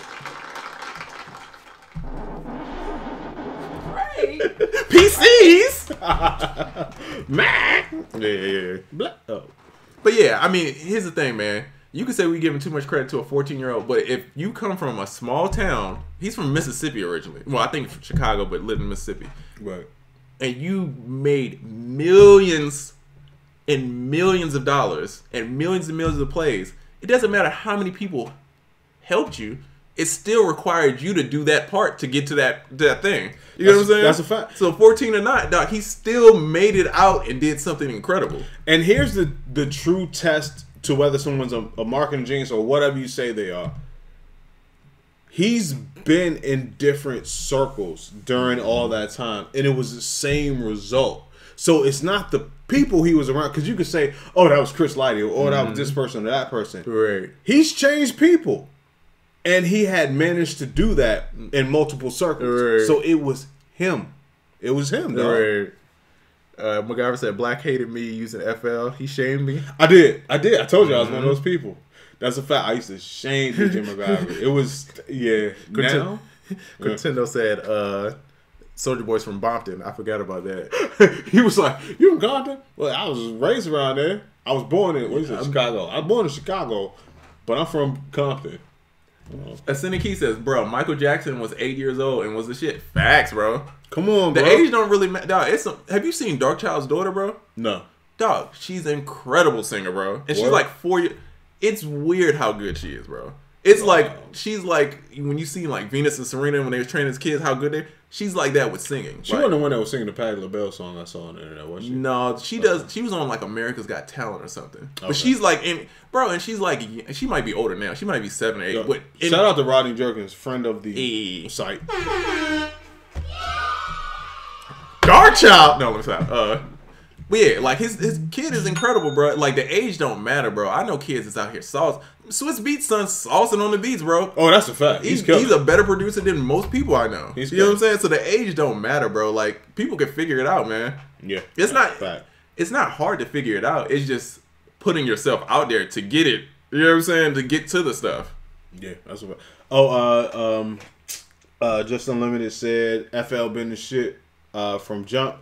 Right. PCs, Mac. Yeah. Oh. But yeah, I mean, here's the thing, man. You could say we giving too much credit to a 14-year-old, but if you come from a small town, he's from Mississippi originally. Well, I think from Chicago, but lived in Mississippi. Right. And you made millions and millions of dollars and millions of plays. It doesn't matter how many people helped you. It still required you to do that part to get to that thing. You know what I'm saying? That's a fact. So 14 or not, dog, he still made it out and did something incredible. And here's the true test to whether someone's a marketing genius or whatever you say they are. He's been in different circles during all that time, and it was the same result. So it's not the people he was around, because you could say, oh, that was Chris Lighty, or that was this person or that person. Right. He's changed people. And he had managed to do that in multiple circles. Right. So it was him. It was him, dog. Right. MacGyver said Black hated me using FL. He shamed me. I did. I told you I was one of those people. That's a fact. I used to shame DJ MacGyver. It was, yeah. Now, Nintendo said Soldier Boy's from Bompton. I forgot about that. he was like, you from Compton? Well, I was raised around there. I was born in, Chicago. I was born in Chicago, but I'm from Compton. Ascending Key says, bro, Michael Jackson was 8 years old and was the shit. Facts, bro. Come on, bro. The age don't really matter. Dog, have you seen Darkchild's daughter, bro? No. Dog, she's an incredible singer, bro. And she's like 4 years. It's weird how good she is, bro. It's like, she's like, when you see like Venus and Serena when they was training as kids, how good she's like that with singing. She like, wasn't the one that was singing the Patti LaBelle song I saw on the internet, was she? No, she does. She was on like America's Got Talent or something. Okay. But she's like, and she's like, she might be older now. She might be 7 or 8. Yo, but shout out to Rodney Jerkins, friend of the site. Darkchild. No, let me stop. But yeah, like his kid is incredible, bro. Like the age don't matter, bro. I know kids that's out here Swiss Beats son saucing on the beats, bro. Oh, that's a fact. He's a better producer than most people I know. You know what I'm saying? So the age don't matter, bro. Like people can figure it out, man. Yeah, it's not hard to figure it out. It's just putting yourself out there to get it. You know what I'm saying? To get to the stuff. Yeah, that's what. Oh, Just Unlimited said FL been the shit from jump.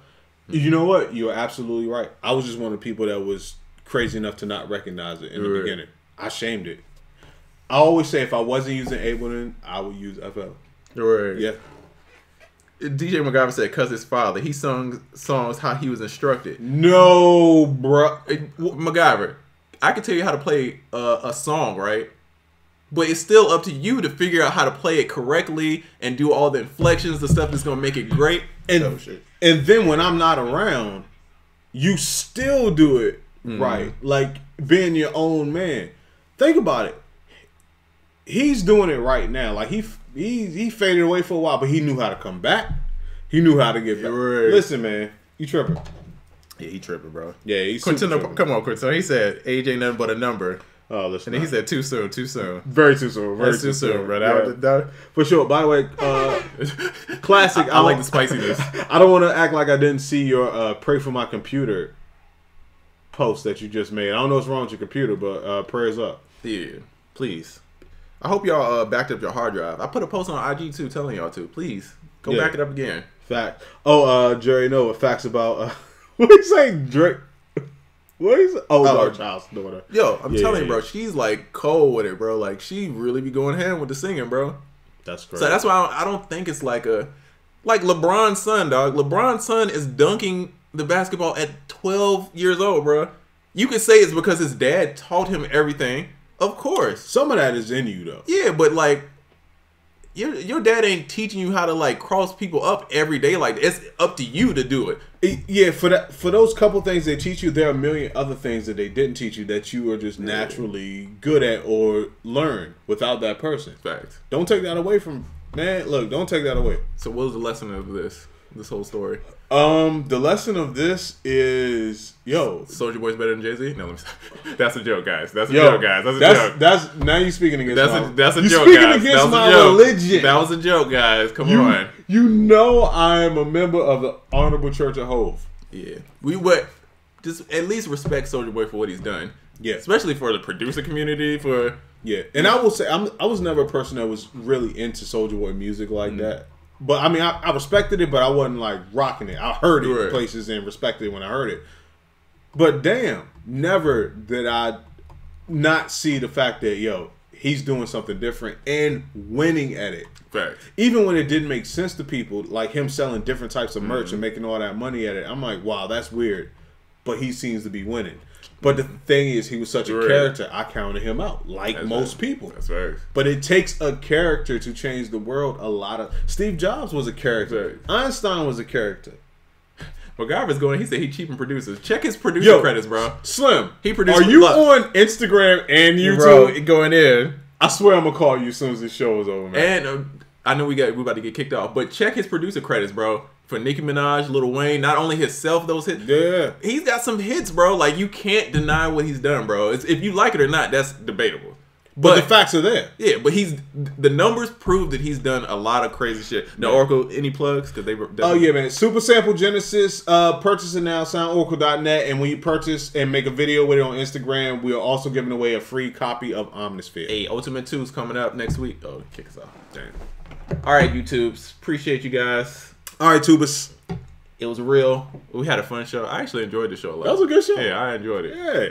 You know what? You're absolutely right. I was just one of the people that was crazy enough to not recognize it in the beginning. I shamed it. I always say if I wasn't using Ableton, I would use FL. Right. Yeah. DJ MacGyver said, "Cause his father, he sung songs how he was instructed." No, bro. MacGyver, I can tell you how to play a song, right? But it's still up to you to figure out how to play it correctly and do all the inflections, the stuff that's gonna make it great. And then when I'm not around, you still do it right. Like being your own man. Think about it. He's doing it right now. Like he faded away for a while, but he knew how to come back. He knew how to get back. Right. Listen, man, you tripping. Yeah, he tripping, bro. Yeah, he's Quintino, come on, Quintino. He said age ain't nothing but a number. Oh, listen. And then he said too soon. Very too soon. Very too soon, bro. For sure. By the way, classic. I like the spiciness. I don't want to act like I didn't see your pray for my computer post that you just made. I don't know what's wrong with your computer, but prayers up. Yeah, please. I hope y'all backed up your hard drive. I put a post on IG too telling y'all to. Please, go back it up again. Fact. Oh, Jerry Noah, facts about, what do you say, Drake? What is it? Oh, our child's daughter. Yo, I'm telling you, bro, she's like cold with it, bro. Like she really be going ham with the singing, bro. That's great. So that's why I don't think it's like LeBron's son, dog. LeBron's son is dunking the basketball at 12 years old, bro. You could say it's because his dad taught him everything. Of course. Some of that is in you, though. Yeah, but like your dad ain't teaching you how to like cross people up every day. Like it's up to you to do it. Yeah, for those couple things they teach you, there are a million other things that they didn't teach you that you are just naturally good at or learn without that person. Facts. Don't take that away from, man. Look, don't take that away. So what was the lesson of this? This whole story. The lesson of this is, yo, Soulja Boy's better than Jay-Z? No, let me stop. That's a joke, guys. That's a joke, guys. That's a joke. That's now you speaking against That's a you joke, speaking guys. against That was my a joke. religion. That was a joke, guys. Come on. You know I am a member of the Honorable Church of Hove. Yeah. We would just at least respect Soulja Boy for what he's done. Yeah. Especially for the producer community, for... Yeah. And I will say, I was never a person that was really into Soulja Boy music like that. But, I mean, I respected it, but I wasn't, like, rocking it. I heard it in places and respected it when I heard it. But, damn, never did I not see the fact that, yo, he's doing something different and winning at it. Fact. Even when it didn't make sense to people, like him selling different types of merch and making all that money at it, I'm like, wow, that's weird. But he seems to be winning. But the thing is, he was such a character, I counted him out, like That's most right. people. That's right. But it takes a character to change the world. Steve Jobs was a character. Einstein was a character. MacGyver's going, he said he cheaping producers. Check his producer credits, bro. Slim, He produced are you Lux. on Instagram and YouTube? Bro, going in. I swear I'm going to call you as soon as this show is over, man. And I know we about to get kicked off, but check his producer credits, bro. For Nicki Minaj, Lil Wayne, not only himself, those hits. Yeah. He's got some hits, bro. Like, you can't deny what he's done, bro. If you like it or not, that's debatable. But the facts are there. Yeah, but the numbers prove that he's done a lot of crazy shit. Now, Oracle, any plugs? Because they were. Oh yeah, man! Super Sample Genesis. Purchase it now. SoundOracle.net. And when you purchase and make a video with it on Instagram, we are also giving away a free copy of Omnisphere. Hey, Ultimate 2 is coming up next week. Oh, kick us off. Damn. All right, YouTubes. Appreciate you guys. All right, Tubas. It was real. We had a fun show. I actually enjoyed the show a lot. That was a good show. Yeah, I enjoyed it. Yeah.